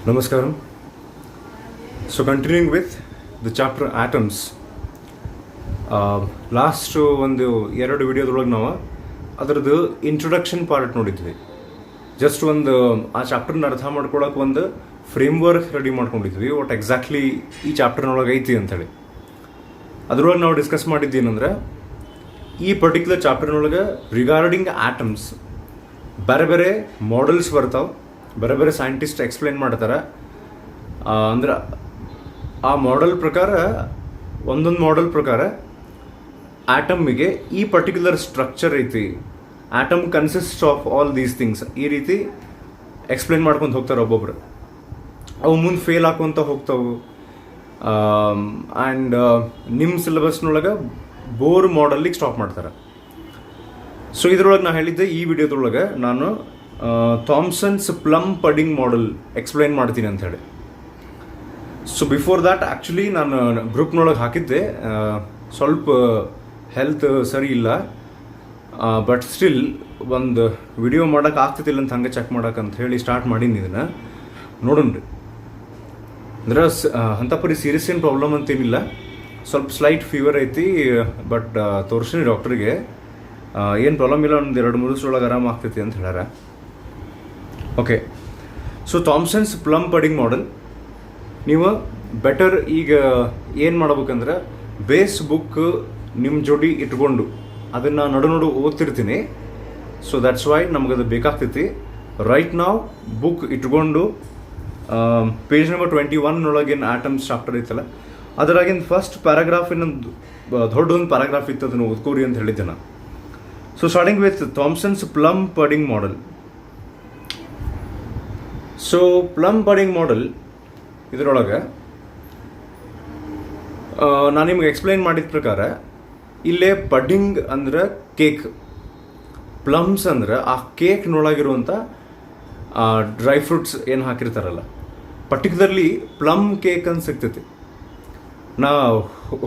Namaskaram. So continuing with the chapter atoms. Last ಒಂದು ಎರಡು ವಿಡಿಯೋದೊಳಗೆ ನಾವು ಅದರದ್ದು ಇಂಟ್ರೊಡಕ್ಷನ್ ಪಾರ್ಟ್ ನೋಡಿದ್ವಿ. ಜಸ್ಟ್ ಒಂದು ಆ ಚಾಪ್ಟರ್ನ ಅರ್ಥ ಮಾಡ್ಕೊಳಕ್ಕೆ ಒಂದು ಫ್ರೇಮ್ವರ್ಕ್ ರೆಡಿ ಮಾಡ್ಕೊಂಡಿದ್ವಿ. ವಾಟ್ ಎಕ್ಸಾಕ್ಟ್ಲಿ ಈ ಚಾಪ್ಟರ್ನೊಳಗೆ ಐತಿ ಅಂಥೇಳಿ ಅದ್ರೊಳಗೆ ನಾವು ಡಿಸ್ಕಸ್ ಮಾಡಿದ್ದೇನೆಂದ್ರೆ, ಈ ಪರ್ಟಿಕ್ಯುಲರ್ ಚಾಪ್ಟರ್ನೊಳಗೆ ರಿಗಾರ್ಡಿಂಗ್ ಆಟಮ್ಸ್ ಬೇರೆ ಬೇರೆ ಮಾಡೆಲ್ಸ್ ಬರ್ತಾವೆ, ಬೇರೆ ಬೇರೆ ಸೈಂಟಿಸ್ಟ್ ಎಕ್ಸ್ಪ್ಲೇನ್ ಮಾಡ್ತಾರೆ. ಅಂದ್ರೆ ಆ ಮಾಡೆಲ್ ಪ್ರಕಾರ, ಒಂದೊಂದು ಮಾಡೆಲ್ ಪ್ರಕಾರ ಆಟಮ್ಮಿಗೆ ಈ ಪರ್ಟಿಕ್ಯುಲರ್ ಸ್ಟ್ರಕ್ಚರ್ ಐತಿ, atom consist of all these things, ಈ ರೀತಿ ಎಕ್ಸ್ಪ್ಲೇನ್ ಮಾಡ್ಕೊಂಡು ಹೋಗ್ತಾರೆ ಒಬ್ಬೊಬ್ರು. ಅವು ಮುಂದೆ ಫೇಲ್ ಹಾಕೊಂತ ಹೋಗ್ತಾವೆ. ಆ್ಯಂಡ್ ನಿಮ್ಮ ಸಿಲೆಬಸ್ನೊಳಗೆ ಬೋರ್ ಮಾಡೆಲ್ಲಿಗೆ ಸ್ಟಾಪ್ ಮಾಡ್ತಾರೆ. ಸೊ ಇದ್ರೊಳಗೆ ನಾನು ಹೇಳಿದ್ದೆ, ಈ ವಿಡಿಯೋದೊಳಗೆ ನಾನು ಥಾಮ್ಸನ್ಸ್ ಪ್ಲಮ್ ಪಡಿಂಗ್ ಮಾಡೆಲ್ ಎಕ್ಸ್ಪ್ಲೈನ್ ಮಾಡ್ತೀನಿ ಅಂಥೇಳಿ. ಸೊ ಬಿಫೋರ್ ದ್ಯಾಟ್ ಆ್ಯಕ್ಚುಲಿ ನಾನು ಗ್ರೂಪ್ನೊಳಗೆ ಹಾಕಿದ್ದೆ. ಸ್ವಲ್ಪ ಹೆಲ್ತ್ ಸರಿ ಇಲ್ಲ, ಬಟ್ ಸ್ಟಿಲ್ ಒಂದು ವಿಡಿಯೋ ಮಾಡೋಕೆ ಆಗ್ತಿದ್ದಿಲ್ಲ ಅಂತ ಹಂಗೆ ಚೆಕ್ ಮಾಡೋಕ್ಕಂತ ಹೇಳಿ ಸ್ಟಾರ್ಟ್ ಮಾಡೀನಿ. ಇದನ್ನು ನೋಡೋಣ್ರಿ. ಅಂದ್ರೆ ಅಂಥ ಪರಿ ಸೀರಿಯಸ್ ಏನು ಪ್ರಾಬ್ಲಮ್ ಅಂತೇನಿಲ್ಲ, ಸ್ವಲ್ಪ ಸ್ಲೈಟ್ ಫೀವರ್ ಐತಿ. ಬಟ್ ತೋರಿಸ್ತೀನಿ ಡಾಕ್ಟ್ರಿಗೆ, ಏನು ಪ್ರಾಬ್ಲಮ್ ಇಲ್ಲ, ಒಂದು 2-3 ದಿವಸದೊಳಗೆ ಆರಾಮ ಆಗ್ತೈತಿ ಅಂತ ಹೇಳ್ಯಾರ. Okay, so Thomson's plum pudding model ನೀವು ಬೆಟರ್ ಈಗ ಏನು ಮಾಡ್ಬೇಕಂದ್ರೆ, ಬೇಸ್ ಬುಕ್ ನಿಮ್ಮ ಜೋಡಿ ಇಟ್ಕೊಂಡು ಅದನ್ನು ನಡು ಓದ್ತಿರ್ತೀನಿ. ಸೊ ದ್ಯಾಟ್ಸ್ ವೈ ನಮಗದು ಬೇಕಾಗ್ತೈತಿ. ರೈಟ್ ನಾವು ಬುಕ್ ಇಟ್ಕೊಂಡು ಪೇಜ್ ನಂಬರ್ 21 ಆಟಮ್ಸ್ ಚಾಪ್ಟರ್ ಐತಲ್ಲ, ಅದರಾಗಿನ ಫಸ್ಟ್ ಪ್ಯಾರಾಗ್ರಾಫ್ ಇನ್ನೊಂದು ದೊಡ್ಡೊಂದು ಪ್ಯಾರಾಗ್ರಾಫ್ ಇತ್ತು, ಅದನ್ನು ಓದ್ಕೋರಿ ಅಂತ ಹೇಳಿದ್ದೆ ನಾನು. So starting with Thomson's plum pudding model. So plum pudding model ಇದರೊಳಗೆ ನಾನು ನಿಮ್ಗೆ ಎಕ್ಸ್ಪ್ಲೈನ್ ಮಾಡಿದ ಪ್ರಕಾರ, ಇಲ್ಲೇ ಪಡ್ಡಿಂಗ್ ಅಂದ್ರೆ ಕೇಕ್, ಪ್ಲಮ್ಸ್ ಅಂದ್ರೆ ಆ ಕೇಕ್ನೊಳಗಿರುವಂಥ ಡ್ರೈ ಫ್ರೂಟ್ಸ್ ಏನು ಹಾಕಿರ್ತಾರಲ್ಲ, ಪರ್ಟಿಕ್ಯುಲರ್ಲಿ ಪ್ಲಮ್ ಕೇಕ್ ಅಂತ ಸಿಗ್ತೈತಿ. ನಾ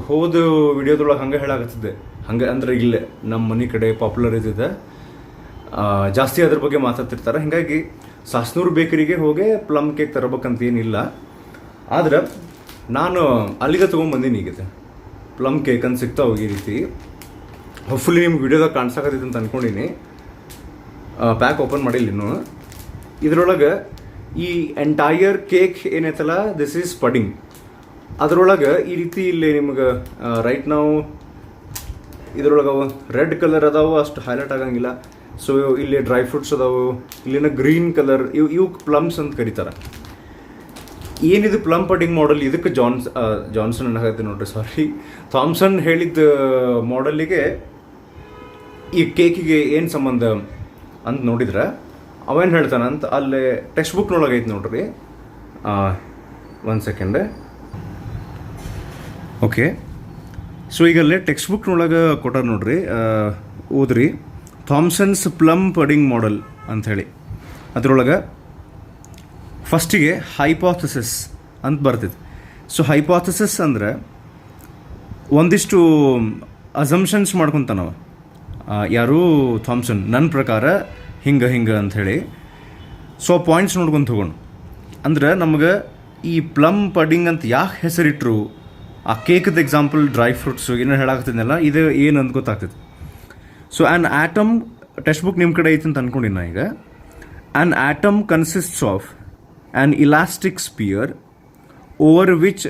ಹೋದ ವಿಡಿಯೋದೊಳಗೆ ಹಂಗೆ ಹೇಳಾಕತ್ತಿದ್ದೆ, ಹಂಗೆ ಅಂದ್ರೆ ಇಲ್ಲೇ ನಮ್ಮ ಮನೆ ಕಡೆ ಪಾಪ್ಯುಲರ್ ಇದ್ದಿದೆ, ಜಾಸ್ತಿ ಅದ್ರ ಬಗ್ಗೆ ಮಾತಾಡ್ತಿರ್ತಾರೆ. ಹೀಗಾಗಿ ಸಾಸ್ನೂರು ಬೇಕರಿಗೆ ಹೋಗಿ ಪ್ಲಮ್ ಕೇಕ್ ತರಬೇಕಂತ ಏನಿಲ್ಲ. ಆದ್ರೆ ನಾನು ಅಲ್ಲಿಗೆ ತೊಗೊಂಬಂದೀನಿ. ಈಗ ಪ್ಲಮ್ ಕೇಕ್ ಅಂತ ಸಿಗ್ತಾವೆ ಈ ರೀತಿ. ಹೋಪ್ಫುಲಿ ನಿಮ್ಗೆ ವಿಡಿಯೋದಾಗ ಕಾಣಿಸಾಕತ್ತೈತೆ ಅಂತ ಅಂದ್ಕೊಂಡೀನಿ. ಪ್ಯಾಕ್ ಓಪನ್ ಮಾಡಿಲ್ಲ ಇನ್ನೂ. ಇದರೊಳಗೆ ಈ ಎಂಟೈರ್ ಕೇಕ್ ಏನೈತಲ್ಲ, ದಿಸ್ ಈಸ್ ಪಡಿಂಗ್. ಅದರೊಳಗೆ ಈ ರೀತಿ ಇಲ್ಲಿ ನಿಮ್ಗೆ ರೈಟ್ ನಾವು ಇದರೊಳಗೆ ರೆಡ್ ಕಲರ್ ಅದಾವು, ಅಷ್ಟು ಹೈಲೈಟ್ ಆಗಂಗಿಲ್ಲ. ಸೊ ಇಲ್ಲಿ ಡ್ರೈ ಫ್ರೂಟ್ಸ್ ಅದಾವು, ಇಲ್ಲಿನ ಗ್ರೀನ್ ಕಲರ್, ಇವು ಪ್ಲಮ್ಸ್ ಅಂತ ಕರೀತಾರೆ. ಏನಿದು ಪ್ಲಮ್ ಪಡಿಂಗ್ ಮಾಡೆಲ್, ಇದಕ್ಕೆ ಜಾನ್ಸನ್ ಅನ್ನಕತ್ತಿ ನೋಡ್ರಿ, ಸಾರಿ, ಥಾಮ್ಸನ್ ಹೇಳಿದ್ದ ಮಾಡೆಲ್ಲಿಗೆ ಈ ಕೇಕಿಗೆ ಏನು ಸಂಬಂಧ ಅಂತ ನೋಡಿದ್ರೆ, ಅವೇನು ಹೇಳ್ತಾನಂತ ಅಲ್ಲೇ ಟೆಕ್ಸ್ಟ್ ಬುಕ್ನೊಳಗೆ ಐತೆ ನೋಡ್ರಿ. 1 ಸೆಕೆಂಡ್. ಓಕೆ, ಸೊ ಈಗ ಅಲ್ಲೇ ಟೆಕ್ಸ್ಟ್ ಬುಕ್ನೊಳಗೆ ಕೊಟ್ಟಾರ ನೋಡ್ರಿ, ಓದ್ರಿ. ಥಾಮ್ಸನ್ಸ್ ಪ್ಲಮ್ ಪಡಿಂಗ್ ಮಾಡೆಲ್ ಅಂಥೇಳಿ ಅದರೊಳಗೆ ಫಸ್ಟಿಗೆ ಹೈಪಾಥಸಿಸ್ ಅಂತ ಬರ್ತೈತಿ. ಸೊ ಹೈಪಾಥಸಿಸ್ ಅಂದರೆ ಒಂದಿಷ್ಟು ಅಸಂಪ್ಷನ್ಸ್ ಮಾಡ್ಕೊತಾನವ ಯಾರು ಥಾಮ್ಸನ್, ನನ್ನ ಪ್ರಕಾರ ಹಿಂಗೆ ಅಂಥೇಳಿ. ಸೊ ಪಾಯಿಂಟ್ಸ್ ನೋಡ್ಕೊಂಡು ತಗೊಂಡು ಅಂದ್ರೆ ನಮಗೆ ಈ ಪ್ಲಮ್ ಪಡಿಂಗ್ ಅಂತ ಯಾಕೆ ಹೆಸರಿಟ್ರು, ಆ ಕೇಕದ ಎಕ್ಸಾಂಪಲ್ ಡ್ರೈ ಫ್ರೂಟ್ಸು ಏನೋ ಹೇಳಾಗ್ತಿದ್ನಲ್ಲ, ಇದು ಏನು ಅಂತ ಗೊತ್ತಾಗ್ತೈತಿ. So an atom, text book ನಿಮ್ಮ ಕಡೆ ಐತೆ ಅಂತ ಅಂದ್ಕೊಂಡಿನಿ ನಾ ಈಗ. An atom consists of an elastic sphere over which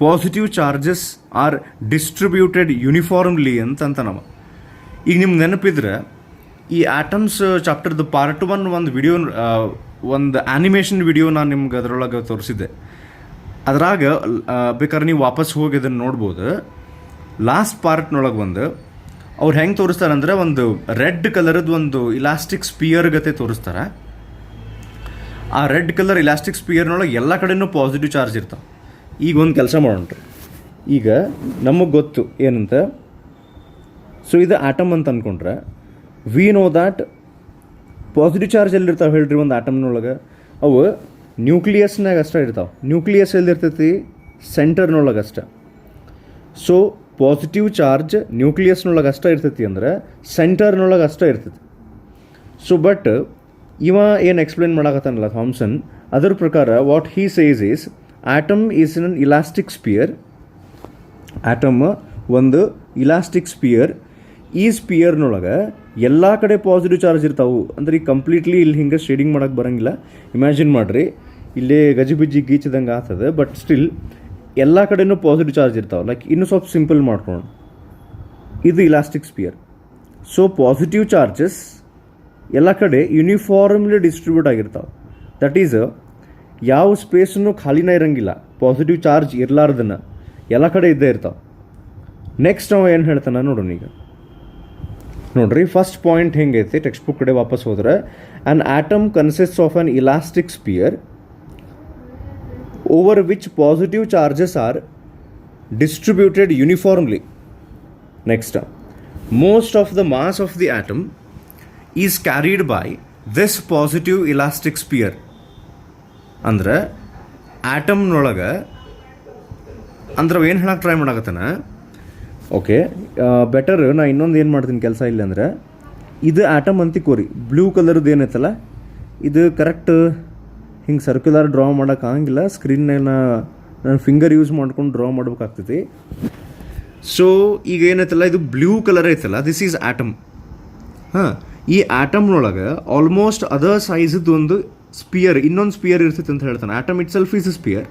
positive charges are distributed uniformly ಅಂತ ನಾವು. ಈಗ ನಿಮ್ಗೆ ನೆನಪಿದ್ರೆ, ಈ ಆಟಮ್ಸ್ ಚಾಪ್ಟರ್ದು ಪಾರ್ಟ್ 1 ಒಂದು ವಿಡಿಯೋ, ಒಂದು ಆ್ಯನಿಮೇಷನ್ ವಿಡಿಯೋ ನಾನು ನಿಮ್ಗೆ ಅದರೊಳಗೆ ತೋರಿಸಿದ್ದೆ. ಅದ್ರಾಗ ಬೇಕಾದ್ರೆ ನೀವು ವಾಪಸ್ ಹೋಗಿ ಅದನ್ನು ನೋಡ್ಬೋದು. ಲಾಸ್ಟ್ ಪಾರ್ಟ್ನೊಳಗೆ ಒಂದು ಅವ್ರು ಹೆಂಗೆ ತೋರಿಸ್ತಾರೆ ಅಂದರೆ, ಒಂದು ರೆಡ್ ಕಲರದ್ದು ಒಂದು ಇಲಾಸ್ಟಿಕ್ ಸ್ಪಿಯರ್ ಗತೆ ತೋರಿಸ್ತಾರೆ. ಆ ರೆಡ್ ಕಲರ್ ಇಲಾಸ್ಟಿಕ್ ಸ್ಪಿಯರ್ನೊಳಗೆ ಎಲ್ಲ ಕಡೆನೂ ಪಾಸಿಟಿವ್ ಚಾರ್ಜ್ ಇರ್ತಾವೆ. ಈಗ ಒಂದು ಕೆಲಸ ಮಾಡೋಣ್ರಿ, ಈಗ ನಮಗೆ ಗೊತ್ತು ಏನಂತ. ಸೊ ಇದು ಆಟಮ್ ಅಂತ ಅಂದ್ಕೊಂಡ್ರೆ, we know that positive charge ಎಲ್ಲಿರ್ತಾವೆ ಹೇಳ್ರಿ ಒಂದು ಆಟಮ್ನೊಳಗೆ? ಅವು ನ್ಯೂಕ್ಲಿಯಸ್ನಾಗ ಅಷ್ಟೇ ಇರ್ತಾವೆ. ನ್ಯೂಕ್ಲಿಯಸ್ ಎಲ್ಲಿರ್ತೈತಿ? ಸೆಂಟರ್ನೊಳಗೆ ಅಷ್ಟೆ. ಸೊ ಪಾಸಿಟಿವ್ ಚಾರ್ಜ್ ನ್ಯೂಕ್ಲಿಯಸ್ನೊಳಗೆ ಅಷ್ಟೇ ಇರ್ತೈತಿ ಅಂದ್ರೆ ಸೆಂಟರ್ನೊಳಗೆ ಅಷ್ಟೇ ಇರ್ತೈತಿ. ಸೊ ಬಟ್ ಇವ ಏನು ಎಕ್ಸ್ಪ್ಲೇನ್ ಮಾಡಕತ್ತಾನಲ್ಲ ಥಾಮ್ಸನ್, ಅದರ ಪ್ರಕಾರ what he says is atom is an elastic sphere. Atom ಒಂದು ಇಲಾಸ್ಟಿಕ್ ಸ್ಪಿಯರ್. ಈ ಸ್ಪಿಯರ್ನೊಳಗೆ ಎಲ್ಲ ಕಡೆ ಪಾಸಿಟಿವ್ ಚಾರ್ಜ್ ಇರ್ತಾವೆ. ಅಂದ್ರೆ ಈಗ ಕಂಪ್ಲೀಟ್ಲಿ ಇಲ್ಲಿ ಹಿಂಗೆ ಶೇಡಿಂಗ್ ಮಾಡೋಕ್ಕೆ ಬರೋಂಗಿಲ್ಲ. ಇಮ್ಯಾಜಿನ್ ಮಾಡಿರಿ, ಇಲ್ಲೇ ಗಜಿಬಿಜಿ ಗೀಚಿದಂಗೆ ಆಗ್ತದೆ, ಬಟ್ ಸ್ಟಿಲ್ ಎಲ್ಲ ಕಡೆನೂ ಪಾಸಿಟಿವ್ ಚಾರ್ಜ್ ಇರ್ತಾವೆ. ಲೈಕ್ ಇನ್ನೂ ಸ್ವಲ್ಪ ಸಿಂಪಲ್ ಮಾಡ್ಕೊಂಡು, ಇದು elastic sphere. So positive charges ಎಲ್ಲ ಕಡೆ ಯೂನಿಫಾರ್ಮ್ಲಿ ಡಿಸ್ಟ್ರಿಬ್ಯೂಟ್ ಆಗಿರ್ತಾವೆ. ದಟ್ ಈಸ್ ಯಾವ ಸ್ಪೇಸನ್ನು ಖಾಲಿನ ಇರೋಂಗಿಲ್ಲ, ಪಾಸಿಟಿವ್ ಚಾರ್ಜ್ ಇರಲಾರ್ದನ್ನ ಎಲ್ಲ ಕಡೆ ಇದ್ದೇ ಇರ್ತಾವೆ. ನೆಕ್ಸ್ಟ್ ನಾವು ಏನು ಹೇಳ್ತಾನೆ ನೋಡೋಣ. ಈಗ ನೋಡ್ರಿ, ಫಸ್ಟ್ ಪಾಯಿಂಟ್ ಹೆಂಗೈತಿ, ಟೆಕ್ಸ್ಟ್ ಬುಕ್ ಕಡೆ ವಾಪಸ್ ಹೋದ್ರೆ, an atom consists of an elastic sphere over which positive charges are distributed uniformly. Next, most of the mass of the atom is carried by this positive elastic sphere. ಅಂದ್ರೆ ಆಟಮ್ನೊಳಗೆ ಅಂದ್ರೆ ಏನು ಹೇಳಕ್ಕೆ try ಮಾಡಕತ್ತಾನ. Okay, better ನಾ ಇನ್ನೊಂದು ಏನು ಮಾಡ್ತೀನಿ ಕೆಲಸ ಇಲ್ಲ ಅಂದ್ರೆ, ಇದು ಆಟಮ್ ಅಂತಿಕೋರಿ, ಬ್ಲೂ ಕಲರ್ದು ಏನೈತಲ್ಲ ಇದು ಕರೆಕ್ಟ್ ಹಿಂಗೆ ಸರ್ಕ್ಯುಲರ್ ಡ್ರಾ ಮಾಡೋಕೆ ಆಗಂಗಿಲ್ಲ. ಸ್ಕ್ರೀನ್ನಾಗ ನಾನು ಫಿಂಗರ್ ಯೂಸ್ ಮಾಡ್ಕೊಂಡು ಡ್ರಾ ಮಾಡ್ಬೇಕಾಗ್ತೈತಿ. ಸೊ ಈಗ ಏನೈತಲ್ಲ, ಇದು ಬ್ಲೂ ಕಲರ್ ಐತಲ್ಲ, ದಿಸ್ ಈಸ್ ಆಟಮ್. ಹಾಂ, ಈ ಆಟಮ್ನೊಳಗೆ ಆಲ್ಮೋಸ್ಟ್ ಅದರ್ ಸೈಜದ್ದು ಒಂದು ಸ್ಪಿಯರ್, ಇನ್ನೊಂದು ಸ್ಪಿಯರ್ ಇರ್ತೈತೆ ಅಂತ ಹೇಳ್ತಾನೆ. Atom itself is a sphere.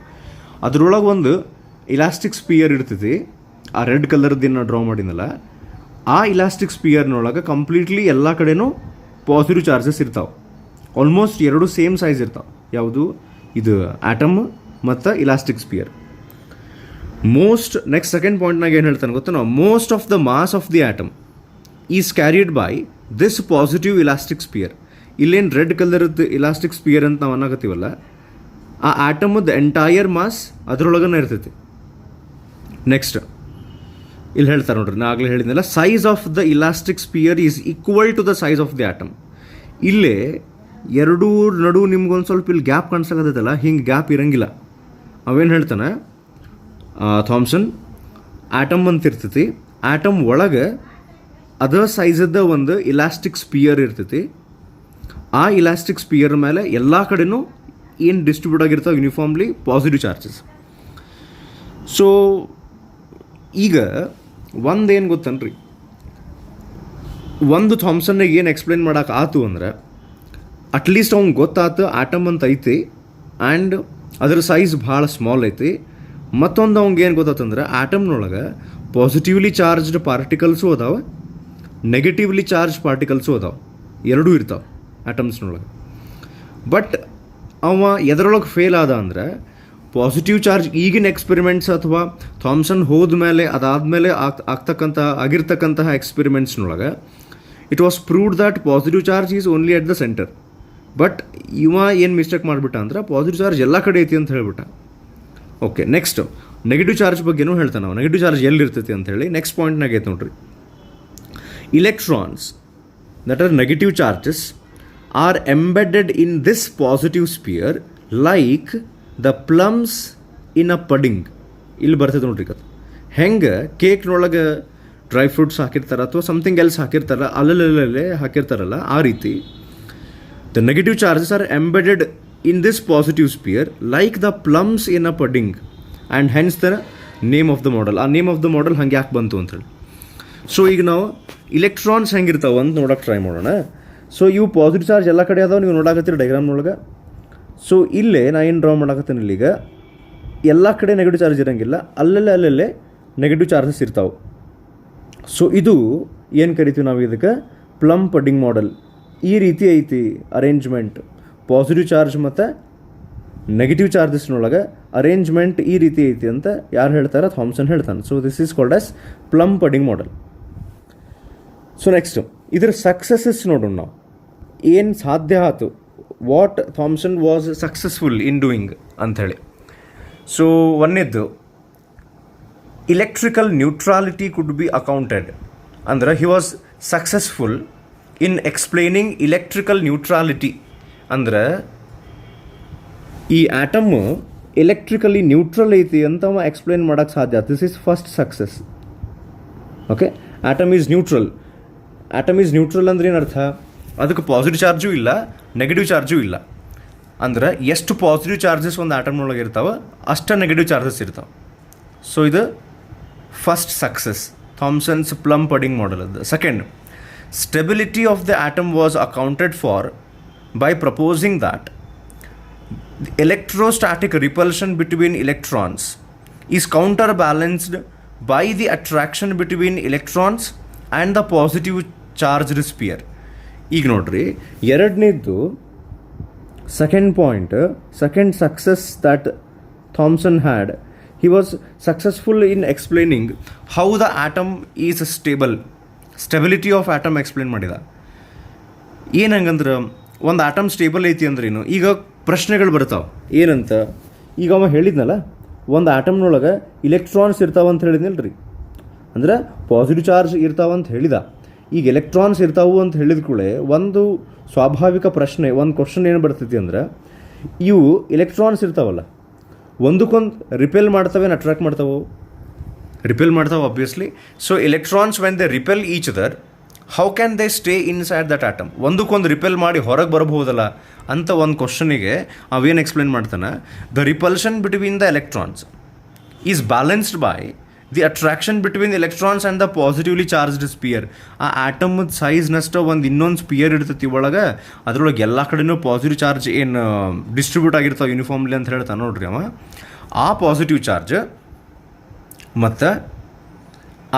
ಅದ್ರೊಳಗೆ ಒಂದು ಇಲಾಸ್ಟಿಕ್ ಸ್ಪಿಯರ್ ಇರ್ತೈತಿ. ಆ ರೆಡ್ ಕಲರ್ದೇನು ಡ್ರಾ ಮಾಡಿದ್ನಲ್ಲ, ಆ ಇಲಾಸ್ಟಿಕ್ ಸ್ಪಿಯರ್ನೊಳಗೆ ಕಂಪ್ಲೀಟ್ಲಿ ಎಲ್ಲ ಕಡೆನೂ ಪಾಸಿಟಿವ್ ಚಾರ್ಜಸ್ ಇರ್ತಾವೆ. ಆಲ್ಮೋಸ್ಟ್ ಎರಡು ಸೇಮ್ ಸೈಜ್ ಇರ್ತಾವೆ. ಯಾವುದು? ಇದು ಆಟಮ್ ಮತ್ತು elastic sphere. Most next second ಪಾಯಿಂಟ್ನಾಗ ಏನು ಹೇಳ್ತಾನೆ ಗೊತ್ತಾ ನಾವು, most of the mass of the atom is carried by this positive elastic sphere. ಇಲ್ಲೇನು ರೆಡ್ ಕಲರ್ದು ಇಲಾಸ್ಟಿಕ್ ಸ್ಪಿಯರ್ ಅಂತ ನಾವು ಅನ್ನಕತ್ತೀವಲ್ಲ, ಆ ಆಟಮದ ಎಂಟೈರ್ ಮಾಸ್ ಅದರೊಳಗನೆ ಇರ್ತೈತಿ. ನೆಕ್ಸ್ಟ್ ಇಲ್ಲಿ ಹೇಳ್ತಾರೆ ನೋಡ್ರಿ, ನಾ ಆಗಲೇ ಹೇಳಿದ್ನಲ್ಲ, size of the elastic sphere is equal to the size of the atom. ಇಲ್ಲೇ ಎರಡೂ ನಡು ನಿಮ್ಗೊಂದು ಸ್ವಲ್ಪ ಇಲ್ಲಿ ಗ್ಯಾಪ್ ಕಾಣಿಸಕತ್ತೈತಲ್ಲ, ಹಿಂಗೆ ಗ್ಯಾಪ್ ಇರಂಗಿಲ್ಲ. ಅವೇನು ಹೇಳ್ತಾನೆ ಥಾಮ್ಸನ್, ಆಟಮ್ ಅಂತ ಇರ್ತೈತಿ, ಆಟಮ್ ಒಳಗೆ ಅದರ್ ಸೈಜದ ಒಂದು ಇಲಾಸ್ಟಿಕ್ ಸ್ಪಿಯರ್ ಇರ್ತೈತಿ. ಆ ಇಲಾಸ್ಟಿಕ್ ಸ್ಪಿಯರ್ ಮೇಲೆ ಎಲ್ಲ ಕಡೆನೂ ಏನು ಡಿಸ್ಟ್ರಿಬ್ಯೂಟ್ ಆಗಿರ್ತಾವೆ ಯೂನಿಫಾರ್ಮ್ಲಿ ಪಾಸಿಟಿವ್ ಚಾರ್ಜಸ್. ಸೊ ಈಗ ಒಂದೇನು ಗೊತ್ತನ್ರಿ, ಒಂದು ಥಾಮ್ಸನ್ನಿಗೆ ಏನು ಎಕ್ಸ್ಪ್ಲೇನ್ ಮಾಡೋಕೆ ಆತು ಅಂದ್ರೆ, ಅಟ್ಲೀಸ್ಟ್ ಅವ್ನಿಗೆ ಗೊತ್ತಾತು ಆಟಮ್ ಅಂತ ಐತಿ ಆ್ಯಂಡ್ ಅದ್ರ ಸೈಜ್ ಭಾಳ ಸ್ಮಾಲ್ ಐತಿ. ಮತ್ತೊಂದು ಅವ್ನಿಗೆ ಏನು ಗೊತ್ತಾತಂದ್ರೆ, ಆಟಮ್ನೊಳಗೆ ಪಾಸಿಟಿವ್ಲಿ ಚಾರ್ಜ್ಡ್ ಪಾರ್ಟಿಕಲ್ಸು ಅದಾವೆ, ನೆಗೆಟಿವ್ಲಿ ಚಾರ್ಜ್ ಪಾರ್ಟಿಕಲ್ಸು ಅದಾವೆ, ಎರಡೂ ಇರ್ತಾವೆ ಆಟಮ್ಸ್ನೊಳಗೆ. ಬಟ್ ಅವ ಎದರೊಳಗೆ ಫೇಲ್ ಆದ ಅಂದ್ರೆ, ಪಾಸಿಟಿವ್ ಚಾರ್ಜ್ ಈಗಿನ ಎಕ್ಸ್ಪೆರಿಮೆಂಟ್ಸ್ ಅಥವಾ ಥಾಮ್ಸನ್ ಹೋದ ಮೇಲೆ ಅದಾದಮೇಲೆ ಆಗಿರ್ತಕ್ಕಂತಹ ಎಕ್ಸ್ಪೆರಿಮೆಂಟ್ಸ್ನೊಳಗೆ it was proved that positive charge is only at the centre. But ಇವ ಏನು ಮಿಸ್ಟೇಕ್ ಮಾಡಿಬಿಟ್ಟ ಅಂದ್ರೆ, ಪಾಸಿಟಿವ್ ಚಾರ್ಜ್ ಎಲ್ಲ ಕಡೆ ಐತಿ ಅಂತ ಹೇಳ್ಬಿಟ್ಟ. ಓಕೆ, ನೆಕ್ಸ್ಟ್ ನೆಗೆಟಿವ್ ಚಾರ್ಜ್ ಬಗ್ಗೆನೂ ಹೇಳ್ತಾನೆ ನಾವು, ನೆಗೆಟಿವ್ ಚಾರ್ಜ್ ಎಲ್ಲಿರ್ತೈತಿ ಅಂತ ಹೇಳಿ. ನೆಕ್ಸ್ಟ್ ಪಾಯಿಂಟ್ನಾಗ ಐತೆ ನೋಡ್ರಿ, electrons that are negative charges are embedded in this positive sphere like the plums in a pudding. ಇಲ್ಲಿ ಬರ್ತದೆ ನೋಡ್ರಿ ಕತೆ, ಹೆಂಗೆ ಕೇಕ್ನೊಳಗೆ ಡ್ರೈ ಫ್ರೂಟ್ಸ್ ಹಾಕಿರ್ತಾರೆ ಅಥವಾ ಸಮಥಿಂಗ್ ಎಲ್ಸ್ ಹಾಕಿರ್ತಾರೆ, ಅಲ್ಲಲ್ಲೇ ಹಾಕಿರ್ತಾರಲ್ಲ, ಆ ರೀತಿ the negative charges are embedded in this positive sphere like the plums in a pudding and hence the name of the model. ಆ ನೇಮ್ ಆಫ್ ದ ಮಾಡೆಲ್ ಹಂಗೆ ಯಾಕೆ ಬಂತು ಅಂತೇಳಿ. ಸೊ ಈಗ ನಾವು ಇಲೆಕ್ಟ್ರಾನ್ಸ್ ಹೆಂಗಿರ್ತಾವೆ ಅಂತ ನೋಡೋಕೆ ಟ್ರೈ ಮಾಡೋಣ. ಸೊ ಇವು ಪಾಸಿಟಿವ್ ಚಾರ್ಜ್ ಎಲ್ಲ ಕಡೆ ಅದಾವೆ, ನೀವು ನೋಡಾಕತ್ತೀರಿ ಡೈಗ್ರಾಮ್ನೊಳಗೆ. ಸೊ ಇಲ್ಲೇ ನಾ ಏನು ಡ್ರಾ ಮಾಡಾಕತ್ತೀನಿ, ಇಲ್ಲಿಗ ಎಲ್ಲ ಕಡೆ ನೆಗೆಟಿವ್ ಚಾರ್ಜ್ ಇರೋಂಗಿಲ್ಲ, ಅಲ್ಲಲ್ಲೇ ನೆಗೆಟಿವ್ ಚಾರ್ಜಸ್ ಇರ್ತಾವೆ. ಸೊ ಇದು ಏನು ಕರಿತೀವಿ ನಾವು, ಇದಕ್ಕೆ ಪ್ಲಮ್ ಪಡ್ಡಿಂಗ್ ಮಾಡೆಲ್. ಈ ರೀತಿ ಐತಿ ಅರೇಂಜ್ಮೆಂಟ್, ಪಾಸಿಟಿವ್ ಚಾರ್ಜ್ ಮತ್ತು ನೆಗೆಟಿವ್ ಚಾರ್ಜಸ್ನೊಳಗೆ ಅರೇಂಜ್ಮೆಂಟ್ ಈ ರೀತಿ ಐತಿ ಅಂತ ಯಾರು ಹೇಳ್ತಾರೆ? ಥಾಮ್ಸನ್ ಹೇಳ್ತಾನೆ. So this is called as plum pudding model. So next ಇದರ ಸಕ್ಸಸ್ಸಸ್ ನೋಡೋಣ ನಾವು, ಏನು ಸಾಧ್ಯ ಆಯಿತು, what Thomson was successful in doing ಅಂಥೇಳಿ. ಸೊ ಒಂದೇದ್ದು, electrical neutrality could be accounted. ಅಂದ್ರೆ he was successful in explaining electrical neutrality. ಅಂದ್ರೆ ಈ ಆಟಮ್ ಎಲೆಕ್ಟ್ರಿಕಲಿ ನ್ಯೂಟ್ರಲ್ ಐತಿ ಅಂತ ಅವ ಎಕ್ಸ್ಪ್ಲೇನ್ ಮಾಡೋಕ್ಕೆ ಸಾಧ್ಯ. This is first success. Okay, atom is neutral. Atom is neutral ಅಂದ್ರೆ ಏನರ್ಥ? ಅದಕ್ಕೆ ಪಾಸಿಟಿವ್ ಚಾರ್ಜು ಇಲ್ಲ, ನೆಗೆಟಿವ್ ಚಾರ್ಜು ಇಲ್ಲ. ಅಂದ್ರೆ ಎಷ್ಟು ಪಾಸಿಟಿವ್ ಚಾರ್ಜಸ್ ಒಂದು ಆಟಮ್ನೊಳಗೆ ಇರ್ತಾವೆ ಅಷ್ಟು ನೆಗೆಟಿವ್ ಚಾರ್ಜಸ್ ಇರ್ತಾವೆ. ಸೊ ಇದು first success ಥಾಮ್ಸನ್ಸ್ plum pudding model ಅದು. Second, stability of the atom was accountant for by proposing that the electrostatic repulsion between electrons is counterbalanced by the attraction between electrons and the positive charged sphere. ಈಗ ನೋಡ್ರಿ, ಎರಡನೇದ್ದು second point, second success that Thomson had, he was successful in explaining how the atom is stable. Stability of atom explain ಮಾಡಿದ. ಏನಂಗಂದ್ರೆ ಒಂದು atom stable ಐತಿ ಅಂದ್ರೇನು, ಈಗ ಪ್ರಶ್ನೆಗಳು ಬರ್ತಾವೆ ಏನಂತ. ಈಗ ಅವ ಹೇಳಿದ್ನಲ್ಲ, ಒಂದು ಆಟಮ್ನೊಳಗೆ ಇಲೆಕ್ಟ್ರಾನ್ಸ್ ಇರ್ತಾವಂತ ಹೇಳಿದ್ನಲ್ಲ ರೀ, ಅಂದ್ರೆ ಪಾಸಿಟಿವ್ ಚಾರ್ಜ್ ಇರ್ತಾವಂತ ಹೇಳಿದ. ಈಗ ಎಲೆಕ್ಟ್ರಾನ್ಸ್ ಇರ್ತಾವು ಅಂತ ಹೇಳಿದ ಕೂಡಲೇ ಒಂದು ಸ್ವಾಭಾವಿಕ ಪ್ರಶ್ನೆ, ಒಂದು ಕ್ವಶನ್ ಏನು ಬರ್ತೈತಿ ಅಂದ್ರೆ, ಇವು ಇಲೆಕ್ಟ್ರಾನ್ಸ್ ಇರ್ತಾವಲ್ಲ ಒಂದಕ್ಕೊಂದು ರಿಪೆಲ್ ಮಾಡ್ತವೆ, ಅಟ್ರಾಕ್ಟ್ ಮಾಡ್ತಾವೆ, ರಿಪೆಲ್ ಮಾಡ್ತಾವೆ obviously. So electrons when they repel each other, how can they stay inside that atom? ಒಂದಕ್ಕೊಂದು ರಿಪೆಲ್ ಮಾಡಿ ಹೊರಗೆ ಬರಬಹುದಲ್ಲ ಅಂತ ಒಂದು ಕ್ವಶನಿಗೆ ಅವೇನು ಎಕ್ಸ್ಪ್ಲೇನ್ ಮಾಡ್ತಾನೆ, the repulsion between the electrons is balanced by the attraction between electrons and the positively charged sphere. ಆ ಆಟಮದ ಸೈಜ್ನಷ್ಟು ಒಂದು ಇನ್ನೊಂದು ಸ್ಪಿಯರ್ ಇರ್ತೈತಿ ಒಳಗೆ, ಅದರೊಳಗೆ ಎಲ್ಲ ಕಡೆನೂ ಪಾಸಿಟಿವ್ ಚಾರ್ಜ್ ಏನು ಡಿಸ್ಟ್ರಿಬ್ಯೂಟ್ ಆಗಿರ್ತಾವೆ ಯೂನಿಫಾರ್ಮ್ಲಿ ಅಂತ ಹೇಳ್ತಾನೆ ನೋಡ್ರಿ ಅವ. ಆ ಪಾಸಿಟಿವ್ ಚಾರ್ಜ್ ಮತ್ತು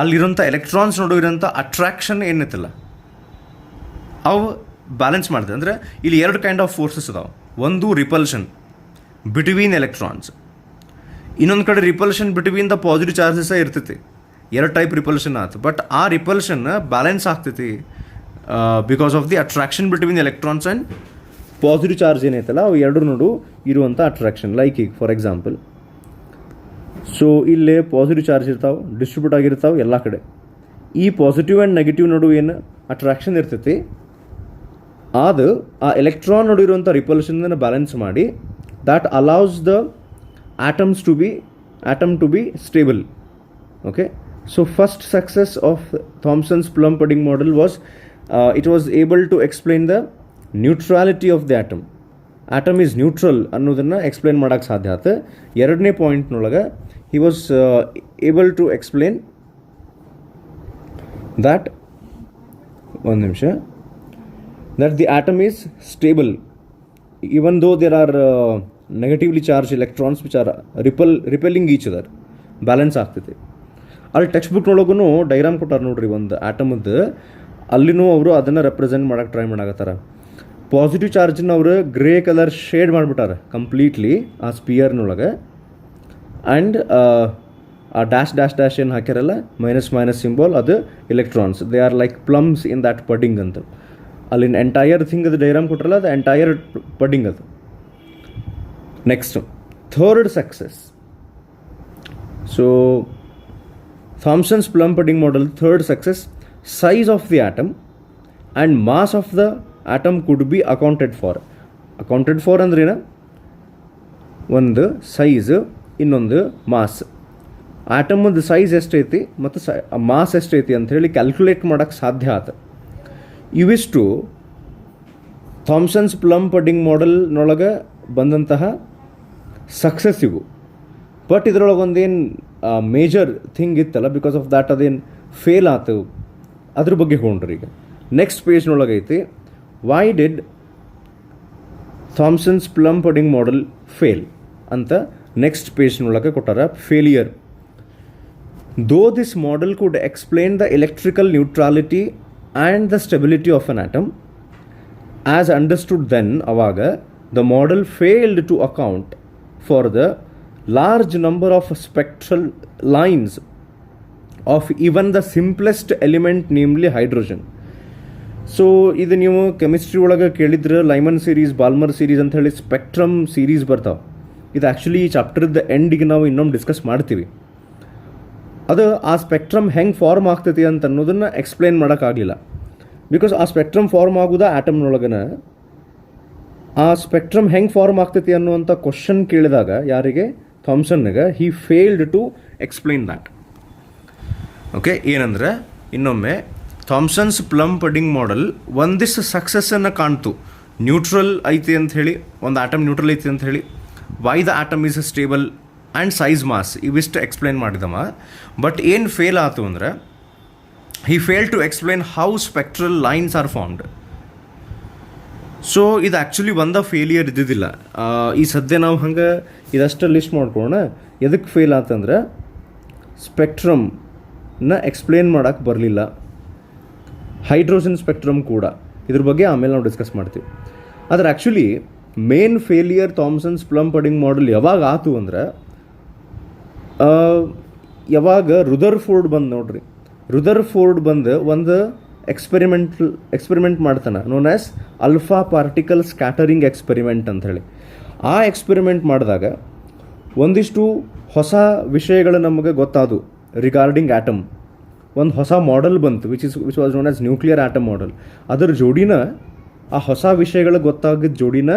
ಅಲ್ಲಿರೋಂಥ ಎಲೆಕ್ಟ್ರಾನ್ಸ್ ನೋಡಿರೋಂಥ ಅಟ್ರಾಕ್ಷನ್ ಏನೈತಲ್ಲ ಅವು ಬ್ಯಾಲೆನ್ಸ್ ಮಾಡ್ತದೆ. ಅಂದರೆ ಇಲ್ಲಿ ಎರಡು ಕೈಂಡ್ ಆಫ್ ಫೋರ್ಸಸ್ ಅದಾವೆ. ಒಂದು ರಿಪಲ್ಷನ್ ಬಿಟ್ವೀನ್ ಎಲೆಕ್ಟ್ರಾನ್ಸ್, ಇನ್ನೊಂದು ಕಡೆ ರಿಪಲ್ಷನ್ ಬಿಟ್ವೀನ್ ದ ಪಾಸಿಟಿವ್ ಚಾರ್ಜಸ್ಸೇ ಇರ್ತೈತಿ. ಎರಡು ಟೈಪ್ ರಿಪಲ್ಷನ್ ಆಯ್ತು, ಬಟ್ ಆ ರಿಪಲ್ಷನ್ ಬ್ಯಾಲೆನ್ಸ್ ಆಗ್ತೈತಿ because of the attraction between electrons and positive charge ಏನೈತಲ್ಲ ಅವು ಎರಡು ನೋಡು ಇರುವಂಥ ಅಟ್ರಾಕ್ಷನ್. ಲೈಕ್ ಈಗ ಫಾರ್ ಎಕ್ಸಾಂಪಲ್, ಸೊ ಇಲ್ಲೇ ಪಾಸಿಟಿವ್ ಚಾರ್ಜ್ ಇರ್ತಾವೆ, ಡಿಸ್ಟ್ರಿಬ್ಯೂಟ್ ಆಗಿರ್ತಾವೆ ಎಲ್ಲ ಕಡೆ. ಈ ಪಾಸಿಟಿವ್ ಆ್ಯಂಡ್ ನೆಗೆಟಿವ್ ನಡುವೆ ಏನು ಅಟ್ರಾಕ್ಷನ್ ಇರ್ತೈತಿ, ಅದು ಆ ಎಲೆಕ್ಟ್ರಾನ್ ನಡುವಿರುವಂಥ ರಿಪಲ್ಷನ್ನ ಬ್ಯಾಲೆನ್ಸ್ ಮಾಡಿ that allows the atom to be stable. Okay, so first success of Thomson's plum pudding model was it was able to explain the neutrality of the atom is neutral ಅನ್ನೋದನ್ನು explain ಮಾಡೋಕ್ಕೆ ಸಾಧ್ಯ ಆಯ್ತು. ಎರಡನೇ ಪಾಯಿಂಟ್ನೊಳಗೆ he was able to explain that that the atom is stable even though there are negatively charged electrons which are repelling each other. Balance ಆಗ್ತೈತಿ. ಅಲ್ಲಿ text ಬುಕ್ನೊಳಗೂ diagram ಕೊಟ್ಟಾರ ನೋಡ್ರಿ ಒಂದು ಆಟಮದ್ದು, ಅಲ್ಲಿನೂ ಅವರು ಅದನ್ನು ರೆಪ್ರೆಸೆಂಟ್ ಮಾಡೋಕ್ಕೆ ಟ್ರೈ ಮಾಡಕತ್ತಾರ. ಪಾಸಿಟಿವ್ ಚಾರ್ಜನ್ನ ಅವರು ಗ್ರೇ ಕಲರ್ ಶೇಡ್ ಮಾಡಿಬಿಟ್ಟಾರೆ ಕಂಪ್ಲೀಟ್ಲಿ ಆ ಸ್ಪಿಯರ್ನೊಳಗೆ. ಆ್ಯಂಡ್ ಆ ಡ್ಯಾಶ್ ಏನು ಹಾಕ್ಯಾರಲ್ಲ ಮೈನಸ್ ಸಿಂಬಾಲ್, ಅದು electrons. They are like plums in that pudding ಅಂತ. ಅಲ್ಲಿನ ಎಂಟೈರ್ ಥಿಂಗ್ ಅದು ಡೈಗ್ರಾಮ್ ಕೊಟ್ರಲ್ಲ, ಅದು ಎಂಟೈರ್ ಪಡಿಂಗ್ ಅದು. Next third success. So Thomson's plum pudding model third success, size of the atom and mass of the atom could be accounted for ಅಂದ್ರೇನ, ಒಂದು size ಇನ್ನೊಂದು mass. ಆಟಮದ size ಎಷ್ಟೈತಿ ಮತ್ತು mass ಎಷ್ಟೈತಿ ಅಂಥೇಳಿ ಕ್ಯಾಲ್ಕುಲೇಟ್ ಮಾಡೋಕ್ಕೆ ಸಾಧ್ಯ ಆಯ್ತು. ಇವಿಷ್ಟು ಥಾಮ್ಸನ್ಸ್ ಪ್ಲಮ್ ಪಡಿಂಗ್ ಮಾಡೆಲ್ನೊಳಗೆ ಬಂದಂತಹ ಸಕ್ಸಸ್ ಇವು. ಬಟ್ ಇದರೊಳಗೆ ಒಂದೇನು ಮೇಜರ್ ಥಿಂಗ್ ಇತ್ತಲ್ಲ, ಬಿಕಾಸ್ ಆಫ್ ದ್ಯಾಟ್ ಅದೇನು ಫೇಲ್ ಆಯ್ತು, ಅದ್ರ ಬಗ್ಗೆ ಹೋಗ್ರಿ. ಈಗ ನೆಕ್ಸ್ಟ್ ಪೇಜ್ನೊಳಗೆ ಐತಿ, why did Thomson's plum pudding model fail ಅಂತ ನೆಕ್ಸ್ಟ್ ಪೇಜ್ನೊಳಗೆ ಕೊಟ್ಟಾರ. Failure. Though this model could explain the electrical neutrality and the stability of an atom as understood then, ಅವಾಗ the model failed to account for the large number of spectral lines of even the simplest element, namely hydrogen. So ಇದು ನೀವು chemistry ಒಳಗೆ ಕೇಳಿದ್ರೆ Lyman series, ಬಾಲ್ಮರ್ series ಅಂತ ಹೇಳಿ spectrum series ಬರ್ತಾವೆ. ಇದು actually ಈ ಚಾಪ್ಟರ್ದ ಎಂಡಿಗೆ ನಾವು ಇನ್ನೊಮ್ಮೆ ಡಿಸ್ಕಸ್ ಮಾಡ್ತೀವಿ. ಅದು ಆ ಸ್ಪೆಕ್ಟ್ರಮ್ ಹೆಂಗೆ ಫಾರ್ಮ್ ಆಗ್ತೈತಿ ಅಂತ ಅನ್ನೋದನ್ನು ಎಕ್ಸ್ಪ್ಲೇನ್ ಮಾಡೋಕ್ಕಾಗಲಿಲ್ಲ. ಬಿಕಾಸ್ ಆ ಸ್ಪೆಕ್ಟ್ರಮ್ ಫಾರ್ಮ್ ಆಗೋದ ಆಟಮ್ನೊಳಗನ. ಆ ಸ್ಪೆಕ್ಟ್ರಮ್ ಹೆಂಗೆ ಫಾರ್ಮ್ ಆಗ್ತೈತಿ ಅನ್ನುವಂಥ ಕ್ವಶನ್ ಕೇಳಿದಾಗ ಯಾರಿಗೆ, ಥಾಮ್ಸನ್ಗೆ, he failed to explain that. Okay, ಏನಂದ್ರೆ ಇನ್ನೊಮ್ಮೆ ಥಾಮ್ಸನ್ಸ್ ಪ್ಲಮ್ ಪಡಿಂಗ್ ಮಾಡೆಲ್ ಒಂದಿಷ್ಟು ಸಕ್ಸಸ್ಸನ್ನು ಕಾಣ್ತು ನ್ಯೂಟ್ರಲ್ ಐತಿ ಅಂತ ಹೇಳಿ, ಒಂದು ಆಟಮ್ ನ್ಯೂಟ್ರಲ್ ಐತಿ ಅಂತ ಹೇಳಿ, why the atom is stable and size mass ಇವಿಷ್ಟು ಎಕ್ಸ್ಪ್ಲೈನ್ ಮಾಡಿದವ. ಬಟ್ ಏನು ಫೇಲ್ ಆಯ್ತು ಅಂದ್ರೆ he failed to explain how spectral lines are formed. So ಇದು ಆ್ಯಕ್ಚುಲಿ ಒಂದ ಫೇಲಿಯರ್ ಇದ್ದಿದ್ದಿಲ್ಲ. ಈ ಸದ್ಯ ನಾವು ಹಂಗೆ ಇದಷ್ಟು ಲಿಸ್ಟ್ ಮಾಡ್ಕೊಳ್ಳೋಣ. ಎದಕ್ಕೆ ಫೇಲ್ ಆತಂದ್ರೆ ಸ್ಪೆಕ್ಟ್ರಮ್ನ ಎಕ್ಸ್ಪ್ಲೇನ್ ಮಾಡೋಕ್ಕೆ ಬರಲಿಲ್ಲ. ಹೈಡ್ರೋಜನ್ ಸ್ಪೆಕ್ಟ್ರಮ್ ಕೂಡ, ಇದ್ರ ಬಗ್ಗೆ ಆಮೇಲೆ ನಾವು ಡಿಸ್ಕಸ್ ಮಾಡ್ತೀವಿ. ಆದರೆ actually main failure Thomson's plum pudding model ಯಾವಾಗ ಆತು ಅಂದ್ರೆ ಯಾವಾಗ ರುದರ್ಫೋರ್ಡ್ ಬಂದು ನೋಡ್ರಿ. ರುದರ್ಫೋರ್ಡ್ ಬಂದು ಒಂದು ಎಕ್ಸ್ಪೆರಿಮೆಂಟ್ ಮಾಡ್ತಾನೆ, known as alpha particle scattering experiment ಅಂಥೇಳಿ. ಆ ಎಕ್ಸ್ಪೆರಿಮೆಂಟ್ ಮಾಡಿದಾಗ ಒಂದಿಷ್ಟು ಹೊಸ ವಿಷಯಗಳು ನಮಗೆ ಗೊತ್ತಾದವು ರಿಗಾರ್ಡಿಂಗ್ ಆಟಮ್. ಒಂದು ಹೊಸ ಮಾಡೆಲ್ ಬಂತು which was known as nuclear atom model. ಅದರ ಜೋಡಿನ, ಆ ಹೊಸ ವಿಷಯಗಳು ಗೊತ್ತಾಗಿದ್ದ ಜೋಡಿನ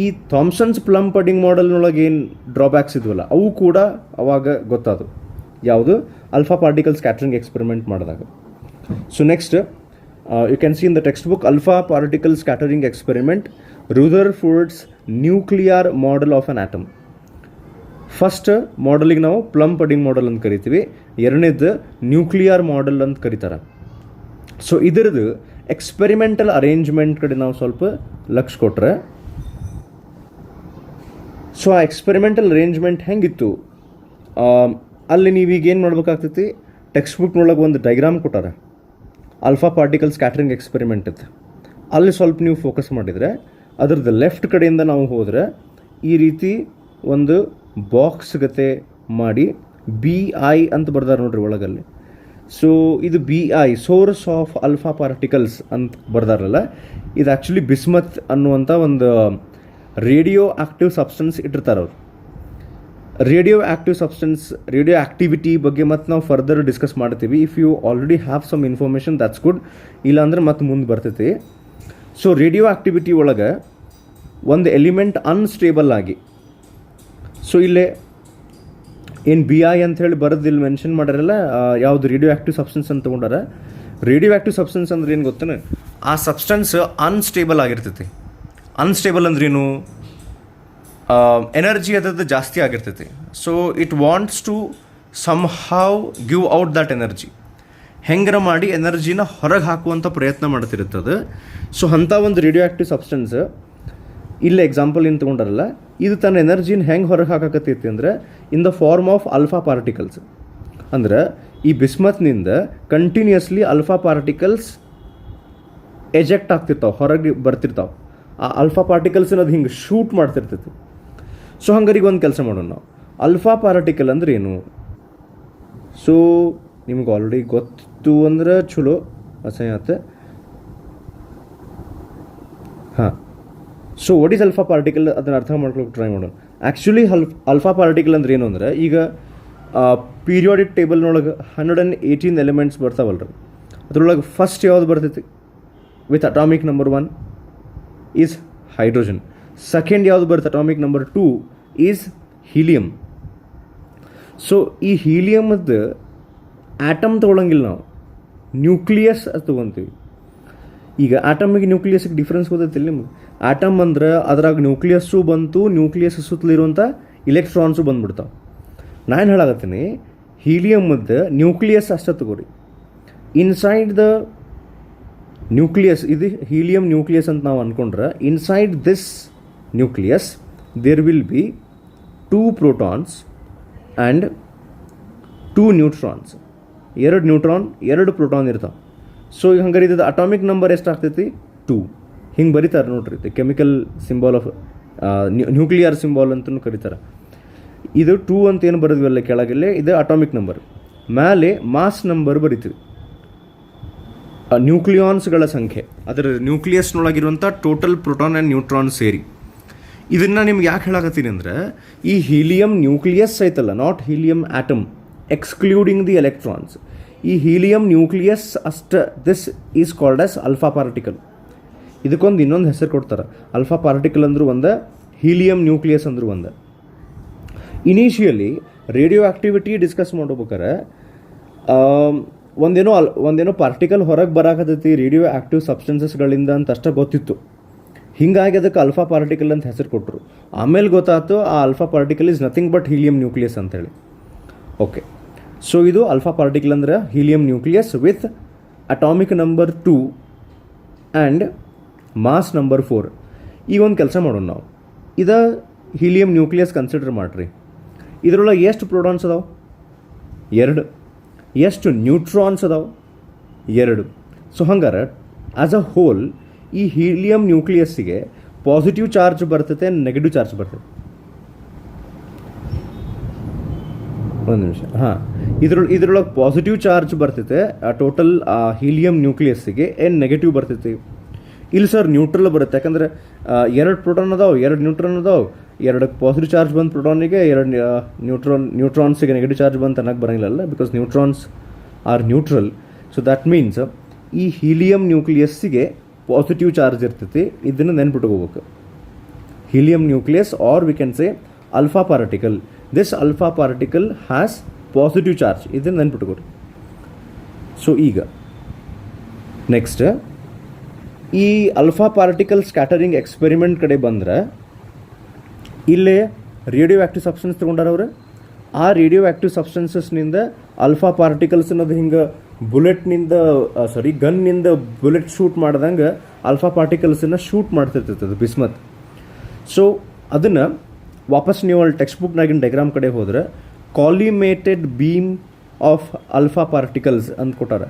ಈ ಥಾಮ್ಸನ್ಸ್ ಪ್ಲಮ್ ಪಡಿಂಗ್ ಮಾಡೆಲ್ನೊಳಗೆ ಏನು ಡ್ರಾಬ್ಯಾಕ್ಸ್ ಇದ್ವಲ್ಲ ಅವು ಕೂಡ ಅವಾಗ ಗೊತ್ತಾದವು. ಯಾವುದು? ಅಲ್ಫಾ ಪಾರ್ಟಿಕಲ್ ಸ್ಕ್ಯಾಟ್ರಿಂಗ್ ಎಕ್ಸ್ಪೆರಿಮೆಂಟ್ ಮಾಡಿದಾಗ. So next you can see in the text book alpha particle scattering experiment, Rutherford's nuclear model of an atom. First ಮಾಡೆಲಿಗೆ ನಾವು ಪ್ಲಮ್ ಪಡಿಂಗ್ ಮಾಡೆಲ್ ಅಂತ ಕರಿತೀವಿ, ಎರಡನೇದು ನ್ಯೂಕ್ಲಿಯರ್ ಮಾಡೆಲ್ ಅಂತ ಕರೀತಾರೆ. ಸೊ ಇದರದ್ದು ಎಕ್ಸ್ಪೆರಿಮೆಂಟಲ್ ಅರೇಂಜ್ಮೆಂಟ್ ಕಡೆ ನಾವು ಸ್ವಲ್ಪ ಲಕ್ಷ್ಯ ಕೊಟ್ಟರೆ, ಸೊ ಆ ಎಕ್ಸ್ಪೆರಿಮೆಂಟಲ್ ಅರೇಂಜ್ಮೆಂಟ್ ಹೆಂಗಿತ್ತು ಅಲ್ಲಿ ನೀವೀಗ ಏನು ಮಾಡ್ಬೇಕಾಗ್ತೈತಿ, ಟೆಕ್ಸ್ಟ್ ಬುಕ್ನೊಳಗೆ ಒಂದು ಡೈಗ್ರಾಮ್ ಕೊಟ್ಟಾರ ಅಲ್ಫಾ ಪಾರ್ಟಿಕಲ್ ಸ್ಕ್ಯಾಟ್ರಿಂಗ್ ಎಕ್ಸ್ಪೆರಿಮೆಂಟ್ ಅಂತ. ಅಲ್ಲಿ ಸ್ವಲ್ಪ ನೀವು ಫೋಕಸ್ ಮಾಡಿದರೆ, ಅದರದ್ದು ಲೆಫ್ಟ್ ಕಡೆಯಿಂದ ನಾವು ಹೋದರೆ ಈ ರೀತಿ ಒಂದು ಬಾಕ್ಸ್ ಗತೆ ಮಾಡಿ BI ಅಂತ ಬರ್ದಾರೆ ನೋಡ್ರಿ ಒಳಗಲ್ಲಿ. ಸೊ ಇದು BI source of alpha particles ಅಂತ ಬರ್ದಾರಲ್ಲ, ಇದು ಆ್ಯಕ್ಚುಲಿ ಬಿಸ್ಮತ್ ಅನ್ನುವಂಥ ಒಂದು ರೇಡಿಯೋ ಆಕ್ಟಿವ್ ಸಬ್ಸ್ಟೆನ್ಸ್ ಇಟ್ಟಿರ್ತಾರೆ ಅವರು. ರೇಡಿಯೋ ಆ್ಯಕ್ಟಿವಿಟಿ ಬಗ್ಗೆ ಮತ್ತು ನಾವು ಫರ್ದರ್ ಡಿಸ್ಕಸ್ ಮಾಡ್ತೀವಿ. If you already have some information that's good, ಇಲ್ಲಾಂದ್ರೆ ಮತ್ತೆ ಮುಂದೆ ಬರ್ತೈತಿ. ಸೊ ರೇಡಿಯೋ ಆ್ಯಕ್ಟಿವಿಟಿ ಒಳಗೆ ಒಂದು ಎಲಿಮೆಂಟ್ ಅನ್ಸ್ಟೇಬಲ್ ಆಗಿ, ಸೊ ಇಲ್ಲೇ ಏನು BI ಅಂಥೇಳಿ ಬರೋದು ಇಲ್ಲಿ ಮೆನ್ಷನ್ ಮಾಡ್ಯಾರಲ್ಲ, ಯಾವುದು ರೇಡಿಯೋ ಆ್ಯಕ್ಟಿವ್ ಸಬ್ಸ್ಟೆನ್ಸ್ ಅಂತ ತೊಗೊಂಡಾರ. ರೇಡಿಯೋ ಆ್ಯಕ್ಟಿವ್ ಸಬ್ಸ್ಟೆನ್ಸ್ ಅಂದ್ರೆ ಏನು ಗೊತ್ತೇನೆ, ಆ ಸಬ್ಸ್ಟೆನ್ಸ್ ಅನ್ಸ್ಟೇಬಲ್ ಆಗಿರ್ತೈತಿ. ಅನ್ಸ್ಟೇಬಲ್ ಅಂದ್ರೇನು? ಎನರ್ಜಿ ಅದರದ್ದು ಜಾಸ್ತಿ ಆಗಿರ್ತೈತಿ. So it wants to somehow give out that energy. ಹೆಂಗರ ಮಾಡಿ ಎನರ್ಜಿನ ಹೊರಗೆ ಹಾಕುವಂಥ ಪ್ರಯತ್ನ ಮಾಡ್ತಿರುತ್ತದೆ. ಸೊ ಅಂಥ ಒಂದು ರೇಡಿಯೋ ಆ್ಯಕ್ಟಿವ್ ಸಬ್ಸ್ಟೆನ್ಸ್ ಇಲ್ಲೇ ಎಕ್ಸಾಂಪಲ್ ಏನು ತೊಗೊಂಡಾರಲ್ಲ, ಇದು ತನ್ನ ಎನರ್ಜಿನ ಹೆಂಗೆ ಹೊರಗೆ ಹಾಕಕತ್ತೈತಿ ಅಂದರೆ in the form of alpha particles. ಅಂದ್ರೆ ಈ ಬಿಸ್ಮತ್ನಿಂದ ಕಂಟಿನ್ಯೂಸ್ಲಿ ಅಲ್ಫಾ ಪಾರ್ಟಿಕಲ್ಸ್ ಎಜೆಕ್ಟ್ ಆಗ್ತಿರ್ತಾವೆ, ಹೊರಗೆ ಬರ್ತಿರ್ತಾವೆ. ಆ ಅಲ್ಫಾ ಪಾರ್ಟಿಕಲ್ಸ್ನ ಅದು ಹಿಂಗೆ ಶೂಟ್ ಮಾಡ್ತಿರ್ತೈತಿ. ಸೊ ಹಂಗಾರಿಗೆ ಒಂದು ಕೆಲಸ ಮಾಡೋಣ ನಾವು, ಅಲ್ಫಾ ಪಾರ್ಟಿಕಲ್ ಅಂದ್ರೆ ಏನು? ಸೊ ನಿಮ್ಗೆ ಆಲ್ರೆಡಿ ಗೊತ್ತು ಅಂದ್ರೆ ಚಲೋ, ಅಸಹ್ಯ ಆತ. ಹಾಂ, so what is alpha particle ಅದನ್ನು ಅರ್ಥ ಮಾಡ್ಕೊಳಕ್ಕೆ ಟ್ರೈ ಮಾಡೋಣ. ಆ್ಯಕ್ಚುಲಿ ಅಲ್ಫಾ ಪಾರ್ಟಿಕಲ್ ಅಂದ್ರೆ ಏನು ಅಂದ್ರೆ, ಈಗ ಪೀರಿಯಾಡಿಕ್ ಟೇಬಲ್ನೊಳಗೆ 118 ಎಲಿಮೆಂಟ್ಸ್ ಬರ್ತಾವಲ್ರಿ, ಅದ್ರೊಳಗೆ ಫಸ್ಟ್ ಯಾವ್ದು ಬರ್ತೈತಿ with atomic number 1 is hydrogen. Second ಯಾವುದು ಬರುತ್ತೆ atomic number 2 is helium. So ಈ ಹೀಲಿಯಮದ್ದು ಆಟಮ್ ತೊಗೊಳಂಗಿಲ್ಲ ನಾವು, ನ್ಯೂಕ್ಲಿಯಸ್ ಅದು ತೊಗೊತೀವಿ. ಈಗ ಆಟಮಿಗೆ ನ್ಯೂಕ್ಲಿಯಸ್ಗೆ ಡಿಫ್ರೆನ್ಸ್ ಗೊತ್ತೈತಿಲ್ಲ ನಿಮ್ಗೆ? ಆಟಮ್ ಅಂದ್ರೆ ಅದ್ರಾಗ ನ್ಯೂಕ್ಲಿಯಸ್ಸು ಬಂತು, ನ್ಯೂಕ್ಲಿಯಸ್ ಸುತ್ತಲಿರುವಂಥ ಇಲೆಕ್ಟ್ರಾನ್ಸು ಬಂದ್ಬಿಡ್ತಾವೆ. ನಾನು ಹೇಳಾಕತ್ತೀನಿ ಹೀಲಿಯಮದ್ದು ನ್ಯೂಕ್ಲಿಯಸ್ ಅಷ್ಟೇ ತಗೋರಿ. ಇನ್ಸೈಡ್ ದ ನ್ಯೂಕ್ಲಿಯಸ್, ಇದು ಹೀಲಿಯಂ ನ್ಯೂಕ್ಲಿಯಸ್ ಅಂತ ನಾವು ಅಂದ್ಕೊಂಡ್ರೆ, inside this nucleus there will be 2 protons and 2 neutrons. 2 neutron 2 proton ಇರ್ತಾವೆ. ಸೊ ಈಗ ಹಂಗಾರೆ ಇದು ಅಟಾಮಿಕ್ ನಂಬರ್ ಎಷ್ಟು ಆಗ್ತೈತಿ? 2. ಹಿಂಗೆ ಬರೀತಾರೆ ನೋಡ್ರಿ, chemical symbol of nuclear symbol ಅಂತಲೂ ಕರೀತಾರೆ. ಇದು 2 ಅಂತ ಏನು ಬರೆದ್ವಲ್ಲ ಕೆಳಗಲ್ಲೇ, ಇದು ಅಟಾಮಿಕ್ ನಂಬರ್. ಮೇಲೆ ಮಾಸ್ ನಂಬರ್ ಬರಿತೀವಿ, ನ್ಯೂಕ್ಲಿಯಾನ್ಸ್ಗಳ ಸಂಖ್ಯೆ, ಅದರ ನ್ಯೂಕ್ಲಿಯಸ್ನೊಳಗಿರುವಂಥ ಟೋಟಲ್ ಪ್ರೋಟಾನ್ ಆ್ಯಂಡ್ ನ್ಯೂಟ್ರಾನ್ ಸೇರಿ. ಇದನ್ನು ನಿಮ್ಗೆ ಯಾಕೆ ಹೇಳಾಕತ್ತೀನಿ ಅಂದರೆ, ಈ ಹೀಲಿಯಂ ನ್ಯೂಕ್ಲಿಯಸ್ ಐತಲ್ಲ, not helium atom, excluding the electrons. ಈ ಹೀಲಿಯಂ ನ್ಯೂಕ್ಲಿಯಸ್ ಅಷ್ಟು, this is called as alpha particle. ಇದಕ್ಕೊಂದು ಇನ್ನೊಂದು ಹೆಸರು ಕೊಡ್ತಾರೆ, ಅಲ್ಫಾ ಪಾರ್ಟಿಕಲ್ ಅಂದರೂ ಒಂದು, ಹೀಲಿಯಂ ನ್ಯೂಕ್ಲಿಯಸ್ ಅಂದರೂ ಒಂದು. ಇನಿಷಿಯಲಿ ರೇಡಿಯೋ ಆ್ಯಕ್ಟಿವಿಟಿ ಡಿಸ್ಕಸ್ ಮಾಡ್ಬೇಕಾರೆ ಒಂದೇನೋ ಪಾರ್ಟಿಕಲ್ ಹೊರಗೆ ಬರಾಕತ್ತೈತಿ ರೇಡಿಯೋ ಆ್ಯಕ್ಟಿವ್ ಸಬ್ಸ್ಟೆನ್ಸಸ್ಗಳಿಂದ ಅಂತ ಅಷ್ಟೇ ಗೊತ್ತಿತ್ತು. ಹೀಗಾಗಿ ಅದಕ್ಕೆ ಅಲ್ಫಾ ಪಾರ್ಟಿಕಲ್ ಅಂತ ಹೆಸರು ಕೊಟ್ಟರು. ಆಮೇಲೆ ಗೊತ್ತಾಯ್ತು ಆ alpha particle is nothing but helium nucleus ಅಂತೇಳಿ. ಓಕೆ, ಸೊ ಇದು ಅಲ್ಫಾ ಪಾರ್ಟಿಕಲ್ ಅಂದರೆ helium nucleus with atomic number 2 and mass number 4. ಈಗ ಒಂದು ಕೆಲಸ ಮಾಡೋಣ ನಾವು. ಇದು ಹೀಲಿಯಂ ನ್ಯೂಕ್ಲಿಯಸ್ ಕನ್ಸಿಡರ್ ಮಾಡಿರಿ. ಇದರೊಳಗೆ ಎಷ್ಟು ಪ್ರೋಟಾನ್ಸ್ ಅದಾವೆ? 2. ಎಷ್ಟು ನ್ಯೂಟ್ರಾನ್ಸ್ ಅದಾವೆ? 2. ಸೊ ಹಂಗಾರೆ ಆ್ಯಸ್ ಅ ಹೋಲ್ ಈ ಹೀಲಿಯಂ ನ್ಯೂಕ್ಲಿಯಸ್ಸಿಗೆ ಪಾಸಿಟಿವ್ ಚಾರ್ಜ್ ಬರ್ತೈತೆ, ನೆಗೆಟಿವ್ ಚಾರ್ಜ್ ಬರ್ತೈತೆ? ಒಂದು ನಿಮಿಷ. ಹಾಂ, ಇದ್ರೊಳಗೆ ಪಾಸಿಟಿವ್ ಚಾರ್ಜ್ ಬರ್ತೈತೆ ಟೋಟಲ್ ಹೀಲಿಯಂ ನ್ಯೂಕ್ಲಿಯಸ್ಸಿಗೆ. ಏನು ನೆಗೆಟಿವ್ ಬರ್ತೈತಿ? ಇಲ್ಲಿ ಸರ್ ನ್ಯೂಟ್ರಲ್ ಬರುತ್ತೆ. ಯಾಕಂದರೆ 2 ಪ್ರೋಟಾನ್ ಅದಾವೆ, 2 ನ್ಯೂಟ್ರಾನ್ ಅದಾವೆ. 2 ಪಾಸಿಟಿವ್ ಚಾರ್ಜ್ ಬಂದು ಪ್ರೋಟಾನಿಗೆ, 2 ನ್ಯೂಟ್ರಾನ್ಸಿಗೆ ನೆಗೆಟಿವ್ ಚಾರ್ಜ್ ಬಂದು ಅನ್ನಕ್ಕೆ ಬರೋಂಗಿಲ್ಲ, because neutrons are neutral. So that means ಈ ಹೀಲಿಯಂ ನ್ಯೂಕ್ಲಿಯಸ್ಸಿಗೆ ಪಾಸಿಟಿವ್ ಚಾರ್ಜ್ ಇರ್ತೈತಿ. ಇದನ್ನು ನೆನ್ಪಿಟ್ಕೋಬೇಕು. Helium nucleus or we can say alpha particle. This alpha particle has positive charge. ಇದನ್ನು ನೆನ್ಪಿಟ್ಕೋರಿ. ಸೊ ಈಗ ನೆಕ್ಸ್ಟ್ ಈ ಅಲ್ಫಾ ಪಾರ್ಟಿಕಲ್ ಸ್ಕ್ಯಾಟರಿಂಗ್ ಎಕ್ಸ್ಪೆರಿಮೆಂಟ್ ಕಡೆ ಬಂದ್ರೆ ಇಲ್ಲೇ ರೇಡಿಯೋ ಆ್ಯಕ್ಟಿವ್ ಸಬ್ಸ್ಟೆನ್ಸ್ ತೊಗೊಂಡಾರ ಅವರು. ಆ ರೇಡಿಯೋ ಆ್ಯಕ್ಟಿವ್ ಸಬ್ಸ್ಟೆನ್ಸಸ್ನಿಂದ ಅಲ್ಫಾ ಪಾರ್ಟಿಕಲ್ಸ್ ಅನ್ನೋದು ಹಿಂಗೆ ಗನ್ನಿಂದ ಬುಲೆಟ್ ಶೂಟ್ ಮಾಡ್ದಂಗೆ ಅಲ್ಫಾ ಪಾರ್ಟಿಕಲ್ಸನ್ನು ಶೂಟ್ ಮಾಡ್ತಿರ್ತೈತೆ ಬಿಸ್ಮತ್. ಸೊ ಅದನ್ನು ವಾಪಸ್ ನೀವು ಅಲ್ಲಿ ಟೆಕ್ಸ್ಟ್ ಬುಕ್ನಾಗಿನ ಡೈಗ್ರಾಮ್ ಕಡೆ ಹೋದ್ರೆ ಕಾಲಿಮೇಟೆಡ್ ಬೀಮ್ ಆಫ್ ಅಲ್ಫಾ ಪಾರ್ಟಿಕಲ್ಸ್ ಅಂತ ಕೊಟ್ಟಾರ.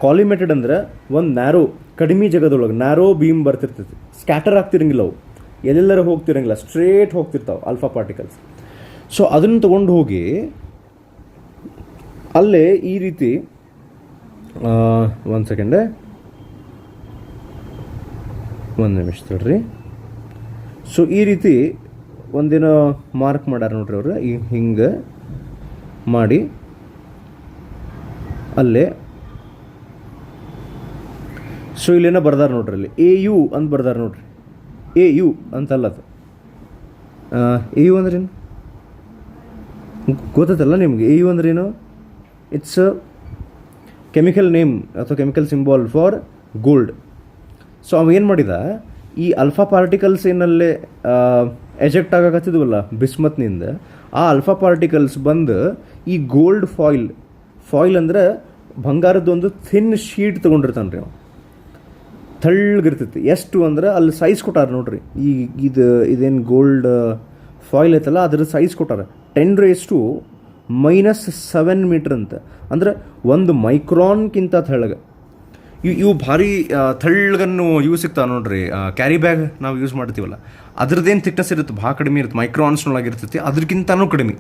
ಕಾಲಿಮೇಟೆಡ್ ಅಂದ್ರೆ ಒಂದು ನ್ಯಾರೋ, ಕಡಿಮೆ ಜಗದೊಳಗೆ ನ್ಯಾರೋ ಬೀಮ್ ಬರ್ತಿರ್ತೈತಿ. ಸ್ಕ್ಯಾಟರ್ ಆಗ್ತಿರಂಗಿಲ್ಲ, ಅವು ಎಲ್ಲೆಲ್ಲರ ಹೋಗ್ತಿರಂಗಿಲ್ಲ, ಸ್ಟ್ರೇಟ್ ಹೋಗ್ತಿರ್ತಾವೆ ಅಲ್ಫಾ ಪಾರ್ಟಿಕಲ್ಸ್. ಸೊ ಅದನ್ನು ತೊಗೊಂಡು ಹೋಗಿ ಅಲ್ಲೇ ಈ ರೀತಿ ಒಂದು ಸೆಕೆಂಡ್, ಒಂದು ನಿಮಿಷ ತಡ್ರಿ. ಸೊ ಈ ರೀತಿ ಒಂದಿನ ಮಾರ್ಕ್ ಮಾಡ್ಯಾರ ನೋಡ್ರಿ ಅವರು. ಹಿಂಗೆ ಮಾಡಿ ಅಲ್ಲೇ ಸೊ ಇಲ್ಲೇನೋ ಬರ್ದಾರ ನೋಡ್ರಿ, ಅಲ್ಲಿ AU ಅಂತ ಬರ್ದಾರ ನೋಡ್ರಿ. AU ಅಂತಲ್ಲ ಅದು. AU ಅಂದ್ರೇನು ಗೊತ್ತಲ್ಲ ನಿಮಗೆ? AU ಅಂದ್ರೇನು? ಇಟ್ಸ್ ಕೆಮಿಕಲ್ ನೇಮ್ ಅಥವಾ chemical symbol for gold. So ಅವ ಏನು ಮಾಡಿದ, ಈ ಅಲ್ಫಾ ಪಾರ್ಟಿಕಲ್ಸ್ ಏನಲ್ಲೇ ಎಜೆಕ್ಟ್ ಆಗಕತ್ತಿದ್ವಲ್ಲ ಬಿಸ್ಮತ್ನಿಂದ, ಆ ಅಲ್ಫಾ ಪಾರ್ಟಿಕಲ್ಸ್ ಬಂದು ಈ ಗೋಲ್ಡ್ ಫಾಯಿಲ್ ಅಂದ್ರೆ ಬಂಗಾರದೊಂದು ಥಿನ್ ಶೀಟ್ ತೊಗೊಂಡಿರ್ತಾನೆ ರೀ ಅವ. ತಳ್ಳಗಿರ್ತೈತಿ. ಎಷ್ಟು ಅಂದ್ರೆ ಅಲ್ಲಿ ಸೈಜ್ ಕೊಟ್ಟಾರ ನೋಡ್ರಿ. ಇದೇನು ಗೋಲ್ಡ್ ಫಾಯಿಲ್ ಐತಲ್ಲ ಅದ್ರ ಸೈಜ್ ಕೊಟ್ಟಾರ 10⁻⁻7 ಮೀಟ್ರ್ ಅಂತ. ಅಂದ್ರೆ 1 ಮೈಕ್ರಾನ್ಗಿಂತ ತೆಳ್ಳಗೆ. ಇವು ಭಾರಿ ತೆಳ್ಳಗನ್ನು ಇವು ಸಿಗ್ತಾವೆ ನೋಡ್ರಿ. ಕ್ಯಾರಿ ಬ್ಯಾಗ್ ನಾವು ಯೂಸ್ ಮಾಡ್ತೀವಲ್ಲ, ಅದ್ರದ್ದೇನು ಥಿಕ್ನೆಸ್ ಇರುತ್ತೆ, ಭಾಳ ಕಡಿಮೆ ಇರುತ್ತೆ, ಮೈಕ್ರಾನ್ಸ್ನೊಳಗಿರ್ತೈತಿ. ಅದ್ರಕ್ಕಿಂತನೂ ಕಡಿಮೆ.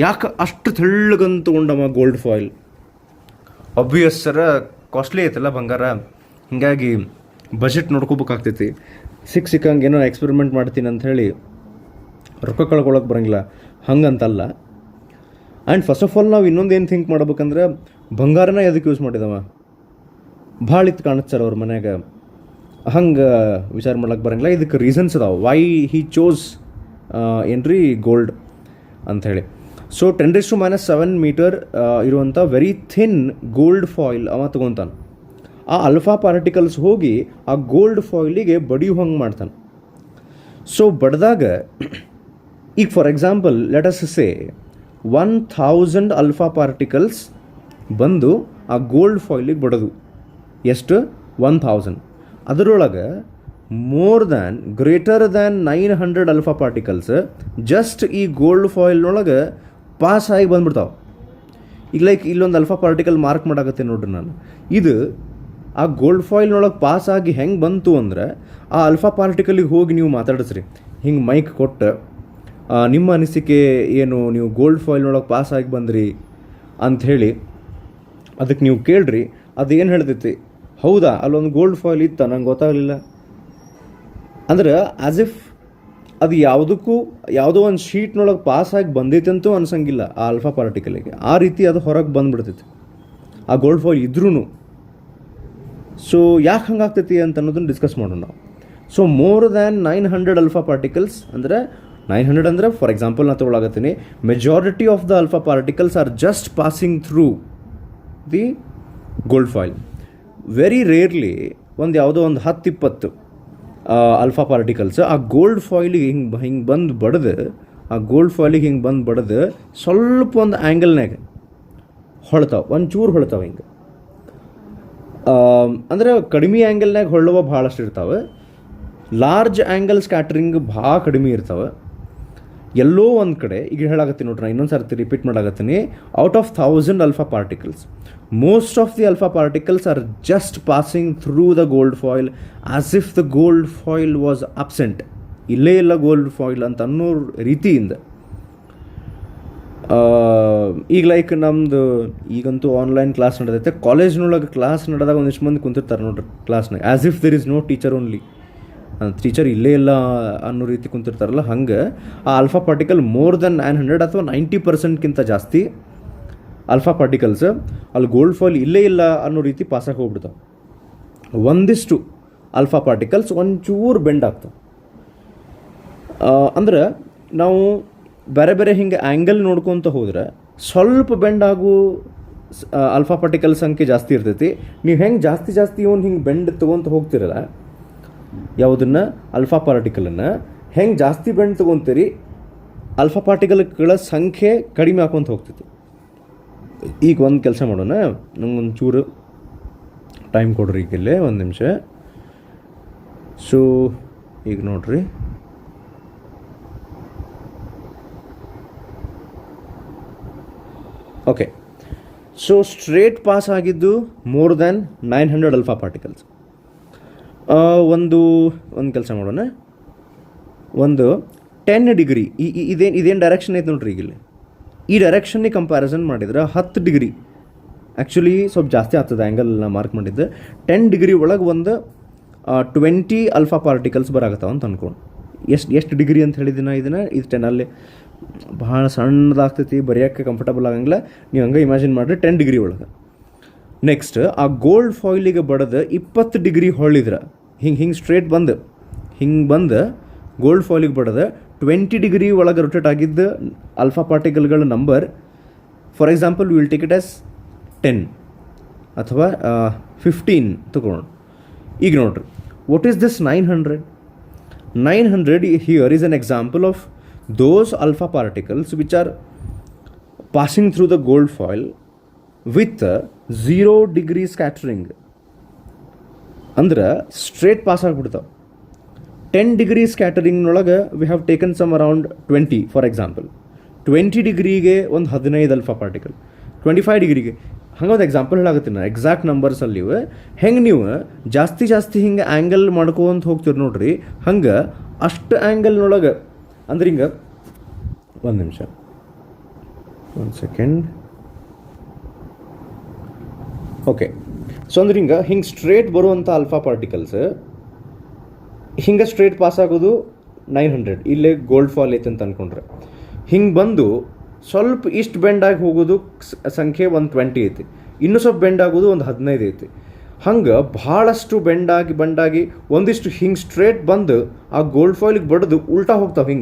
ಯಾಕೆ ಅಷ್ಟು ತೆಳ್ಳಗಂತ ತೊಗೊಂಡವ ಗೋಲ್ಡ್ ಫಾಯಿಲ್? ಅಬ್ವಿಯಸ್ ಸರ, ಕಾಸ್ಟ್ಲಿ ಐತಲ್ಲ ಬಂಗಾರ, ಹೀಗಾಗಿ ಬಜೆಟ್ ನೋಡ್ಕೋಬೇಕಾಗ್ತೈತಿ. ಸಿಕ್ಕಂಗೆ ಏನೋ ಎಕ್ಸ್ಪೆರಿಮೆಂಟ್ ಮಾಡ್ತೀನಿ ಅಂಥೇಳಿ ರೊಕ್ಕ ಕಳ್ಕೊಳಕ್ಕೆ ಬರೋಂಗಿಲ್ಲ, ಹಂಗಂತಲ್ಲ. ಆ್ಯಂಡ್ ಫಸ್ಟ್ ಆಫ್ ಆಲ್ ನಾವು ಇನ್ನೊಂದೇನು ಥಿಂಕ್ ಮಾಡ್ಬೇಕಂದ್ರೆ, ಬಂಗಾರನ ಎದಕ್ಕೆ ಯೂಸ್ ಮಾಡಿದವ? ಭಾಳ ಇತ್ತು ಕಾಣುತ್ತೆ ಸರ್ ಅವ್ರ ಮನ್ಯಾಗ, ಹಂಗೆ ವಿಚಾರ ಮಾಡ್ಲಿಕ್ಕೆ ಬರೋಂಗಿಲ್ಲ. ಇದಕ್ಕೆ ರೀಸನ್ಸ್ ಅದಾವೆ ವೈ ಹಿ ಚೋಸ್ ಏನ್ರಿ ಗೋಲ್ಡ್ ಅಂಥೇಳಿ. ಸೊ 10⁻⁻7 ಮೀಟರ್ ಇರುವಂಥ ವೆರಿ ಥಿನ್ ಗೋಲ್ಡ್ ಫಾಯಿಲ್ ಅವ ತೊಗೊತಾನೆ. ಆ ಅಲ್ಫಾ ಪಾರ್ಟಿಕಲ್ಸ್ ಹೋಗಿ ಆ ಗೋಲ್ಡ್ ಫಾಯಿಲಿಗೆ ಬಡಿಯು ಹಂಗೆ ಮಾಡ್ತಾನೆ. ಸೊ ಬಡ್ದಾಗ ಈಗ for example let us say 1000 alpha particles ಬಂದು ಆ ಗೋಲ್ಡ್ ಫಾಯಿಲಿಗೆ ಬಡೋದು. ಎಷ್ಟು? 1000. ಅದರೊಳಗೆ greater than 900 alpha particles just ಈ ಗೋಲ್ಡ್ ಫಾಯಿಲ್ನೊಳಗೆ ಪಾಸ್ ಆಗಿ ಬಂದ್ಬಿಡ್ತಾವೆ. ಈಗ ಲೈಕ್ ಇಲ್ಲೊಂದು ಅಲ್ಫಾ ಪಾರ್ಟಿಕಲ್ ಮಾರ್ಕ್ ಮಾಡಾಕತ್ತೆ ನೋಡ್ರಿ ನಾನು. ಇದು ಆ ಗೋಲ್ಡ್ ಫಾಯಿಲ್ನೊಳಗೆ ಪಾಸ್ ಆಗಿ ಹೆಂಗೆ ಬಂತು ಅಂದ್ರೆ, ಆ ಅಲ್ಫಾ ಪಾರ್ಟಿಕಲಿಗೆ ಹೋಗಿ ನೀವು ಮಾತಾಡಿಸ್ರಿ, ಹಿಂಗೆ ಮೈಕ್ ಕೊಟ್ಟು ನಿಮ್ಮ ಅನಿಸಿಕೆ ಏನು, ನೀವು ಗೋಲ್ಡ್ ಫಾಯಿಲ್ನೊಳಗೆ ಪಾಸ್ ಆಗಿ ಬಂದ್ರಿ ಅಂಥೇಳಿ ಅದಕ್ಕೆ ನೀವು ಕೇಳ್ರಿ. ಅದೇನು ಹೇಳ್ತೈತಿ, ಹೌದಾ ಅಲ್ಲೊಂದು ಗೋಲ್ಡ್ ಫಾಯಿಲ್ ಇತ್ತ, ನಂಗೆ ಗೊತ್ತಾಗಲಿಲ್ಲ ಅಂದ್ರೆ ಆ್ಯಸ್ ಇಫ್ ಅದು ಯಾವುದೋ ಒಂದು ಶೀಟ್ನೊಳಗೆ ಪಾಸಾಗಿ ಬಂದೈತಂತೂ ಅನ್ಸಂಗಿಲ್ಲ ಆ ಆಲ್ಫಾ ಪಾರ್ಟಿಕಲಿಗೆ. ಆ ರೀತಿ ಅದು ಹೊರಗೆ ಬಂದುಬಿಡ್ತೈತಿ ಆ ಗೋಲ್ಡ್ ಫಾಯಿಲ್ ಇದ್ರೂ. ಸೊ ಯಾಕೆ ಹಂಗಾಗ್ತೈತಿ ಅಂತ ಅನ್ನೋದನ್ನು ಡಿಸ್ಕಸ್ ಮಾಡೋಣ ನಾವು. So more than 900 alpha particles ಅಂದರೆ 900 ಅಂದರೆ ಫಾರ್ ಎಕ್ಸಾಂಪಲ್ ನಾನು ತೊಗೊಳಾಗತ್ತೀನಿ, majority of the alpha particles are just passing through the gold foil. Very rarely ಯಾವುದೋ ಒಂದು 10-20 ಅಲ್ಫಾ ಪಾರ್ಟಿಕಲ್ಸ್ ಆ ಗೋಲ್ಡ್ ಫಾಯಿಲಿಗೆ ಹಿಂಗೆ ಬಂದು ಬಡ್ದು ಸ್ವಲ್ಪ ಒಂದು ಆ್ಯಂಗಲ್ನಾಗ ಹೊಳ್ತಾವೆ, ಒಂಚೂರು ಹೊಳ್ತಾವೆ ಹಿಂಗೆ. ಅಂದರೆ ಕಡಿಮೆ ಆ್ಯಂಗಲ್ನಾಗ ಹೊಳ್ಳುವ ಭಾಳಷ್ಟು ಇರ್ತಾವೆ, ಲಾರ್ಜ್ ಆ್ಯಂಗಲ್ ಸ್ಕ್ಯಾಟ್ರಿಂಗ್ ಭಾಳ ಕಡಿಮೆ ಇರ್ತಾವೆ. ಎಲ್ಲೋ ಒಂದು ಕಡೆ ಈಗ ಹೇಳಾಗತ್ತೀನಿ ನೋಡ್ರಿ, ಇನ್ನೊಂದು ಸರ್ತಿ ರಿಪೀಟ್ ಮಾಡಾಕತ್ತೀನಿ. Out of 1000 alpha particles, most of the alpha particles are just passing through the gold foil as if the gold foil was absent. ಇಲ್ಲೇ ಇಲ್ಲ ಗೋಲ್ಡ್ ಫಾಯಿಲ್ ಅಂತ ಅನ್ನೋ ರೀತಿಯಿಂದ. ಈಗ ಲೈಕ್ ನಮ್ಮದು ಈಗಂತೂ ಆನ್ಲೈನ್ ಕ್ಲಾಸ್ ನಡೆದೈತೆ, ಕಾಲೇಜ್ನೊಳಗೆ ಕ್ಲಾಸ್ ನಡೆದಾಗ ಒಂದಿಷ್ಟು ಮಂದಿ ಕುಂತಿರ್ತಾರೆ ನೋಡ್ರಿ ಕ್ಲಾಸ್ನಾಗ, as if there is no teacher only, teacher ಇಲ್ಲೇ ಇಲ್ಲ ಅನ್ನೋ ರೀತಿ ಕುಂತಿರ್ತಾರಲ್ಲ. ಹಂಗೆ ಆ ಆಲ್ಫಾ ಪಾರ್ಟಿಕಲ್ ಮೋರ್ ದೆನ್ 900 ಅಥವಾ 90%ಗಿಂತ ಜಾಸ್ತಿ ಆಲ್ಫಾ ಪಾರ್ಟಿಕಲ್ಸ್ ಅಲ್ಲಿ ಗೋಲ್ಡ್ ಫಾಯಿಲ್ ಇಲ್ಲೇ ಇಲ್ಲ ಅನ್ನೋ ರೀತಿ ಪಾಸಾಗಿ ಹೋಗ್ಬಿಡ್ತಾವೆ. ಒಂದಿಷ್ಟು ಆಲ್ಫಾ ಪಾರ್ಟಿಕಲ್ಸ್ ಒಂಚೂರು ಬೆಂಡ್ ಆಗ್ತಾವೆ. ಅಂದ್ರೆ ನಾವು ಬೇರೆ ಹಿಂಗೆ ಆ್ಯಂಗಲ್ ನೋಡ್ಕೊತ ಹೋದ್ರೆ ಸ್ವಲ್ಪ ಬೆಂಡ್ ಆಗೋ ಆಲ್ಫಾ ಪಾರ್ಟಿಕಲ್ ಸಂಖ್ಯೆ ಜಾಸ್ತಿ ಇರ್ತೈತಿ. ನೀವು ಹೆಂಗೆ ಜಾಸ್ತಿ ಇವನು ಹಿಂಗೆ ಬೆಂಡ್ ತೊಗೊತ ಹೋಗ್ತಿರಲ್ಲ, ಯಾವುದನ್ನು ಅಲ್ಫಾ ಪಾರ್ಟಿಕಲನ್ನು ಹೆಂಗೆ ಜಾಸ್ತಿ ಬೆಂಡ್ ತೊಗೊತೀರಿ, ಆಲ್ಫಾ ಪಾರ್ಟಿಕಲ್ಗಳ ಸಂಖ್ಯೆ ಕಡಿಮೆ ಹಾಕೊತ ಹೋಗ್ತೈತಿ. ಈಗ ಒಂದು ಕೆಲಸ ಮಾಡೋಣ, ನಂಗೊಂದು ಚೂರು ಟೈಮ್ ಕೊಡ್ರಿ, ಈಗಿಲ್ಲೇ ಒಂದು ನಿಮಿಷ. ಸೊ ಈಗ ನೋಡ್ರಿ, ಓಕೆ. ಸೊ ಸ್ಟ್ರೇಟ್ ಪಾಸ್ ಆಗಿದ್ದು ಮೋರ್ ದ್ಯಾನ್ 900 ಅಲ್ಫಾ ಪಾರ್ಟಿಕಲ್ಸ್. ಒಂದು ಕೆಲಸ ಮಾಡೋಣ, ಒಂದು 10 ಡಿಗ್ರಿ ಇದೇನು ಡೈರೆಕ್ಷನ್ ಐತೆ ನೋಡ್ರಿ, ಈಗಿಲ್ಲಿ ಈ ಡೈರೆಕ್ಷನ್ನಿಗೆ ಕಂಪ್ಯಾರಿಸನ್ ಮಾಡಿದ್ರೆ 10 ಡಿಗ್ರಿ ಆ್ಯಕ್ಚುಲಿ ಸ್ವಲ್ಪ ಜಾಸ್ತಿ ಆಗ್ತದೆ ಆ್ಯಂಗಲ್ ನಾ ಮಾರ್ಕ್ ಮಾಡಿದ್ದೆ. 10 ಡಿಗ್ರಿ ಒಳಗೆ ಒಂದು 20 ಅಲ್ಫಾ ಪಾರ್ಟಿಕಲ್ಸ್ ಬರಾಗತ್ತಾವ ಅಂತ ಅಂದ್ಕೊಂಡು. ಎಷ್ಟು ಡಿಗ್ರಿ ಅಂತ ಹೇಳಿದಿನ ಇದು 10 ಅಲ್ಲಿ ಭಾಳ ಸಣ್ಣದಾಗ್ತೈತಿ, ಬರೆಯೋಕ್ಕೆ ಕಂಫರ್ಟಬಲ್ ಆಗಂಗಿಲ್ಲ. ನೀವು ಹಂಗೆ ಇಮ್ಯಾಜಿನ್ ಮಾಡಿರಿ 10 ಡಿಗ್ರಿ ಒಳಗೆ. ನೆಕ್ಸ್ಟ್ ಆ ಗೋಲ್ಡ್ ಫಾಯಿಲಿಗೆ ಬಡದು 20 ಡಿಗ್ರಿ ಹೊಳ್ಳಿದ್ರೆ ಹಿಂಗೆ ಸ್ಟ್ರೇಟ್ ಬಂದು ಗೋಲ್ಡ್ ಫಾಯಿಲಿಗೆ ಬಡದು 20 ಡಿಗ್ರಿ ಒಳಗೆ ರೊಟೇಟ್ ಆಗಿದ್ದ ಆಲ್ಫಾ ಪಾರ್ಟಿಕಲ್ಗಳ number, for example will take it as 10 ಅಥವಾ 15 ತಗೊಳ್ಳೋಣ. ಈಗ ನೋಡ್ರಿ, what is this 900? 900 here is an example of those alpha particles which are passing through the gold foil with 0 degree scattering. ಅಂದ್ರೆ straight pass ಆಗಿಬಿಡ್ತಾವೆ. 10 degree ಸ್ಕ್ಯಾಟರಿಂಗ್ನೊಳಗೆ we have taken some around 20 for example. 20 ಡಿಗ್ರಿಗೆ ಒಂದು 15 alpha particle, 25 ಡಿಗ್ರಿಗೆ ಹಂಗೊಂದು example ಹೇಳಾಗತ್ತೀನಿ ನಾನು. Exact ನಂಬರ್ಸಲ್ಲಿ ಹೆಂಗೆ ನೀವು ಜಾಸ್ತಿ ಹಿಂಗೆ ಆ್ಯಂಗಲ್ ಮಾಡ್ಕೊಂತ ಹೋಗ್ತೀರಿ ನೋಡ್ರಿ, ಹಂಗೆ ಅಷ್ಟು ಆ್ಯಂಗಲ್ನೊಳಗೆ ಅಂದ್ರೆ ಹಿಂಗೆ ಒಂದು ನಿಮಿಷ, ಒಂದು ಸೆಕೆಂಡ್. ಓಕೆ. ಸೊ ಅಂದ್ರೆ ಹಿಂಗೆ ಸ್ಟ್ರೇಟ್ ಬರುವಂಥ ಆಲ್ಫಾ ಪಾರ್ಟಿಕಲ್ಸ್ ಹಿಂಗೆ ಸ್ಟ್ರೇಟ್ ಪಾಸ್ ಆಗೋದು 900. ಇಲ್ಲೇ ಗೋಲ್ಡ್ ಫಾಲ್ ಐತೆ ಅಂತ ಅಂದ್ಕೊಂಡ್ರೆ ಹಿಂಗೆ ಬಂದು ಸ್ವಲ್ಪ ಇಷ್ಟು ಬೆಂಡಾಗಿ ಹೋಗೋದು ಸಂಖ್ಯೆ 120 ಐತಿ, ಇನ್ನೂ ಸ್ವಲ್ಪ ಬೆಂಡ್ ಆಗೋದು ಒಂದು 15 ಐತಿ. ಹಂಗೆ ಭಾಳಷ್ಟು ಬೆಂಡಾಗಿ ಒಂದಿಷ್ಟು ಹಿಂಗೆ ಸ್ಟ್ರೇಟ್ ಬಂದು ಆ ಗೋಲ್ಡ್ ಫಾಯಿಲಿಗೆ ಬಡ್ದು ಉಲ್ಟಾ ಹೋಗ್ತಾವೆ.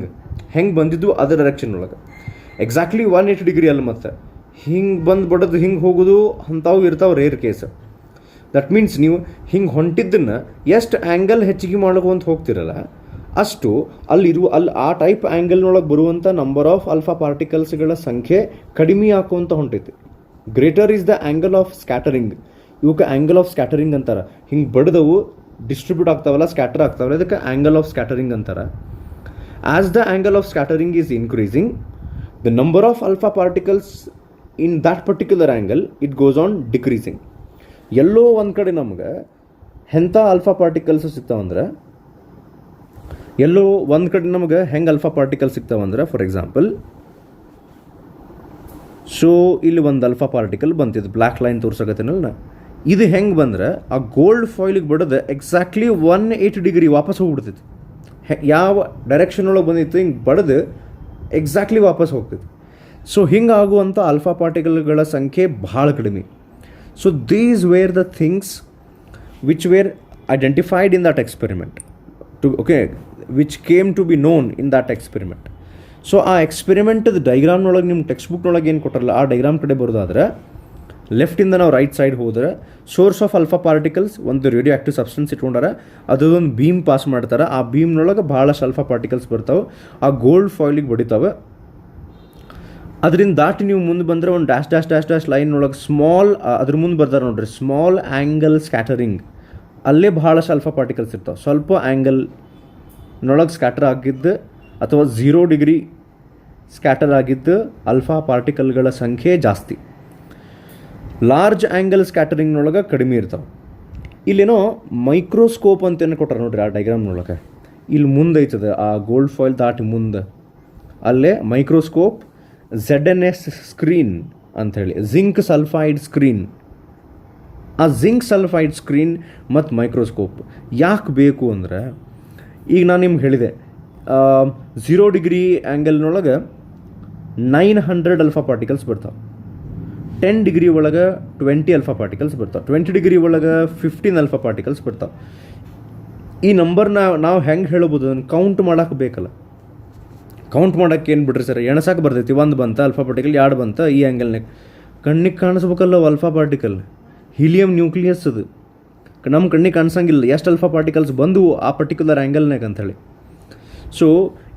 ಹೆಂಗೆ ಬಂದಿದ್ದು ಅದರ ಡೈರೆಕ್ಷನ್ ಒಳಗೆ ಎಕ್ಸಾಕ್ಟ್ಲಿ 180 ಡಿಗ್ರಿ ಅಲ್ಲಿ ಮತ್ತೆ ಹಿಂಗೆ ಬಂದು ಬಡದು ಹಿಂಗೆ ಹೋಗೋದು ಅಂಥವು ಇರ್ತಾವೆ, ರೇರ್ ಕೇಸ್. ದಟ್ ಮೀನ್ಸ್ ನೀವು ಹಿಂಗೆ ಹೊಂಟಿದ್ದನ್ನು ಎಷ್ಟು ಆ್ಯಂಗಲ್ ಹೆಚ್ಚಿಗೆ ಮಾಡ್ಕೊಂತ ಹೋಗ್ತಿರಲ್ಲ ಅಷ್ಟು ಅಲ್ಲಿ ಆ ಟೈಪ್ ಆ್ಯಂಗಲ್ನೊಳಗೆ ಬರುವಂಥ ನಂಬರ್ ಆಫ್ ಅಲ್ಫಾ ಪಾರ್ಟಿಕಲ್ಸ್ಗಳ ಸಂಖ್ಯೆ ಕಡಿಮೆ ಹಾಕುವಂತ ಹೊಂಟೈತಿ. Greater is the angle of scattering. ಇವಕ್ಕೆ ಆ್ಯಂಗಲ್ ಆಫ್ ಸ್ಕ್ಯಾಟರಿಂಗ್ ಅಂತಾರೆ. ಹಿಂಗೆ ಬಡ್ದವು ಡಿಸ್ಟ್ರಿಬ್ಯೂಟ್ ಆಗ್ತಾವಲ್ಲ, ಸ್ಕ್ಯಾಟರ್ ಆಗ್ತಾವಲ್ಲ, ಇದಕ್ಕೆ ಆ್ಯಂಗಲ್ ಆಫ್ ಸ್ಕ್ಯಾಟರಿಂಗ್ ಅಂತಾರೆ. As the angle of scattering is increasing, the number of alpha particles in that particular angle it goes on decreasing. ಎಲ್ಲೋ ಒಂದು ಕಡೆ ನಮ್ಗೆ ಎಂಥ ಅಲ್ಫಾ ಪಾರ್ಟಿಕಲ್ಸ್ ಸಿಗ್ತಾವಂದ್ರೆ, ಎಲ್ಲೋ ಒಂದು ಕಡೆ ನಮ್ಗೆ ಹೆಂಗೆ ಅಲ್ಫಾ ಪಾರ್ಟಿಕಲ್ಸ್ ಸಿಗ್ತಾವಂದ್ರೆ, ಫಾರ್ ಎಕ್ಸಾಂಪಲ್ ಸೊ ಇಲ್ಲಿ ಒಂದು ಅಲ್ಫಾ ಪಾರ್ಟಿಕಲ್ ಬಂತಿದ್ದು ಬ್ಲ್ಯಾಕ್ ಲೈನ್ ತೋರ್ಸಕತ್ತೇನಲ್ಲ, ಇದು ಹೆಂಗೆ ಬಂದ್ರೆ ಆ ಗೋಲ್ಡ್ ಫಾಯಿಲಿಗೆ ಬಡೋದು ಎಕ್ಸಾಕ್ಟ್ಲಿ 180 ಡಿಗ್ರಿ ವಾಪಸ್ ಹೋಗ್ಬಿಡ್ತೈತಿ. ಯಾವ ಡೈರೆಕ್ಷನ್ ಒಳಗೆ ಬಂದಿತ್ತು ಹಿಂಗೆ ಬಡ್ದು ಎಕ್ಸಾಕ್ಟ್ಲಿ ವಾಪಸ್ ಹೋಗ್ತೈತಿ. ಸೊ ಹಿಂಗೆ ಆಗುವಂಥ ಅಲ್ಫಾ ಪಾರ್ಟಿಕಲ್ಗಳ ಸಂಖ್ಯೆ ಭಾಳ ಕಡಿಮೆ. So these were the things which were identified in that experiment which came to be known in that experiment. So ಆ ಎಕ್ಸ್ಪೆರಿಮೆಂಟದ ಡೈಗ್ರಾಮ್ನೊಳಗೆ ನಿಮ್ಮ ಟೆಕ್ಸ್ಟ್ ಬುಕ್ನೊಳಗೆ ಏನು ಕೊಟ್ಟರಲ್ಲ ಆ ಡೈಗ್ರಾಮ್ ಕಡೆ ಬರೋದಾದ್ರೆ ಲೆಫ್ಟಿಂದ ನಾವು ರೈಟ್ ಸೈಡ್ ಹೋದ್ರೆ ಸೋರ್ಸ್ ಆಫ್ ಅಲ್ಫಾ ಪಾರ್ಟಿಕಲ್ಸ್ ಒಂದು ರೇಡಿಯೋ ಆ್ಯಕ್ಟಿವ್ ಸಬ್ಸ್ಟೆನ್ಸ್ ಇಟ್ಕೊಂಡಾರ, ಅದೊಂದು ಬೀಮ್ ಪಾಸ್ ಮಾಡ್ತಾರೆ. ಆ ಬೀಮ್ನೊಳಗೆ ಭಾಳಷ್ಟು ಅಲ್ಫಾ ಪಾರ್ಟಿಕಲ್ಸ್ ಬರ್ತಾವೆ, ಆ ಗೋಲ್ಡ್ ಫಾಯಿಲಿಗೆ ಬಡಿತಾವೆ. ಅದರಿಂದ ದಾಟಿ ನೀವು ಮುಂದೆ ಬಂದರೆ ಒಂದು dash dash dash dash line ಒಳಗೆ ಸ್ಮಾಲ್ ಅದ್ರ ಮುಂದೆ ಬರ್ತಾರೆ ನೋಡ್ರಿ, ಸ್ಮಾಲ್ ಆ್ಯಂಗಲ್ ಸ್ಕ್ಯಾಟರಿಂಗ್. ಅಲ್ಲೇ ಭಾಳಷ್ಟು ಅಲ್ಫಾ ಪಾರ್ಟಿಕಲ್ಸ್ ಇರ್ತಾವೆ. ಸ್ವಲ್ಪ ಆ್ಯಂಗಲ್ನೊಳಗೆ ಸ್ಕ್ಯಾಟರ್ ಆಗಿದ್ದು ಅಥವಾ 0 ಡಿಗ್ರಿ ಸ್ಕ್ಯಾಟರ್ ಆಗಿದ್ದು ಅಲ್ಫಾ ಪಾರ್ಟಿಕಲ್ಗಳ ಸಂಖ್ಯೆ ಜಾಸ್ತಿ. ಲಾರ್ಜ್ ಆ್ಯಂಗಲ್ ಸ್ಕ್ಯಾಟರಿಂಗ್ನೊಳಗೆ ಕಡಿಮೆ ಇರ್ತಾವೆ. ಇಲ್ಲೇನೋ ಮೈಕ್ರೋಸ್ಕೋಪ್ ಅಂತೇನು ಕೊಟ್ಟಾರೆ ನೋಡ್ರಿ ಆ ಡೈಗ್ರಾಮ್ನೊಳಗೆ. ಇಲ್ಲಿ ಮುಂದೆ ಐತದೆ ಆ ಗೋಲ್ಡ್ ಫಾಯಿಲ್ ದಾಟಿ ಮುಂದೆ, ಅಲ್ಲೇ ಮೈಕ್ರೋಸ್ಕೋಪ್, ZNS ಸ್ಕ್ರೀನ್ ಅಂಥೇಳಿ, ಜಿಂಕ್ ಸಲ್ಫೈಡ್ ಸ್ಕ್ರೀನ್. ಆ ಜಿಂಕ್ ಸಲ್ಫೈಡ್ ಸ್ಕ್ರೀನ್ ಮತ್ತು ಮೈಕ್ರೋಸ್ಕೋಪ್ ಯಾಕೆ ಬೇಕು ಅಂದರೆ, ಈಗ ನಾನು ನಿಮ್ಗೆ ಹೇಳಿದೆ 0 ಡಿಗ್ರಿ ಆ್ಯಂಗಲ್ನೊಳಗೆ 900 ಅಲ್ಫಾ ಪಾರ್ಟಿಕಲ್ಸ್ ಬರ್ತಾವೆ, 10 ಡಿಗ್ರಿ ಒಳಗೆ 20 ಅಲ್ಫಾ ಪಾರ್ಟಿಕಲ್ಸ್ ಬರ್ತಾವೆ, 20 ಡಿಗ್ರಿ ಒಳಗೆ 15 ಅಲ್ಫಾ ಪಾರ್ಟಿಕಲ್ಸ್ ಬರ್ತಾವೆ. ಈ ನಂಬರ್ನ ನಾವು ಹೆಂಗೆ ಹೇಳ್ಬೋದು, ಅದನ್ನು ಕೌಂಟ್ ಮಾಡೋಕೆ ಬೇಕಲ್ಲ. ಕೌಂಟ್ ಮಾಡೋಕ್ಕೆ ಏನು ಬಿಡ್ರಿ ಸರ್, ಎಣಸಕ್ಕೆ ಬರ್ತೈತಿ. 1 ಬಂತ ಅಲ್ಫಾ ಪಾರ್ಟಿಕಲ್, 2 ಬಂತ ಈ ಆ್ಯಂಗಲ್ನಾಗ. ಕಣ್ಣಿಗೆ ಕಾಣಿಸ್ಬೇಕಲ್ಲ ಅಲ್ಫಾ ಪಾರ್ಟಿಕಲ್, ಹೀಲಿಯಂ ನ್ಯೂಕ್ಲಿಯಸ್ ಅದು ನಮ್ಮ ಕಣ್ಣಿಗೆ ಕಾಣಿಸಂಗಿಲ್ಲ ಎಷ್ಟು ಅಲ್ಫಾ ಪಾರ್ಟಿಕಲ್ಸ್ ಬಂದು ಆ ಪರ್ಟಿಕ್ಯುಲರ್ ಆ್ಯಂಗಲ್ನಾಗ ಅಂಥೇಳಿ. ಸೊ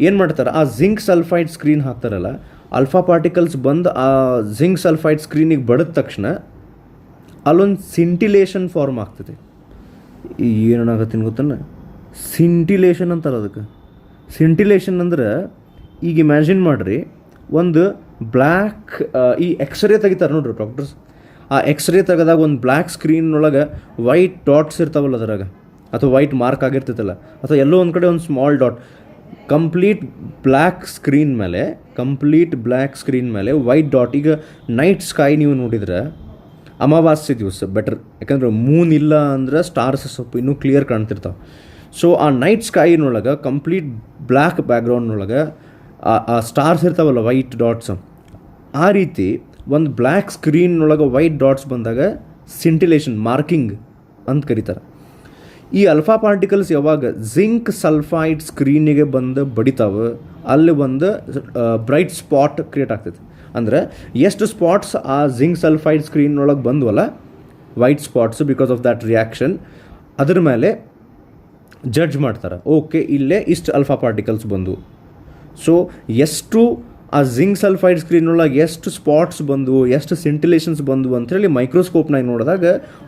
ಏನು ಮಾಡ್ತಾರೆ, ಆ ಜಿಂಕ್ ಸಲ್ಫೈಡ್ ಸ್ಕ್ರೀನ್ ಹಾಕ್ತಾರಲ್ಲ, ಅಲ್ಫಾ ಪಾರ್ಟಿಕಲ್ಸ್ ಬಂದು ಆ ಜಿಂಕ್ ಸಲ್ಫೈಡ್ ಸ್ಕ್ರೀನಿಗೆ ಬಡಿದ ತಕ್ಷಣ ಅಲ್ಲೊಂದು ಸಿಂಟಿಲೇಷನ್ ಫಾರ್ಮ್ ಆಗ್ತದೆ. ಏನಾಗತ್ತೀನಿ ಗೊತ್ತನ್ನ, ಸಿಂಟಿಲೇಷನ್ ಅಂತಾರೆ ಅದಕ್ಕೆ. ಸಿಂಟಿಲೇಷನ್ ಅಂದ್ರೆ ಈಗ ಇಮ್ಯಾಜಿನ್ ಮಾಡಿರಿ, ಒಂದು ಬ್ಲ್ಯಾಕ್ ಈ ಎಕ್ಸ್ರೇ ತೆಗಿತಾರೆ ನೋಡ್ರಿ ಡಾಕ್ಟರ್ಸ್. ಆ ಎಕ್ಸ್ರೇ ತೆಗೆದಾಗ ಒಂದು ಬ್ಲ್ಯಾಕ್ ಸ್ಕ್ರೀನ್ನೊಳಗೆ ವೈಟ್ ಡಾಟ್ಸ್ ಇರ್ತಾವಲ್ಲ ಅದರಾಗ, ಅಥವಾ ವೈಟ್ ಮಾರ್ಕ್ ಆಗಿರ್ತೈತಲ್ಲ, ಅಥವಾ ಎಲ್ಲೋ ಒಂದು ಕಡೆ ಒಂದು small dot. Complete black screen ಮೇಲೆ ವೈಟ್ ಡಾಟ್. ಈಗ ನೈಟ್ ಸ್ಕೈ ನೀವು ನೋಡಿದ್ರೆ ಅಮಾವಾಸ್ಯೆ ದಿವಸ ಬೆಟರ್, ಯಾಕಂದ್ರೆ ಮೂನ್ ಇಲ್ಲ ಅಂದ್ರೆ ಸ್ಟಾರ್ಸ್ ಸ್ವಲ್ಪ ಇನ್ನೂ ಕ್ಲಿಯರ್ ಕಾಣ್ತಿರ್ತಾವೆ. ಸೊ ಆ ನೈಟ್ ಸ್ಕೈನೊಳಗೆ ಕಂಪ್ಲೀಟ್ ಬ್ಲ್ಯಾಕ್ ಬ್ಯಾಕ್ಗ್ರೌಂಡ್ನೊಳಗೆ ಆ ಸ್ಟಾರ್ಸ್ ಇರ್ತಾವಲ್ಲ ವೈಟ್ ಡಾಟ್ಸ್, ಆ ರೀತಿ ಒಂದು ಬ್ಲ್ಯಾಕ್ ಸ್ಕ್ರೀನ್ನೊಳಗೆ ವೈಟ್ ಡಾಟ್ಸ್ ಬಂದಾಗ ಸಿಂಟಿಲೇಷನ್ ಮಾರ್ಕಿಂಗ್ ಅಂತ ಕರೀತಾರೆ. ಈ ಅಲ್ಫಾ ಪಾರ್ಟಿಕಲ್ಸ್ ಯಾವಾಗ ಜಿಂಕ್ ಸಲ್ಫೈಡ್ ಸ್ಕ್ರೀನಿಗೆ ಬಂದು ಬಡಿತಾವೆ, ಅಲ್ಲಿ ಒಂದು ಬ್ರೈಟ್ ಸ್ಪಾಟ್ ಕ್ರಿಯೇಟ್ ಆಗ್ತೈತೆ. ಅಂದರೆ ಎಷ್ಟು ಸ್ಪಾಟ್ಸ್ ಆ ಜಿಂಕ್ ಸಲ್ಫೈಡ್ ಸ್ಕ್ರೀನ್ನೊಳಗೆ ಬಂದ್ವಲ್ಲ, white spots, because of that reaction, ಅದ್ರ ಮೇಲೆ ಜಡ್ಜ್ ಮಾಡ್ತಾರೆ. ಓಕೆ, ಇಲ್ಲೇ ಇಷ್ಟು ಅಲ್ಫಾ ಪಾರ್ಟಿಕಲ್ಸ್ ಬಂದು. ಸೊ ಎಷ್ಟು ಆ ಜಿಂಕ್ ಸಲ್ಫೈಡ್ ಸ್ಕ್ರೀನೊಳಗೆ ಎಷ್ಟು ಸ್ಪಾಟ್ಸ್ ಬಂದವು, ಎಷ್ಟು ಸಿಂಟಿಲೇಷನ್ಸ್ ಬಂದವು ಅಂಥೇಳಿ ಮೈಕ್ರೋಸ್ಕೋಪ್ನಾಗ ನೋಡಿದಾಗ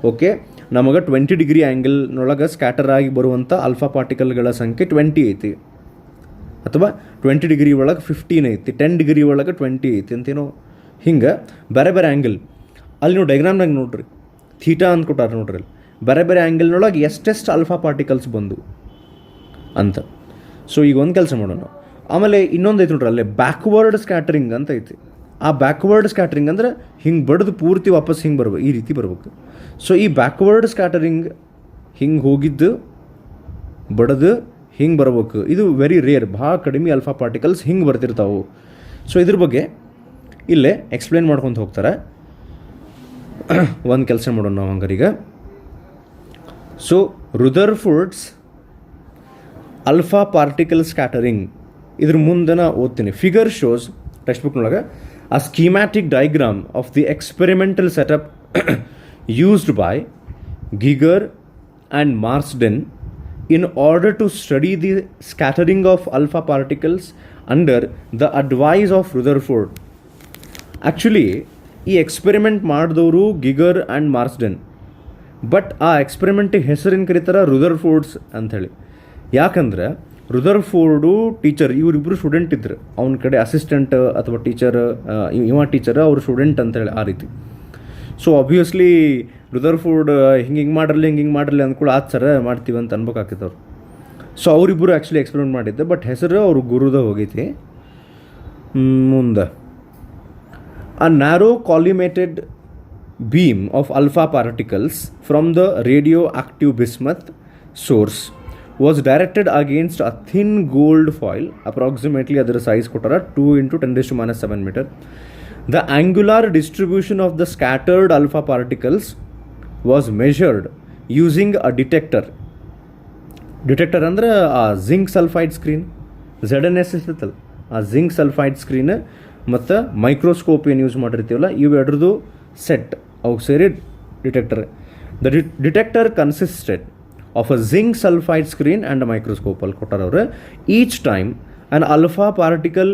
ಓಕೆ ನಮಗೆ 20 ಡಿಗ್ರಿ ಆ್ಯಂಗಲ್ನೊಳಗೆ ಸ್ಕ್ಯಾಟರ್ ಆಗಿ ಬರುವಂಥ ಅಲ್ಫಾ ಪಾರ್ಟಿಕಲ್ಗಳ ಸಂಖ್ಯೆ 20 ಐತಿ, ಅಥವಾ 20 ಡಿಗ್ರಿ ಒಳಗೆ 15 ಐತಿ, 10 ಡಿಗ್ರಿ ಒಳಗೆ 20 ಐತಿ ಅಂತೇನೋ. ಹಿಂಗೆ ಬೇರೆ ಬೇರೆ ಆ್ಯಂಗಲ್ ಅಲ್ಲಿ ನೀವು ಡೈಗ್ರಾಮ್ನಾಗ ನೋಡ್ರಿ, ಥೀಟಾ ಅಂತ ಕೊಟ್ಟಾರೆ ನೋಡ್ರಿ, ಅಲ್ಲಿ ಬೇರೆ ಬೇರೆ ಆ್ಯಂಗಲ್ನೊಳಗೆ ಎಷ್ಟೆಷ್ಟು ಅಲ್ಫಾ ಪಾರ್ಟಿಕಲ್ಸ್ ಬಂದು ಅಂತ. ಸೊ ಈಗ ಒಂದು ಕೆಲಸ ಮಾಡೋಣ. ಆಮೇಲೆ ಇನ್ನೊಂದು ಐತೆ ನೋಡ್ರಿ, ಅಲ್ಲೇ ಬ್ಯಾಕ್ವರ್ಡ್ ಸ್ಕ್ಯಾಟ್ರಿಂಗ್ ಅಂತ ಐತಿ. ಆ ಬ್ಯಾಕ್ವರ್ಡ್ ಸ್ಕ್ಯಾಟ್ರಿಂಗ್ ಅಂದ್ರೆ ಹಿಂಗೆ ಬಡ್ದು ಪೂರ್ತಿ ವಾಪಸ್ ಹಿಂಗೆ ಬರ್ಬೇಕು, ಈ ರೀತಿ ಬರ್ಬೇಕು. ಸೊ ಈ ಬ್ಯಾಕ್ವರ್ಡ್ ಸ್ಕ್ಯಾಟರಿಂಗ್ ಹಿಂಗೆ ಹೋಗಿದ್ದು ಬಡ್ದು ಹಿಂಗೆ ಬರ್ಬೇಕು. ಇದು ವೆರಿ ರೇರ್, ಭಾಳ ಕಡಿಮೆ ಅಲ್ಫಾ ಪಾರ್ಟಿಕಲ್ಸ್ ಹಿಂಗೆ ಬರ್ತಿರ್ತಾವೆ. ಸೊ ಇದ್ರ ಬಗ್ಗೆ ಇಲ್ಲೇ ಎಕ್ಸ್ಪ್ಲೇನ್ ಮಾಡ್ಕೊತ ಹೋಗ್ತಾರೆ. ಒಂದು ಕೆಲಸ ಮಾಡೋಣ ನಾವು ಹಂಗಾರೀಗ. So Rutherford's alpha particle scattering, ಇದ್ರ ಮುಂದೆ ನಾ ಓದ್ತೀನಿ. ಫಿಗರ್ ಶೋಸ್ ಟೆಕ್ಸ್ಟ್ ಬುಕ್ನೊಳಗೆ a schematic diagram of the experimental setup used by Giger and Marsden in order to study the scattering of alpha particles under the advice of Rutherford. Actually, ಈ experiment ಮಾಡಿದವರು ಗಿಗರ್ and Marsden, but ಆ ಎಕ್ಸ್ಪೆರಿಮೆಂಟಿಗೆ ಹೆಸರೇನು ಕರೀತಾರೆ, ರುದರ್ಫೋರ್ಡ್ಸ್ ಅಂಥೇಳಿ. ಯಾಕಂದ್ರೆ ರುದರ್ಫೋರ್ಡು teacher, ಇವರಿಬ್ಬರು student ಇದ್ರು. ಅವನ ಕಡೆ ಅಸಿಸ್ಟೆಂಟ್ ಅಥವಾ ಟೀಚರ್, ಇವ ಟೀಚರ್, ಅವ್ರ ಸ್ಟೂಡೆಂಟ್ ಅಂತೇಳಿ ಆ ರೀತಿ. ಸೊ ಆಬ್ವಿಯಸ್ಲಿ ರುದರ್ಫೋರ್ಡ್ ಹಿಂಗೆ ಹಿಂಗೆ ಮಾಡಿರಲಿ ಅಂದ್ಕೊಳ್ಳಿ, ಆದ ಸರ ಮಾಡ್ತೀವಿ ಅಂತ ಅನ್ಬೇಕಾಗ್ತೈತೆ ಅವ್ರು. ಸೊ ಅವರಿಬ್ಬರು ಆ್ಯಕ್ಚುಲಿ ಎಕ್ಸ್ಪೆರಿಮೆಂಟ್ ಮಾಡಿದ್ದೆ, ಬಟ್ ಹೆಸರು ಅವ್ರ ಗುರುದ ಹೋಗೈತಿ. ಮುಂದೆ a narrow collimated beam of alpha particles from the radioactive bismuth source was directed against a thin gold foil, approximately ಅದರ size ಕೊಟ್ಟಾರ 2 × 10⁻⁷ meter. The angular distribution of the scattered alpha particles was measured using a detector. Detector ಅಂದ್ರೆ ಆ zinc sulphide screen, ZNS ಇರ್ತೈತಲ್ಲ, ಆ zinc sulphide screen ಮತ್ತು microscope ಏನು use ಮಾಡಿರ್ತೀವಲ್ಲ, ಇವೆರಡ್ರದ್ದು ಸೆಟ್ ಅವು ಸೇರಿ detector. The detector consisted of a zinc sulphide screen and a microscope ಅಲ್ಲಿ ಕೊಟ್ಟಾರವ್ರೆ. Each time an alpha particle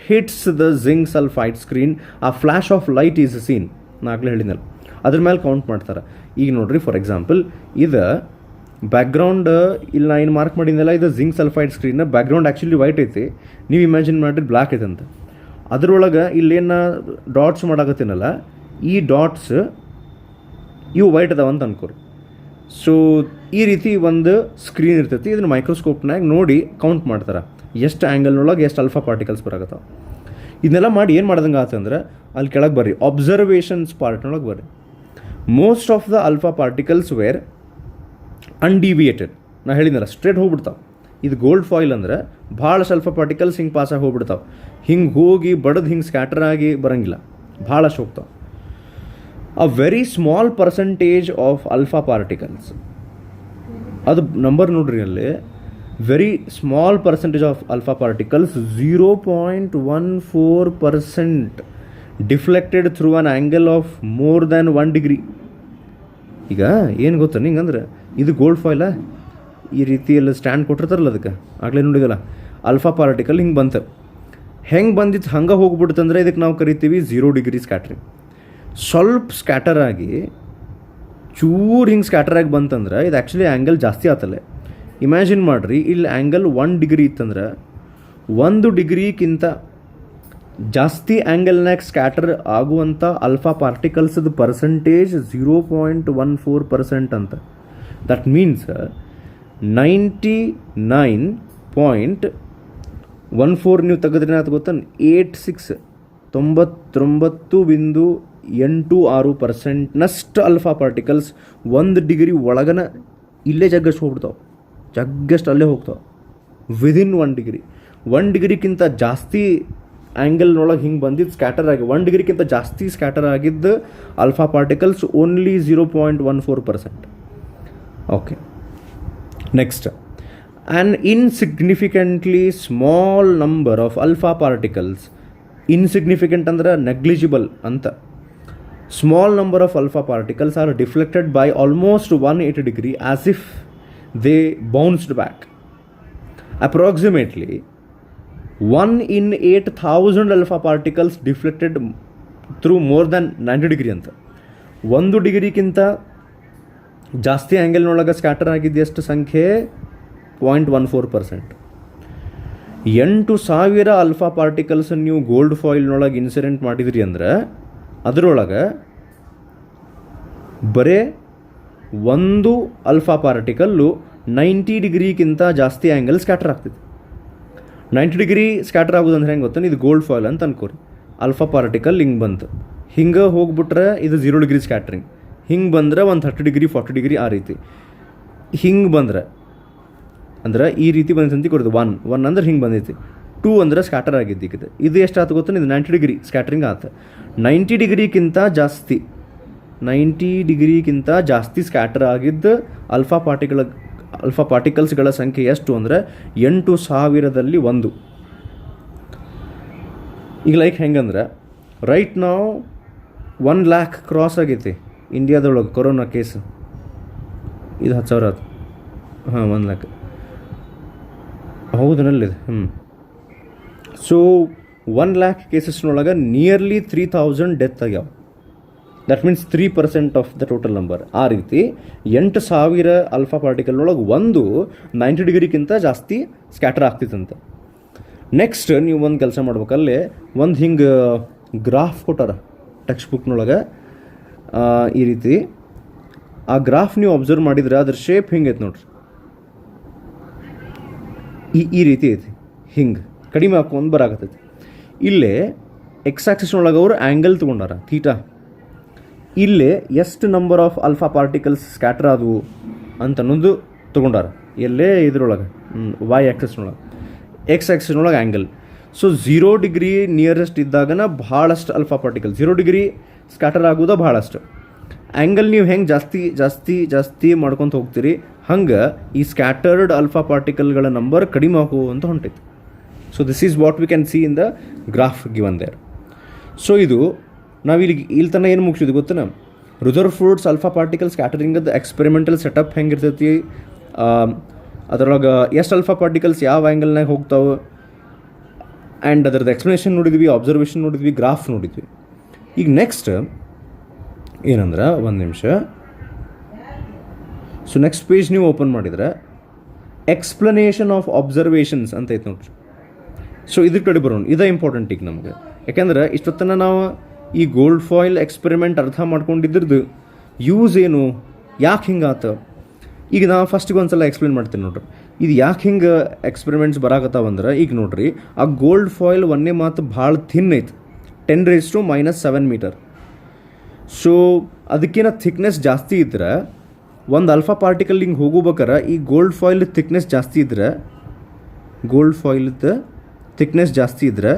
hits the zinc sulphide screen a flash of light is seen. ನಾಗಲೇ ಹೇಳಿದ್ನಲ್ಲ, ಅದ್ರ ಮೇಲೆ ಕೌಂಟ್ ಮಾಡ್ತಾರೆ. ಈಗ ನೋಡ್ರಿ, ಫಾರ್ ಎಕ್ಸಾಂಪಲ್ ಇದು ಬ್ಯಾಕ್ಗ್ರೌಂಡ್ ಇಲ್ಲಿ ನಾ ಏನು ಮಾರ್ಕ್ ಮಾಡಿದ್ನಲ್ಲ, ಇದು zinc sulphide screen. Background actually white ಐತಿ, ನೀವು ಇಮ್ಯಾಜಿನ್ ಮಾಡಿರಿ ಬ್ಲ್ಯಾಕ್ ಐತೆ ಅಂತ. ಅದ್ರೊಳಗೆ ಇಲ್ಲೇನು ಡಾಟ್ಸ್ ಮಾಡಾಕತ್ತೀನಲ್ಲ, ಈ ಡಾಟ್ಸ್ ಇವು ವೈಟ್ ಅದಾವ ಅಂತ ಅನ್ಕೋರಿ. ಸೊ ಈ ರೀತಿ ಒಂದು ಸ್ಕ್ರೀನ್ ಇರ್ತೈತಿ. ಇದನ್ನು ಮೈಕ್ರೋಸ್ಕೋಪ್ನಾಗ ನೋಡಿ ಕೌಂಟ್ ಮಾಡ್ತಾರೆ ಎಷ್ಟು ಆ್ಯಂಗಲ್ನೊಳಗೆ ಎಷ್ಟು ಅಲ್ಫಾ ಪಾರ್ಟಿಕಲ್ಸ್ ಬರಾಕತ್ತಾವ. ಇದನ್ನೆಲ್ಲ ಮಾಡಿ ಏನು ಮಾಡ್ದಂಗೆ ಆತಂದ್ರೆ ಅಲ್ಲಿ ಕೆಳಗೆ ಬರ್ರಿ, ಅಬ್ಸರ್ವೇಷನ್ಸ್ ಪಾರ್ಟ್ನೊಳಗೆ ಬರ್ರಿ. Most of the alpha particles were undeviated. ನಾ ಹೇಳಿದ್ನಲ್ಲ, ಸ್ಟ್ರೇಟ್ ಹೋಗ್ಬಿಡ್ತಾವೆ. ಇದು ಗೋಲ್ಡ್ ಫಾಯಿಲ್ ಅಂದ್ರೆ ಭಾಳಷ್ಟು ಅಲ್ಫಾ ಪಾರ್ಟಿಕಲ್ಸ್ ಹಿಂಗೆ ಪಾಸಾಗಿ ಹೋಗ್ಬಿಡ್ತಾವೆ. ಹಿಂಗೆ ಹೋಗಿ ಬಡದು ಹಿಂಗೆ ಸ್ಕ್ಯಾಟರ್ ಆಗಿ ಬರೋಂಗಿಲ್ಲ, ಭಾಳಷ್ಟು ಹೋಗ್ತಾವೆ. A very small percentage of alpha particles, ಅದು ನಂಬರ್ ನೋಡ್ರಿ ಅಲ್ಲಿ, very small percentage of alpha particles 0.14% deflected through an angle of more than 1 degree. ಈಗ ಏನು ಗೊತ್ತಾ ನಿಂಗಂದ್ರೆ, ಇದು ಗೋಲ್ಡ್ ಫಾಯಿಲ ಈ ರೀತಿ ಎಲ್ಲ ಸ್ಟ್ಯಾಂಡ್ ಕೊಟ್ಟಿರ್ತಾರಲ್ಲ, ಅದಕ್ಕೆ ಆಗಲೇ ನೋಡಿದಲ್ಲ, ಅಲ್ಫಾ ಪಾರ್ಟಿಕಲ್ ಹಿಂಗೆ ಬಂತು. ಹೆಂಗೆ ಬಂದಿತ್ತು ಹಂಗೆ ಹೋಗ್ಬಿಡ್ತಂದ್ರೆ ಇದಕ್ಕೆ ನಾವು ಕರಿತೀವಿ 0 ಡಿಗ್ರಿ ಸ್ಕ್ಯಾಟ್ರಿಂಗ್. ಸ್ವಲ್ಪ ಸ್ಕ್ಯಾಟರ್ ಆಗಿ ಚೂರು ಹಿಂಗೆ ಸ್ಕ್ಯಾಟರ್ ಆಗಿ ಬಂತಂದ್ರೆ ಇದು ಆ್ಯಕ್ಚುಲಿ ಆ್ಯಂಗಲ್ ಜಾಸ್ತಿ ಆತಲ್ಲ. ಇಮ್ಯಾಜಿನ್ ಮಾಡಿರಿ, ಇಲ್ಲಿ ಆ್ಯಂಗಲ್ 1 ಡಿಗ್ರಿ ಇತ್ತಂದ್ರೆ 1 ಡಿಗ್ರಿಗಿಂತ ಜಾಸ್ತಿ ಆ್ಯಂಗಲ್ನಾಗ ಸ್ಕ್ಯಾಟರ್ ಆಗುವಂಥ ಅಲ್ಫಾ ಪಾರ್ಟಿಕಲ್ಸ್ದು ಪರ್ಸೆಂಟೇಜ್ 0.14% ಅಂತ. ದಟ್ ಮೀನ್ಸ್ 99.14 ನೀವು ತೆಗೆದ್ರೆ ಅದು ಗೊತ್ತಾ, 99.86% ಅಲ್ಫಾ ಪಾರ್ಟಿಕಲ್ಸ್ 1 ಡಿಗ್ರಿ ಒಳಗನ ಇಲ್ಲೇ ಜಗ್ಗಷ್ಟು ಹೋಗ್ಬಿಡ್ತಾವೆ, ಜಗ್ಗಷ್ಟು ಅಲ್ಲೇ ಹೋಗ್ತಾವೆ ವಿದಿನ್ 1 ಡಿಗ್ರಿ. 1 ಡಿಗ್ರಿಗಿಂತ ಜಾಸ್ತಿ ಆ್ಯಂಗಲ್ನೊಳಗೆ ಹಿಂಗೆ ಬಂದಿದ್ದು ಸ್ಕ್ಯಾಟರ್ ಆಗಿ 1 ಡಿಗ್ರಿಗಿಂತ ಜಾಸ್ತಿ ಸ್ಕ್ಯಾಟರ್ ಆಗಿದ್ದು alpha particles only 0.14%. Okay, next, an insignificantly small number of alpha particles. Insignificant ಅಂದ್ರೆ ನೆಗ್ಲಿಜಿಬಲ್ ಅಂತ. Small number of alpha particles are deflected by almost 180 degree as if they bounced back. Approximately 1 in 8,000 alpha particles deflected through more than 90 degree ಅಂತ. 1 ಡಿಗ್ರಿಗಿಂತ ಜಾಸ್ತಿ ಆ್ಯಂಗಲ್ನೊಳಗೆ scatter ಆಗಿದ್ದು ಎಷ್ಟು ಸಂಖ್ಯೆ? 0.14%. 8,000 alpha particles ನೀವು gold ಫಾಯಿಲ್ನೊಳಗೆ incident ಮಾಡಿದ್ರಿ ಅಂದ್ರೆ ಅದರೊಳಗೆ ಬರೇ ಒಂದು ಅಲ್ಫಾ ಪಾರ್ಟಿಕಲ್ಲು 90 ಡಿಗ್ರಿಗಿಂತ ಜಾಸ್ತಿ ಆ್ಯಂಗಲ್ ಸ್ಕ್ಯಾಟರ್ ಆಗ್ತಿದೆ. 90 ಡಿಗ್ರಿ ಸ್ಕ್ಯಾಟರ್ ಆಗೋದಂದ್ರೆ ಹೆಂಗೆ ಗೊತ್ತಾನೆ, ಇದು ಗೋಲ್ಡ್ ಫಾಯಿಲ್ ಅಂತ ಅನ್ಕೋರಿ. ಅಲ್ಫಾ ಪಾರ್ಟಿಕಲ್ ಹಿಂಗೆ ಬಂತು, ಹಿಂಗೆ ಹೋಗ್ಬಿಟ್ರೆ ಇದು 0 ಡಿಗ್ರಿ ಸ್ಕ್ಯಾಟ್ರಿಂಗ್. ಹಿಂಗೆ ಬಂದ್ರೆ ಒಂದು 30 ಡಿಗ್ರಿ 40 ಡಿಗ್ರಿ ಆ ರೀತಿ. ಹಿಂಗೆ ಬಂದ್ರೆ ಅಂದ್ರೆ ಈ ರೀತಿ ಬಂದಂತ ಕೊಡೋದು 1 ಅಂದ್ರೆ ಹಿಂಗೆ ಬಂದೈತಿ. 2 ಅಂದ್ರೆ ಸ್ಕ್ಯಾಟರ್ ಆಗಿದ್ದು. ಇದು ಎಷ್ಟು ಆಯ್ತು ಗೊತ್ತಾನೆ, ಇದು 90 ಡಿಗ್ರಿ ಸ್ಕ್ಯಾಟ್ರಿಂಗ್ ಆಯ್ತು. 90 ಡಿಗ್ರಿಗಿಂತ ಜಾಸ್ತಿ ಸ್ಕ್ಯಾಟರ್ ಆಗಿದ್ದು ಅಲ್ಫಾ ಪಾರ್ಟಿಕಲ್ಸ್ಗಳ ಸಂಖ್ಯೆ ಎಷ್ಟು ಅಂದರೆ 8,000ರಲ್ಲಿ 1. ಈಗ ಲೈಕ್ ಹೆಂಗಂದ್ರೆ ರೈಟ್ ನಾವು 1 ಲ್ಯಾಕ್ ಕ್ರಾಸ್ ಆಗೈತಿ ಇಂಡಿಯಾದೊಳಗೆ ಕೊರೋನಾ ಕೇಸ್. ಇದು 10,000 ಆಯ್ತು. ಹಾಂ, 1 ಲ್ಯಾಕ್ ಹೌದನಲ್ಲಿದೆ. ಸೊ 1 ಲ್ಯಾಕ್ ಕೇಸಸ್ನೊಳಗೆ ನಿಯರ್ಲಿ 3,000 ಡೆತ್ ಆಗ್ಯಾವ. That means 3% of the total number. ಆ ರೀತಿ 8,000 ಅಲ್ಫಾ ಪಾರ್ಟಿಕಲ್ನೊಳಗೆ 90 ಡಿಗ್ರಿಗಿಂತ ಜಾಸ್ತಿ ಸ್ಕ್ಯಾಟರ್ ಆಗ್ತಿತ್ತಂತೆ. ನೆಕ್ಸ್ಟ್ ನೀವು ಒಂದು ಕೆಲಸ ಮಾಡ್ಬೇಕಲ್ಲೇ, ಒಂದು ಹಿಂಗೆ ಗ್ರಾಫ್ ಕೊಟ್ಟಾರ ಟೆಕ್ಸ್ಟ್ ಬುಕ್ನೊಳಗೆ ಈ ರೀತಿ. ಆ ಗ್ರಾಫ್ ನೀವು ಅಬ್ಸರ್ವ್ ಮಾಡಿದ್ರೆ ಅದ್ರ ಶೇಪ್ ಹಿಂಗೆ ಐತೆ ನೋಡ್ರಿ, ಈ ರೀತಿ ಐತಿ. ಹಿಂಗೆ ಕಡಿಮೆ ಹಾಕೊಂಡು ಬರಾಕತ್ತೈತಿ. ಇಲ್ಲೇ ಎಕ್ಸ್ ಆಕ್ಸಿಸ್ನೊಳಗೆ ಅವರು ಆ್ಯಂಗಲ್ ತೊಗೊಂಡಾರ ಥೀಟಾ. ಇಲ್ಲೇ ಎಷ್ಟು number of alpha particles scatter ಆದವು ಅಂತ ಅನ್ನೋದು ತೊಗೊಂಡಾರ. ಎಲ್ಲೇ ಇದ್ರೊಳಗೆ ವೈ ಆ್ಯಕ್ಸಸ್ನೊಳಗೆ, ಎಕ್ಸ್ ಆ್ಯಕ್ಸಸ್ನೊಳಗೆ ಆ್ಯಂಗಲ್. ಸೊ 0 ಡಿಗ್ರಿ ನಿಯರೆಸ್ಟ್ ಇದ್ದಾಗನ ಭಾಳಷ್ಟು ಅಲ್ಫಾ ಪಾರ್ಟಿಕಲ್ 0 ಡಿಗ್ರಿ ಸ್ಕ್ಯಾಟರ್ ಆಗೋದು ಭಾಳಷ್ಟು. ಆ್ಯಂಗಲ್ ನೀವು ಹೆಂಗೆ ಜಾಸ್ತಿ ಮಾಡ್ಕೊತ ಹೋಗ್ತೀರಿ ಹಂಗೆ ಈ ಸ್ಕ್ಯಾಟರ್ಡ್ ಅಲ್ಫಾ ಪಾರ್ಟಿಕಲ್ಗಳ ನಂಬರ್ ಕಡಿಮೆ ಆಗುವಂತ ಹೊಂಟೈತಿ. So this is what we can see in the graph given there. So ಇದು ನಾವು ಇಲ್ಲಿ ತನಕ ಏನು ಮುಗಿಸಿದ್ವಿ ಗೊತ್ತೇನ, ರುದರ್ಫೋರ್ಡ್ಸ್ ಅಲ್ಫಾ ಪಾರ್ಟಿಕಲ್ ಸ್ಕ್ಯಾಟರಿಂಗದ ಎಕ್ಸ್ಪೆರಿಮೆಂಟಲ್ ಸೆಟಪ್ ಹೆಂಗಿರ್ತೈತಿ, ಅದರೊಳಗೆ ಎಷ್ಟು ಅಲ್ಫಾ ಪಾರ್ಟಿಕಲ್ಸ್ ಯಾವ ಆ್ಯಂಗಲ್ನಾಗ ಹೋಗ್ತಾವೆ ಆ್ಯಂಡ್ ಅದರದ್ದು ಎಕ್ಸ್ಪ್ಲನೇಷನ್ ನೋಡಿದ್ವಿ, ಅಬ್ಸರ್ವೇಷನ್ ನೋಡಿದ್ವಿ, ಗ್ರಾಫ್ ನೋಡಿದ್ವಿ. ಈಗ ನೆಕ್ಸ್ಟ್ ಏನಂದ್ರೆ ಒಂದು ನಿಮಿಷ. ಸೊ ನೆಕ್ಸ್ಟ್ ಪೇಜ್ ನೀವು ಓಪನ್ ಮಾಡಿದರೆ ಎಕ್ಸ್ಪ್ಲನೇಷನ್ ಆಫ್ ಅಬ್ಸರ್ವೇಷನ್ಸ್ ಅಂತ ಐತೆ ನೋಡ್ರಿ. ಸೊ ಇದ್ರ ಕಡೆ ಬರೋಣ, ಇದೇ ಇಂಪಾರ್ಟೆಂಟ್ ಈಗ ನಮಗೆ. ಯಾಕೆಂದ್ರೆ ಇಷ್ಟೊತ್ತನ ನಾವು ಈ ಗೋಲ್ಡ್ ಫಾಯಿಲ್ ಎಕ್ಸ್ಪೆರಿಮೆಂಟ್ ಅರ್ಥ ಮಾಡ್ಕೊಂಡಿದ್ರದ್ದು ಯೂಸ್ ಏನು, ಯಾಕೆ ಹಿಂಗಾತ, ಈಗ ನಾವು ಫಸ್ಟಿಗೆ ಒಂದು ಸಲ ಎಕ್ಸ್ಪ್ಲೇನ್ ಮಾಡ್ತೀನಿ ನೋಡ್ರಿ. ಇದು ಯಾಕೆ ಹಿಂಗೆ ಎಕ್ಸ್ಪೆರಿಮೆಂಟ್ಸ್ ಬರಾಕತ್ತಾವಂದ್ರೆ, ಈಗ ನೋಡ್ರಿ ಆ ಗೋಲ್ಡ್ ಫಾಯಿಲ್ ಒಂದೇ ಮಾತು ಭಾಳ ಥಿನ್ ಐತೆ, 10⁻⁻7 ಮೀಟರ್. ಸೊ ಅದಕ್ಕಿಂತ ಥಿಕ್ನೆಸ್ ಜಾಸ್ತಿ ಇದ್ರೆ ಒಂದು ಅಲ್ಫಾ ಪಾರ್ಟಿಕಲ್ ಹಿಂಗೆ ಹೋಗ್ಬೇಕಾರೆ ಈ ಗೋಲ್ಡ್ ಫಾಯಿಲ್ ಥಿಕ್ನೆಸ್ ಜಾಸ್ತಿ ಇದ್ರೆ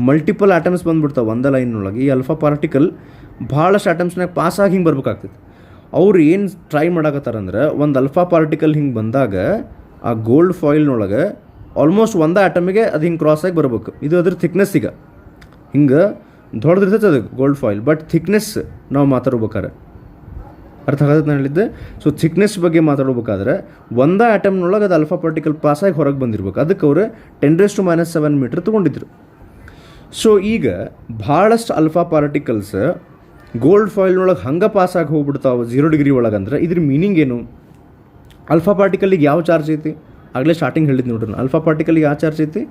ಮಲ್ಟಿಪಲ್ ಆಟಮ್ಸ್ ಬಂದುಬಿಡ್ತಾವೆ ಒಂದೇ ಲೈನ್ನೊಳಗೆ. ಈ ಅಲ್ಫಾ ಪಾರ್ಟಿಕಲ್ ಭಾಳಷ್ಟು ಆಟಮ್ಸ್ನಾಗ ಪಾಸಾಗಿ ಹಿಂಗೆ ಬರ್ಬೇಕಾಗ್ತೈತಿ. ಅವ್ರು ಏನು ಟ್ರೈ ಮಾಡಾಕತ್ತಾರಂದ್ರೆ, ಒಂದು ಅಲ್ಫಾ ಪಾರ್ಟಿಕಲ್ ಹಿಂಗೆ ಬಂದಾಗ ಆ ಗೋಲ್ಡ್ ಫಾಯಿಲ್ನೊಳಗೆ ಆಲ್ಮೋಸ್ಟ್ ಒಂದೇ ಆಟಮಿಗೆ ಅದು ಹಿಂಗೆ ಕ್ರಾಸಾಗಿ ಬರ್ಬೇಕು. ಇದು ಅದ್ರ ಥಿಕ್ನೆಸ್ ಈಗ ಹಿಂಗೆ ದೊಡ್ಡದಿರ್ತೈತೆ ಅದು ಗೋಲ್ಡ್ ಫಾಯಿಲ್, ಬಟ್ ಥಿಕ್ನೆಸ್ ನಾವು ಮಾತಾಡ್ಬೇಕಾರೆ ಅರ್ಥ ಆಗತ್ತೆ ನಾನು ಹೇಳಿದ್ದೆ. ಸೊ ಥಿಕ್ನೆಸ್ ಬಗ್ಗೆ ಮಾತಾಡ್ಬೇಕಾದ್ರೆ ಒಂದೇ ಆಟಮ್ನೊಳಗೆ ಅದು ಅಲ್ಫಾ ಪಾರ್ಟಿಕಲ್ ಪಾಸಾಗಿ ಹೊರಗೆ ಬಂದಿರ್ಬೇಕು. ಅದಕ್ಕೆ ಅವರು 10⁻⁷ ಮೀಟ್ರ್ ತೊಗೊಂಡಿದ್ರು. ಸೊ ಈಗ ಭಾಳಷ್ಟು ಅಲ್ಫಾ ಪಾರ್ಟಿಕಲ್ಸ್ ಗೋಲ್ಡ್ ಫಾಯಿಲ್ನೊಳಗೆ ಹಂಗೆ ಪಾಸಾಗಿ ಹೋಗ್ಬಿಡ್ತಾವೆ 0 ಡಿಗ್ರಿ ಒಳಗೆ. ಅಂದ್ರೆ ಇದ್ರ ಮೀನಿಂಗ್ ಏನು? ಅಲ್ಫಾ ಪಾರ್ಟಿಕಲಿಗೆ ಯಾವ ಚಾರ್ಜ್ ಐತಿ? ಆಗಲೇ ಸ್ಟಾರ್ಟಿಂಗ್ ಹೇಳಿದ್ದು ನೋಡ್ರಿ, ಅಲ್ಫಾ ಪಾರ್ಟಿಕಲ್ಗೆ ಯಾವ ಚಾರ್ಜ್ ಐತಿ?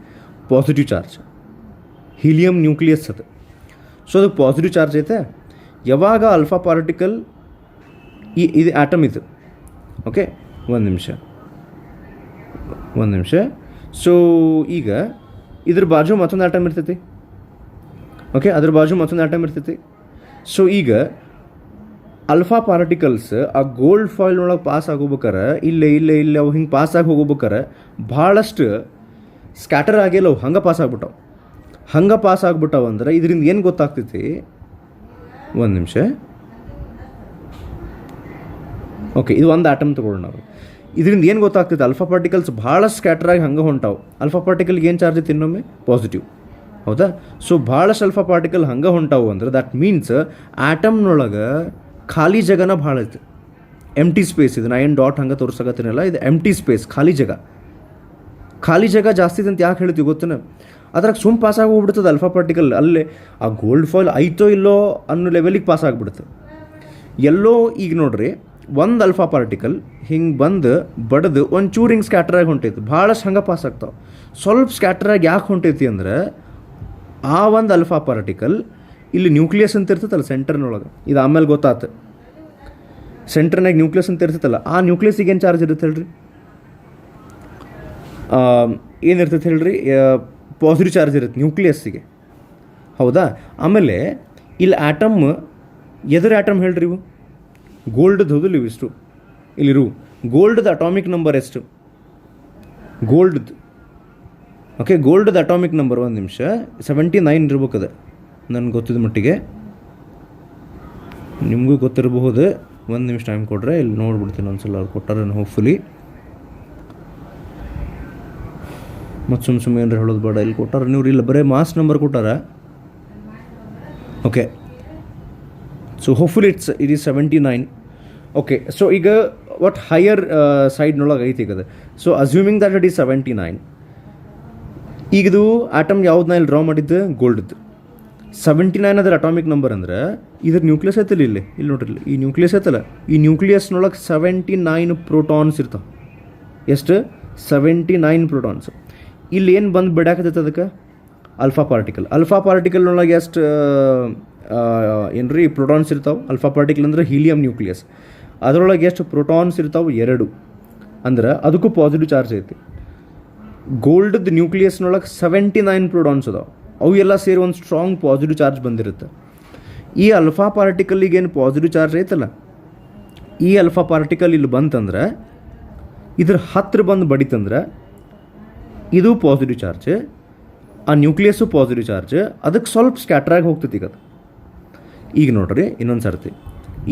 Positive charge. ಹೀಲಿಯಂ ನ್ಯೂಕ್ಲಿಯಸ್ ಅದು. ಸೊ ಅದಕ್ಕೆ ಪಾಸಿಟಿವ್ ಚಾರ್ಜ್ ಐತೆ. ಯಾವಾಗ ಅಲ್ಫಾ ಪಾರ್ಟಿಕಲ್ ಇದು ಆಟಮ್ ಇದು, ಓಕೆ ಒಂದು ನಿಮಿಷ. ಸೊ ಈಗ ಇದ್ರ ಬಾಜು ಮತ್ತೊಂದು ಆಟಮ್ ಇರ್ತೈತಿ, ಓಕೆ ಅದ್ರ ಬಾಜು ಮತ್ತೊಂದು ಆಟಮ್ ಇರ್ತೈತಿ. ಸೊ ಈಗ ಅಲ್ಫಾ ಪಾರ್ಟಿಕಲ್ಸ್ ಆ ಗೋಲ್ಡ್ ಫಾಯಿಲ್ನೊಳಗೆ ಪಾಸ್ ಆಗೋಬೇಕಾರೆ ಇಲ್ಲೇ ಅವು ಹಿಂಗೆ ಪಾಸಾಗಿ ಹೋಗ್ಬೇಕಾರೆ ಭಾಳಷ್ಟು ಸ್ಕ್ಯಾಟರ್ ಆಗಿಲ್ಲ, ಅವು ಹಂಗೆ ಪಾಸ್ ಆಗ್ಬಿಟ್ಟವು ಅಂದ್ರೆ ಇದರಿಂದ ಏನು ಗೊತ್ತಾಗ್ತೈತಿ? ಒಂದು ನಿಮಿಷ. ಓಕೆ ಇದು ಒಂದು ಆಟಮ್ ತೊಗೊಳ್ಳೋಣ ನಾವು. ಇದರಿಂದ ಏನು ಗೊತ್ತಾಗ್ತೈತೆ? ಅಲ್ಫಾ ಪಾರ್ಟಿಕಲ್ಸ್ ಭಾಳ ಸ್ಕ್ಯಾಟ್ರಾಗಿ ಹಂಗೆ ಹೊಂಟಾವು. ಅಲ್ಫಾ ಪಾರ್ಟಿಕಲ್ಗೆ ಏನು ಚಾರ್ಜ್ ಐತಿ ಇನ್ನೊಮ್ಮೆ? ಪಾಸಿಟಿವ್, ಹೌದಾ? ಸೊ ಭಾಳಷ್ಟು ಅಲ್ಫಾ ಪಾರ್ಟಿಕಲ್ ಹಂಗೆ ಹೊಂಟಾವು ಅಂದ್ರೆ ದಟ್ ಮೀನ್ಸ್ ಆಟಮ್ನೊಳಗೆ ಖಾಲಿ ಜಾಗನ ಭಾಳ ಐತಿ, ಎಂಟಿ ಸ್ಪೇಸ್. ಇದು ನಾ ಏನು ಡಾಟ್ ಹಂಗೆ ತೋರ್ಸಕತ್ತೀನಲ್ಲ, ಇದು ಎಂಟಿ ಸ್ಪೇಸ್, ಖಾಲಿ ಜಾಗ ಜಾಸ್ತಿ ಇದೆ ಅಂತ ಯಾಕೆ ಹೇಳ್ತೀವಿ ಗೊತ್ತೇನ? ಅದ್ರಾಗ ಪಾಸಾಗಿ ಹೋಗ್ಬಿಡ್ತದೆ ಅಲ್ಫಾ ಪಾರ್ಟಿಕಲ್. ಅಲ್ಲೇ ಆ ಗೋಲ್ಡ್ ಫಾಯಿಲ್ ಐತೋ ಇಲ್ಲೋ ಅನ್ನೋ ಲೆವೆಲಿಗೆ ಪಾಸ್ ಆಗಿಬಿಡ್ತದೆ. ಎಲ್ಲೋ ಈಗ ನೋಡ್ರಿ ಒಂದು ಅಲ್ಫಾ ಪಾರ್ಟಿಕಲ್ ಹಿಂಗೆ ಬಂದು ಬಡ್ದು ಒಂಚೂರು ಹಿಂಗೆ ಸ್ಕ್ಯಾಟ್ರಾಗಿ ಹೊಂಟೈತಿ, ಭಾಳಷ್ಟು ಹಂಗೆ ಪಾಸ್ ಆಗ್ತಾವೆ. ಸ್ವಲ್ಪ ಸ್ಕ್ಯಾಟ್ರಾಗಿ ಯಾಕೆ ಹೊಂಟೈತಿ ಅಂದ್ರೆ ಆ ಒಂದು ಅಲ್ಫಾ ಪಾರ್ಟಿಕಲ್ ಇಲ್ಲಿ ನ್ಯೂಕ್ಲಿಯಸ್ ಅಂತ ಇರ್ತೈತಲ್ಲ ಸೆಂಟರ್ನೊಳಗೆ, ಇದು ಆಮೇಲೆ ಗೊತ್ತಾಯ್ತು. ಸೆಂಟರ್ನಾಗ ನ್ಯೂಕ್ಲಿಯಸ್ ಅಂತ ಇರ್ತೈತಲ್ಲ, ಆ ನ್ಯೂಕ್ಲಿಯಸ್ಸಿಗೆ ಏನು ಚಾರ್ಜ್ ಇರುತ್ತೆ ಹೇಳ್ರಿ? ಏನಿರ್ತೈತೆ ಹೇಳ್ರಿ? ಪಾಸಿಟಿವ್ ಚಾರ್ಜ್ ಇರುತ್ತೆ ನ್ಯೂಕ್ಲಿಯಸ್ಸಿಗೆ, ಹೌದಾ? ಆಮೇಲೆ ಇಲ್ಲಿ ಆಟಮ್ ಎದುರು ಆಟಮ್ ಹೇಳ್ರಿ, ಇವು ಗೋಲ್ಡ್ದು ಹೌದಿಲ್ಲ ಇವು ಇಷ್ಟು ಇಲ್ಲಿರು. ಗೋಲ್ಡ್ದು ಅಟಾಮಿಕ್ ನಂಬರ್ ಎಷ್ಟು? ಗೋಲ್ಡ್ದು, ಓಕೆ ಗೋಲ್ಡ್ದು ಅಟಾಮಿಕ್ ನಂಬರ್ ಒಂದು ನಿಮಿಷ 79 ಇರ್ಬೇಕದ ನನಗೆ ಗೊತ್ತಿದ್ದ ಮಟ್ಟಿಗೆ. ನಿಮಗೂ ಗೊತ್ತಿರಬಹುದು, ಒಂದು ನಿಮಿಷ ಟೈಮ್ ಕೊಡ್ರೆ ಇಲ್ಲಿ ನೋಡ್ಬಿಡ್ತೀನಿ ಒಂದ್ಸಲ. ಅವ್ರು ಕೊಟ್ಟಾರ ಹೋಪ್ಫುಲಿ, ಮತ್ತು ಸುಮ್ಮನೆ ಏನಾರ ಹೇಳೋದು ಬೇಡ. ಇಲ್ಲಿ ಕೊಟ್ಟಾರ ನೀವು, ಇಲ್ಲ ಬರೀ ಮಾಸ್ ನಂಬರ್ ಕೊಟ್ಟಾರ. Okay so hopefully it is 79. Okay so ಈಗ ಒಟ್ಟು ಹೈಯರ್ ಸೈಡ್ನೊಳಗೆ ಐತಿ ಈಗ ಅದು. So assuming that it is 79. ಈಗಿದು ಆಟಮ್ ಯಾವ್ದನ್ನ ಇಲ್ಲಿ ಡ್ರಾ ಮಾಡಿದ್ದು? ಗೋಲ್ಡ್ದು. 79 ಅದರ ಅಟಾಮಿಕ್ ನಂಬರ್ ಅಂದ್ರೆ ಇದ್ರ ನ್ಯೂಕ್ಲಿಯಸ್ ಐತಲ್ಲ, ಇಲ್ಲಿ ನೋಡ್ರಿ, ಈ ನ್ಯೂಕ್ಲಿಯಸ್ ಐತಲ್ಲ, ಈ ನ್ಯೂಕ್ಲಿಯಸ್ನೊಳಗೆ 79 ಪ್ರೋಟಾನ್ಸ್ ಇರ್ತಾವೆ. ಎಷ್ಟು? 79 ಪ್ರೋಟಾನ್ಸ್. ಇಲ್ಲಿ ಏನು ಬಂದು ಬಿಡಾಕತ್ತೈತೆ ಅದಕ್ಕೆ? ಅಲ್ಫಾ ಪಾರ್ಟಿಕಲ್ನೊಳಗೆ ಎಷ್ಟು ಏನ್ರಿ ಪ್ರೋಟಾನ್ಸ್ ಇರ್ತಾವೆ? ಅಲ್ಫಾ ಪಾರ್ಟಿಕಲ್ ಅಂದ್ರೆ ಹೀಲಿಯಂ ನ್ಯೂಕ್ಲಿಯಸ್, ಅದರೊಳಗೆ ಎಷ್ಟು ಪ್ರೋಟಾನ್ಸ್ ಇರ್ತಾವೆ? 2. ಅಂದ್ರೆ ಅದಕ್ಕೂ ಪಾಸಿಟಿವ್ ಚಾರ್ಜ್ ಐತಿ. ಗೋಲ್ಡ್ದು ನ್ಯೂಕ್ಲಿಯಸ್ನೊಳಗೆ 79 ಪ್ರೋಟಾನ್ಸ್ ಅದಾವೆ, ಅವು ಎಲ್ಲ ಸೇರಿ ಒಂದು ಸ್ಟ್ರಾಂಗ್ ಪಾಸಿಟಿವ್ ಚಾರ್ಜ್ ಬಂದಿರುತ್ತೆ. ಈ ಅಲ್ಫಾ ಪಾರ್ಟಿಕಲ್ಲಿಗೆ ಏನು ಪಾಸಿಟಿವ್ ಚಾರ್ಜ್ ಐತಲ್ಲ, ಈ ಅಲ್ಫಾ ಪಾರ್ಟಿಕಲ್ ಇಲ್ಲಿ ಬಂತಂದ್ರೆ ಇದ್ರ ಹತ್ತಿರ ಬಂದು ಬಡಿತಂದ್ರೆ ಇದು ಪಾಸಿಟಿವ್ ಚಾರ್ಜ್, ಆ ನ್ಯೂಕ್ಲಿಯಸ್ಸು ಪಾಸಿಟಿವ್ ಚಾರ್ಜ್, ಅದಕ್ಕೆ ಸ್ವಲ್ಪ ಸ್ಕ್ಯಾಟ್ರಾಗಿ ಹೋಗ್ತೈತಿ ಈಗ. ಈಗ ನೋಡ್ರಿ ಇನ್ನೊಂದು ಸರ್ತಿ,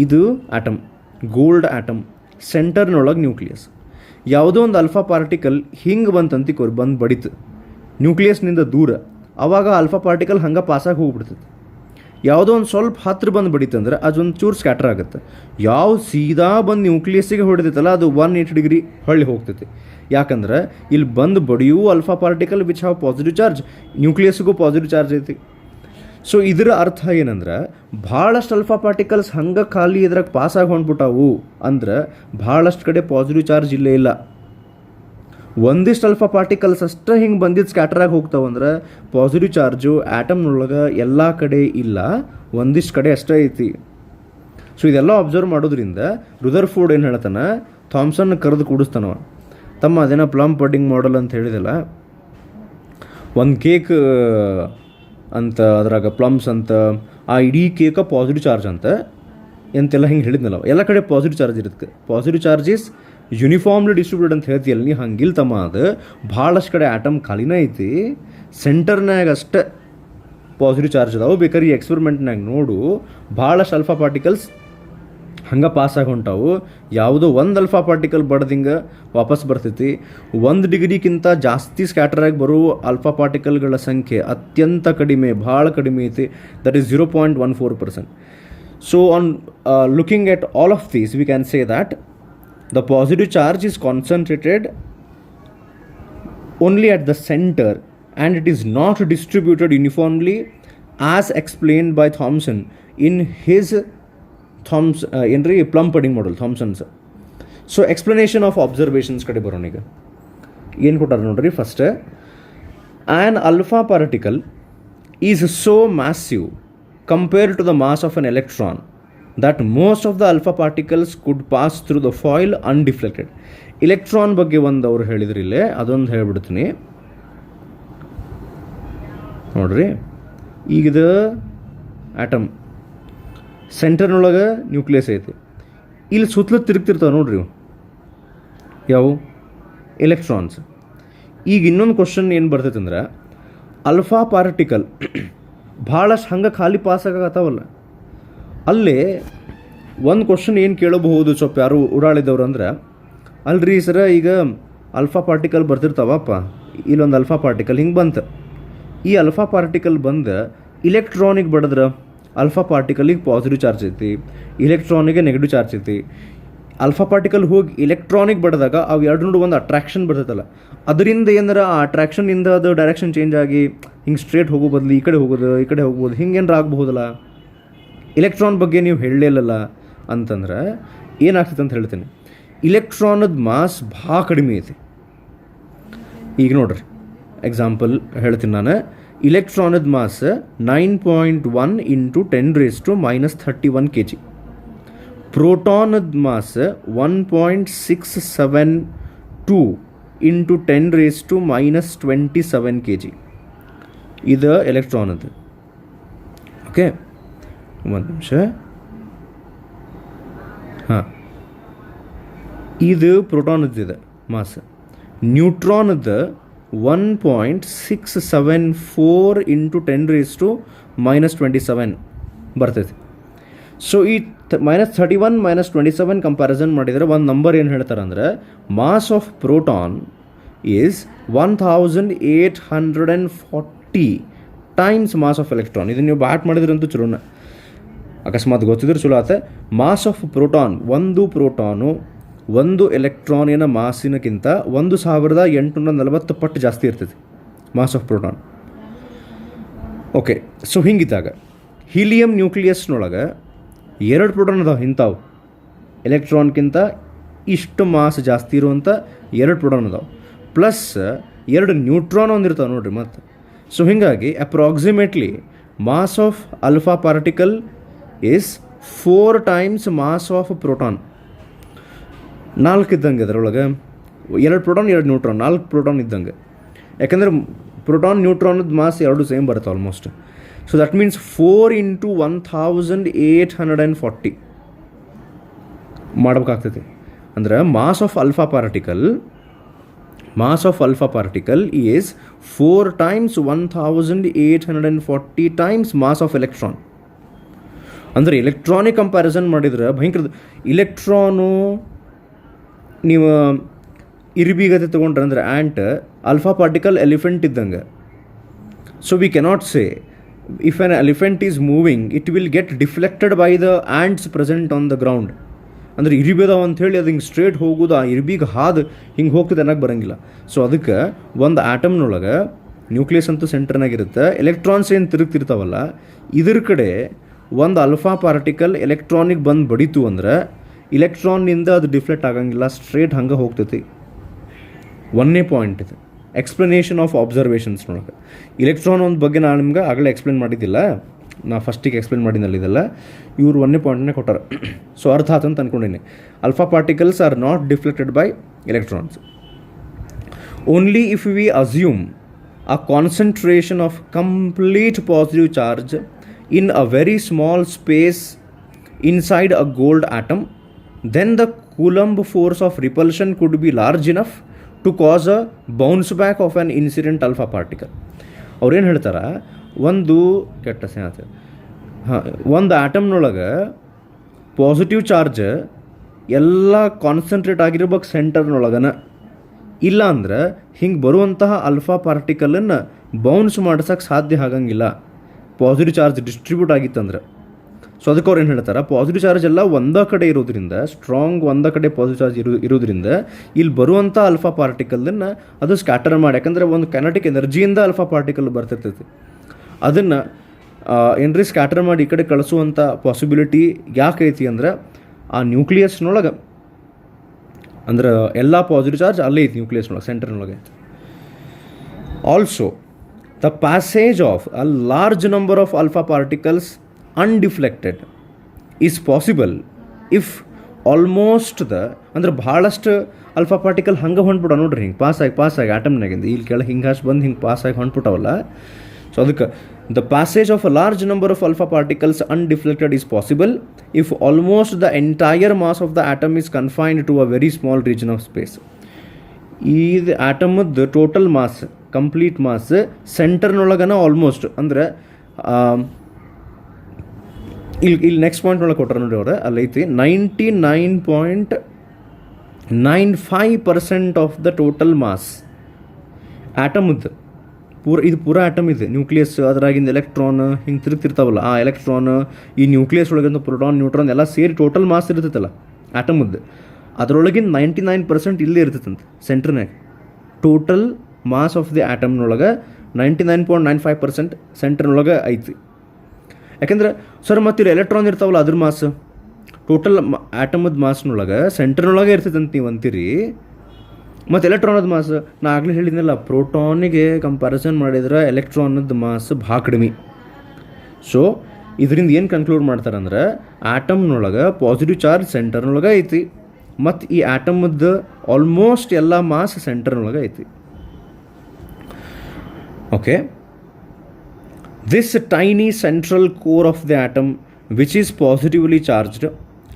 ಇದು ಆಟಮ್, ಗೋಲ್ಡ್ ಆಟಮ್, ಸೆಂಟರ್ನೊಳಗೆ ನ್ಯೂಕ್ಲಿಯಸ್. ಯಾವುದೋ ಒಂದು ಅಲ್ಫಾ ಪಾರ್ಟಿಕಲ್ ಹಿಂಗೆ ಬಂತಂತಿಕೋರಿ, ಬಂದು ಬಡಿತು ನ್ಯೂಕ್ಲಿಯಸ್ನಿಂದ ದೂರ, ಆವಾಗ ಅಲ್ಫಾ ಪಾರ್ಟಿಕಲ್ ಹಂಗೆ ಪಾಸಾಗಿ ಹೋಗ್ಬಿಡ್ತೈತಿ. ಯಾವುದೋ ಒಂದು ಸ್ವಲ್ಪ ಹತ್ರ ಬಂದು ಬಡಿತಂದ್ರೆ ಅದೊಂದು ಚೂರು ಸ್ಕ್ಯಾಟರ್ ಆಗುತ್ತೆ. ಯಾವ ಸೀದಾ ಬಂದು ನ್ಯೂಕ್ಲಿಯಸ್ಸಿಗೆ ಹೊಡೆದೈತಲ್ಲ ಅದು 180 ಡಿಗ್ರಿ ಹೊಳ್ಳಿ ಹೋಗ್ತೈತಿ. ಯಾಕಂದ್ರೆ ಇಲ್ಲಿ ಬಂದು ಬಡಿಯೂ alpha particle which have positive charge, ನ್ಯೂಕ್ಲಿಯಸ್ಗೂ ಪಾಸಿಟಿವ್ ಚಾರ್ಜ್ ಐತಿ. ಸೊ ಇದರ ಅರ್ಥ ಏನಂದ್ರೆ ಭಾಳಷ್ಟು ಅಲ್ಫಾ ಪಾರ್ಟಿಕಲ್ಸ್ ಹಂಗೆ ಖಾಲಿ ಇದ್ರಾಗ ಪಾಸಾಗಿ ಹೊಂದ್ಬಿಟ್ಟಾವು ಅಂದ್ರೆ ಭಾಳಷ್ಟು ಕಡೆ ಪಾಸಿಟಿವ್ ಚಾರ್ಜ್ ಇಲ್ಲೇ ಇಲ್ಲ. ಒಂದಿಷ್ಟು ಅಲ್ಫಾ ಪಾರ್ಟಿಕಲ್ಸ್ ಅಷ್ಟೇ ಹಿಂಗೆ ಬಂದಿದ್ದು ಸ್ಕ್ಯಾಟರಾಗಿ ಹೋಗ್ತಾವಂದ್ರೆ ಪಾಸಿಟಿವ್ ಚಾರ್ಜು ಆ್ಯಟಮ್ನೊಳಗೆ ಎಲ್ಲ ಕಡೆ ಇಲ್ಲ, ಒಂದಿಷ್ಟು ಕಡೆ ಅಷ್ಟೇ ಐತಿ. ಸೊ ಇದೆಲ್ಲ ಅಬ್ಸರ್ವ್ ಮಾಡೋದ್ರಿಂದ ರುದರ್ಫೋರ್ಡ್ ಏನು ಹೇಳ್ತಾನೆ, ಥಾಮ್ಸನ್ ಕರೆದು ಕೂಡಿಸ್ತಾನವ, ತಮ್ಮ ಅದೇನೋ ಪ್ಲಮ್ ಪಡ್ಡಿಂಗ್ ಮಾಡೆಲ್ ಅಂತ ಹೇಳಿದಲ್ಲ, ಒಂದು ಕೇಕ್ ಅಂತ ಅದ್ರಾಗ ಪ್ಲಮ್ಸ್ ಅಂತ ಆ ಇಡೀ ಕೇಕ ಪಾಸಿಟಿವ್ ಚಾರ್ಜ್ ಅಂತ ಎಂತೆಲ್ಲ ಹಿಂಗೆ ಹೇಳಿದ್ನಲ್ಲ, ಎಲ್ಲ ಕಡೆ ಪಾಸಿಟಿವ್ ಚಾರ್ಜ್ ಇರುತ್ತೆ. Positive charge is uniformly distributed ಅಂತ ಹೇಳ್ತೀಯಲ್ಲ ನೀ, ಹಂಗಿಲ್ಲ ತಮ್ಮ. ಅದು ಭಾಳಷ್ಟು ಕಡೆ ಆಟಮ್ ಖಾಲಿನೇ ಐತಿ, ಸೆಂಟರ್ನಾಗ ಅಷ್ಟೇ ಪಾಸಿಟಿವ್ ಚಾರ್ಜ್ ಅದಾವೆ. ಬೇಕಾದ್ರೆ ಈ ಎಕ್ಸ್ಪೆರಿಮೆಂಟ್ನಾಗ ನೋಡು, ಭಾಳಷ್ಟು ಅಲ್ಫಾ ಪಾರ್ಟಿಕಲ್ಸ್ ಹಂಗೆ ಪಾಸಾಗಿ ಹೊಂಟಾವು. ಯಾವುದೋ ಒಂದು ಅಲ್ಫಾ ಪಾರ್ಟಿಕಲ್ ಬಡ್ದಿಂಗೆ ವಾಪಸ್ ಬರ್ತೈತಿ. 1 ಡಿಗ್ರಿಗಿಂತ ಜಾಸ್ತಿ ಸ್ಕ್ಯಾಟರಾಗಿ ಬರೋ ಅಲ್ಫಾ ಪಾರ್ಟಿಕಲ್ಗಳ ಸಂಖ್ಯೆ ಅತ್ಯಂತ ಕಡಿಮೆ, ಭಾಳ ಕಡಿಮೆ ಐತಿ. That is 0.14%. So on looking at all of these V can say that the positive charge is concentrated only at the center and it is not distributed uniformly as explained by Thomson in his plum pudding model, Thomson's. So explanation of observations kade baron ಈಗ ಏನು ಕೊಟ್ಟಾರ ನೋಡ್ರಿ. First, an alpha particle is so massive compared to the mass of an electron that most of the alpha particles could pass through the foil undeflected. Electron ಬಗ್ಗೆ ಒಂದು ಅವ್ರು ಹೇಳಿದ್ರಿ ಇಲ್ಲೇ, ಅದೊಂದು ಹೇಳ್ಬಿಡ್ತೀನಿ ನೋಡ್ರಿ. ಈಗಿದ ಆಟಮ್ ಸೆಂಟರ್ನೊಳಗೆ ನ್ಯೂಕ್ಲಿಯಸ್ ಐತಿ, ಇಲ್ಲಿ ಸುತ್ತಲೂ ತಿರುಗ್ತಿರ್ತಾವೆ ನೋಡ್ರಿ, ಯಾವ ಎಲೆಕ್ಟ್ರಾನ್ಸ್. ಈಗ ಇನ್ನೊಂದು ಕ್ವಶನ್ ಏನು ಬರ್ತೈತೆ ಅಂದ್ರೆ, ಅಲ್ಫಾ ಪಾರ್ಟಿಕಲ್ ಭಾಳಷ್ಟು ಹಂಗೆ ಖಾಲಿ ಪಾಸ್ ಆಗತ್ತಾವಲ್ಲ, ಅಲ್ಲೇ ಒಂದು ಕ್ವಶನ್ ಏನು ಕೇಳಬಹುದು ಸ್ವಲ್ಪ ಯಾರು ಉಡಾಳಿದವ್ರು ಅಂದ್ರೆ, ಅಲ್ರಿ ಸರ ಈಗ ಅಲ್ಫಾ ಪಾರ್ಟಿಕಲ್ ಬರ್ತಿರ್ತಾವಪ್ಪ, ಇಲ್ಲೊಂದು ಅಲ್ಫಾ ಪಾರ್ಟಿಕಲ್ ಹಿಂಗೆ ಬಂತು, ಈ ಅಲ್ಫಾ ಪಾರ್ಟಿಕಲ್ ಬಂದು ಇಲೆಕ್ಟ್ರಾನಿಗೆ ಬಡಿದ್ರೆ ಅಲ್ಫಾ ಪಾರ್ಟಿಕಲಿಗೆ ಪಾಸಿಟಿವ್ ಚಾರ್ಜ್ ಐತಿ, ಇಲೆಕ್ಟ್ರಾನಿಗೆ ನೆಗೆಟಿವ್ ಚಾರ್ಜ್ ಐತಿ. ಅಲ್ಫಾ ಪಾರ್ಟಿಕಲ್ ಹೋಗಿ ಇಲೆಕ್ಟ್ರಾನಿಗೆ ಬಡಿದಾಗ ಅವು ಎರಡು ನೋಡಿ ಒಂದು ಅಟ್ರಾಕ್ಷನ್ ಬರ್ತೈತಲ್ಲ, ಅದರಿಂದ ಏನಾರ ಆ ಅಟ್ರಾಕ್ಷನಿಂದ ಅದು ಡೈರೆಕ್ಷನ್ ಚೇಂಜ್ ಆಗಿ ಹಿಂಗೆ ಸ್ಟ್ರೇಟ್ ಹೋಗೋ ಬದಲು ಈ ಕಡೆ ಹೋಗೋದು, ಈ ಕಡೆ ಹೋಗ್ಬೋದು, ಹಿಂಗೇನಾರ ಆಗಬಹುದಲ್ಲ. ಇಲೆಕ್ಟ್ರಾನ್ ಬಗ್ಗೆ ನೀವು ಹೇಳಲಿಲ್ಲಲ್ಲ ಅಂತಂದ್ರೆ ಏನಾಗ್ತೈತೆ ಅಂತ ಹೇಳ್ತೀನಿ. ಇಲೆಕ್ಟ್ರಾನದ ಮಾಸ್ ಭಾಳ ಕಡಿಮೆ ಐತಿ. ಈಗ ನೋಡ್ರಿ ಎಕ್ಸಾಂಪಲ್ ಹೇಳ್ತೀನಿ ನಾನು. ಇಲೆಕ್ಟ್ರಾನದ ಮಾಸ್ 9.1 × 10⁻³ kg. ಪ್ರೋಟಾನದ mass 1.672 × 10⁻27 kg. ಇದು ಎಲೆಕ್ಟ್ರಾನದ್ದು. ಓಕೆ, ಒಂದು ನಿಮಿಷ. ಹಾಂ, ಇದು ಪ್ರೋಟಾನದ್ದು ಮಾಸ್. ನ್ಯೂಟ್ರಾನದ್ದು 1.674 × 10⁻27 ಬರ್ತೈತಿ. ಸೊ ಈ -31 -27 ಕಂಪ್ಯಾರಿಸನ್ ಮಾಡಿದರೆ ಒಂದು ನಂಬರ್ ಏನು ಹೇಳ್ತಾರೆ ಅಂದರೆ, mass of proton is 1840 times mass of electron. ಇದನ್ನು ನೀವು ಬ್ಯಾಟ್ ಮಾಡಿದ್ರಂತೂ ಚಲೋನ, ಅಕಸ್ಮಾತ್ ಗೊತ್ತಿದ್ರೆ ಚಲೋ ಆತ. ಮಾಸ್ ಆಫ್ ಪ್ರೋಟಾನ್, ಒಂದು ಪ್ರೋಟಾನು ಒಂದು ಎಲೆಕ್ಟ್ರಾನಿನ ಮಾಸಿನಕ್ಕಿಂತ 1840 ಪಟ್ಟು ಜಾಸ್ತಿ ಇರ್ತೈತಿ mass of proton. Okay, so ಹಿಂಗಿದ್ದಾಗ ಹೀಲಿಯಂ ನ್ಯೂಕ್ಲಿಯಸ್ನೊಳಗೆ 2 ಪ್ರೋಟಾನ್ ಅದಾವೆ ಇಂಥವು, ಎಲೆಕ್ಟ್ರಾನ್ಗಿಂತ ಇಷ್ಟು ಮಾಸ್ ಜಾಸ್ತಿ ಇರುವಂಥ 2 ಪ್ರೋಟಾನ್ ಅದಾವೆ, ಪ್ಲಸ್ 2 ನ್ಯೂಟ್ರಾನ್ ಒಂದಿರ್ತಾವೆ ನೋಡ್ರಿ ಮತ್ತು. ಸೊ ಹೀಗಾಗಿ approximately mass of alpha particle is 4 times mass of proton. 4 ಇದ್ದಂಗೆ ಅದರೊಳಗೆ 2 ಪ್ರೋಟಾನ್ 2 ನ್ಯೂಟ್ರಾನ್, 4 ಪ್ರೋಟಾನ್ ಇದ್ದಂಗೆ. ಯಾಕಂದರೆ ಪ್ರೋಟಾನ್ ನ್ಯೂಟ್ರಾನದ ಮಾಸ್ 2 ಸೇಮ್ ಬರುತ್ತೆ ಆಲ್ಮೋಸ್ಟ್. ಸೊ ದಟ್ ಮೀನ್ಸ್ 4 × 1840 ಮಾಡಬೇಕಾಗ್ತೈತಿ. ಅಂದ್ರೆ mass of alpha particle is 4 times 1840 times mass of electron. ಅಂದರೆ ಎಲೆಕ್ಟ್ರಾನಿಕ್ ಕಂಪ್ಯಾರಿಸನ್ ಮಾಡಿದ್ರೆ ಭಯಂಕರ. ಇಲೆಕ್ಟ್ರಾನು ನೀವು ಇರಿಬಿಗತೆ ತೊಗೊಂಡ್ರೆ ಅಂದರೆ ಆ್ಯಂಟ್, ಅಲ್ಫಾ ಪಾರ್ಟಿಕಲ್ ಎಲಿಫೆಂಟ್ ಇದ್ದಂಗೆ. So we cannot say if an elephant is moving, it will get deflected by the ants present on the ground. ಅಂದ್ರೆ ಇರಿಬೇದಾವ ಅಂಥೇಳಿ ಅದು ಹಿಂಗೆ ಸ್ಟ್ರೇಟ್ ಹೋಗೋದು ಆ ಇರಿಬಿಗೆ ಹಾದು ಹಿಂಗೆ ಹೋಗ್ತದೆ ಅನ್ನಕ್ಕೆ ಬರೋಂಗಿಲ್ಲ. ಸೊ ಅದಕ್ಕೆ ಒಂದು ಆಟಮ್ನೊಳಗೆ ನ್ಯೂಕ್ಲಿಯಸ್ ಅಂತೂ ಸೆಂಟರ್ನಾಗಿರುತ್ತೆ, ಎಲೆಕ್ಟ್ರಾನ್ಸ್ ಏನು ತಿರುಗ್ತಿರ್ತಾವಲ್ಲ ಇದ್ರ ಕಡೆ ಒಂದು ಅಲ್ಫಾ ಪಾರ್ಟಿಕಲ್ ಎಲೆಕ್ಟ್ರಾನಿಗೆ ಬಂದು ಬಡಿತು ಅಂದ್ರೆ ಇಲೆಕ್ಟ್ರಾನ್ನಿಂದ ಅದು ಡಿಫ್ಲೆಕ್ಟ್ ಆಗಂಗಿಲ್ಲ, ಸ್ಟ್ರೇಟ್ ಹಂಗೆ ಹೋಗ್ತೈತಿ. ಒಂದನೇ ಪಾಯಿಂಟ್ ಇದು ಎಕ್ಸ್ಪ್ಲನೇಷನ್ ಆಫ್ ಅಬ್ಸರ್ವೇಷನ್ಸ್ನೊಳಗೆ. ಇಲೆಕ್ಟ್ರಾನ್ ಒಂದು ಬಗ್ಗೆ ನಾನು ನಿಮ್ಗೆ ಆಗಲೇ ಎಕ್ಸ್ಪ್ಲೇನ್ ಮಾಡಿದ್ದಿಲ್ಲ, ನಾ ಫಸ್ಟಿಗೆ ಎಕ್ಸ್ಪ್ಲೇನ್ ಮಾಡಿದ್ನಲ್ಲ ಇದೆಲ್ಲ, ಇವರು ಒಂದನೇ ಪಾಯಿಂಟನ್ನೇ ಕೊಟ್ಟಾರೆ. ಸೊ ಅರ್ಥ ಆಯ್ತು ಅಂತ ಅಂದ್ಕೊಂಡೀನಿ. Alpha particles are not deflected by electrons. Only if we assume a concentration of complete positive charge in a very small space inside a gold atom, then the Coulomb force of repulsion could be large enough to cause a bounce back of an incident alpha particle. ಅವ್ರೇನು ಹೇಳ್ತಾರೆ, ಒಂದು ಒಂದು ಆಟಮ್ನೊಳಗೆ positive charge ಎಲ್ಲ concentrate ಆಗಿರ್ಬೇಕು ಸೆಂಟರ್ನೊಳಗನ, ಇಲ್ಲ ಅಂದ್ರೆ ಹಿಂಗೆ ಬರುವಂತಹ ಅಲ್ಫಾ ಪಾರ್ಟಿಕಲನ್ನು ಬೌನ್ಸ್ ಮಾಡ್ಸೋಕ್ಕೆ ಸಾಧ್ಯ ಆಗಂಗಿಲ್ಲ ಪಾಸಿಟಿವ್ ಚಾರ್ಜ್ ಡಿಸ್ಟ್ರಿಬ್ಯೂಟ್ ಆಗಿತ್ತಂದ್ರೆ. ಸೊ ಅದಕ್ಕೆ ಅವ್ರು ಏನು ಹೇಳ್ತಾರೆ, ಪಾಸಿಟಿವ್ ಚಾರ್ಜ್ ಎಲ್ಲ ಒಂದೇ ಕಡೆ ಇರೋದ್ರಿಂದ, ಸ್ಟ್ರಾಂಗ್ ಒಂದೇ ಕಡೆ ಪಾಸಿಟಿವ್ ಚಾರ್ಜ್ ಇರೋದ್ರಿಂದ ಇಲ್ಲಿ ಬರುವಂಥ ಅಲ್ಫಾ ಪಾರ್ಟಿಕಲನ್ನು ಅದು ಸ್ಕ್ಯಾಟರ್ ಮಾಡಿ, ಯಾಕಂದರೆ ಒಂದು ಕೈನೆಟಿಕ್ ಎನರ್ಜಿಯಿಂದ ಅಲ್ಫಾ ಪಾರ್ಟಿಕಲ್ ಬರ್ತಿರ್ತೈತಿ, ಅದನ್ನು ಏನ್ರಿ ಸ್ಕ್ಯಾಟರ್ ಮಾಡಿ ಈ ಕಡೆ ಕಳಿಸುವಂಥ ಪಾಸಿಬಿಲಿಟಿ ಯಾಕೈತಿ ಅಂದ್ರೆ ಆ ನ್ಯೂಕ್ಲಿಯಸ್ನೊಳಗೆ, ಅಂದ್ರೆ ಎಲ್ಲ ಪಾಸಿಟಿವ್ ಚಾರ್ಜ್ ಅಲ್ಲೇ ಐತಿ ನ್ಯೂಕ್ಲಿಯಸ್ನೊಳಗೆ, ಸೆಂಟರ್ನೊಳಗೆ. Also the passage of a large number of alpha particles undeflected is possible if almost ಅಂದ್ರೆ ಭಾಳಷ್ಟು ಅಲ್ಫಾ ಪಾರ್ಟಿಕಲ್ ಹಂಗೆ ಹೊಂಟ್ಬಿಟ್ಟ ನೋಡ್ರಿ, ಹಿಂಗೆ ಪಾಸಾಗಿ ಆಟಮ್ನಾಗಿಂದ ಇಲ್ಲಿ ಕೆಳಗೆ ಹಿಂಗೆ ಹಾಸಿ ಬಂದು ಹಿಂಗೆ ಪಾಸಾಗಿ ಹೊಂಟ್ಬಿಟ್ಟವಲ್ಲ. ಸೊ ಅದಕ್ಕೆ the passage of a large number of alpha particles undeflected is possible if almost the entire mass of the atom is confined to a very small region of space. ಈ ಆಟಮದ್ದು ಟೋಟಲ್ ಮಾಸ್, ಕಂಪ್ಲೀಟ್ ಮಾಸ್ ಸೆಂಟರ್ನೊಳಗನ almost ಅಂದ್ರೆ ಇಲ್ಲಿ next ಪಾಯಿಂಟ್ನೊಳಗೆ ಕೊಟ್ಟರೆ ನೋಡಿ ಅವ್ರೆ, ಅಲ್ಲೈತಿ 99.95% ಆಫ್ ದ ಟೋಟಲ್ ಮಾಸ್ ಆಟಮದ್ದು ಇದು ಪೂರ ಆಟಮ್ ಇದೆ. ನ್ಯೂಕ್ಲಿಯಸ್ ಅದರಾಗಿಂದ ಎಲೆಕ್ಟ್ರಾನ್ ಹಿಂಗೆ ತಿರುಗ್ತಿರ್ತಾವಲ್ಲ, ಆ ಎಲೆಕ್ಟ್ರಾನ್ ಈ ನ್ಯೂಕ್ಲಿಯಸ್ ಒಳಗಿಂದ ಪ್ರೋಟಾನ್ ನ್ಯೂಟ್ರಾನ್ ಎಲ್ಲ ಸೇರಿ ಟೋಟಲ್ ಮಾಸ್ ಇರ್ತೈತಲ್ಲ ಆಟಮದ್ದು, ಅದರೊಳಗಿಂದ 99% ಇಲ್ಲೇ ಇರ್ತೈತಂತೆ ಸೆಂಟ್ರ್ನಾಗ. ಟೋಟಲ್ ಮಾಸ್ ಆಫ್ ದಿ ಆಟಮ್ನೊಳಗೆ 99.95% ಸೆಂಟ್ರ್ನೊಳಗೆ ಐತಿ. ಯಾಕೆಂದ್ರೆ ಸರ್ ಮತ್ತಿಲ್ಲಿ ಎಲೆಕ್ಟ್ರಾನ್ ಇರ್ತಾವಲ್ಲ ಅದ್ರ ಮಾಸ್, ಟೋಟಲ್ ಆಟಮದ ಮಾಸ್ನೊಳಗೆ ಸೆಂಟ್ರ್ನೊಳಗೆ ಇರ್ತೈತಂತ ನೀವು ಅಂತೀರಿ, ಮತ್ತು ಎಲೆಕ್ಟ್ರಾನದ ಮಾಸ್ ನಾ ಆಗಲೇ ಹೇಳಿದ್ನಲ್ಲ, ಪ್ರೋಟಾನಿಗೆ ಕಂಪ್ಯಾರಿಸನ್ ಮಾಡಿದ್ರೆ ಎಲೆಕ್ಟ್ರಾನದ ಮಾಸ್ ಭಾಳ ಕಡಿಮೆ. ಸೊ ಇದರಿಂದ ಏನು ಕನ್ಕ್ಲೂಡ್ ಮಾಡ್ತಾರಂದ್ರೆ ಆಟಮ್ನೊಳಗೆ ಪಾಸಿಟಿವ್ ಚಾರ್ಜ್ ಸೆಂಟರ್ನೊಳಗೆ ಐತಿ, ಮತ್ತು ಈ ಆಟಮದ್ದು ಆಲ್ಮೋಸ್ಟ್ ಎಲ್ಲ ಮಾಸ್ ಸೆಂಟರ್ನೊಳಗೆ ಐತಿ. Okay, this tiny central core of the atom which is positively charged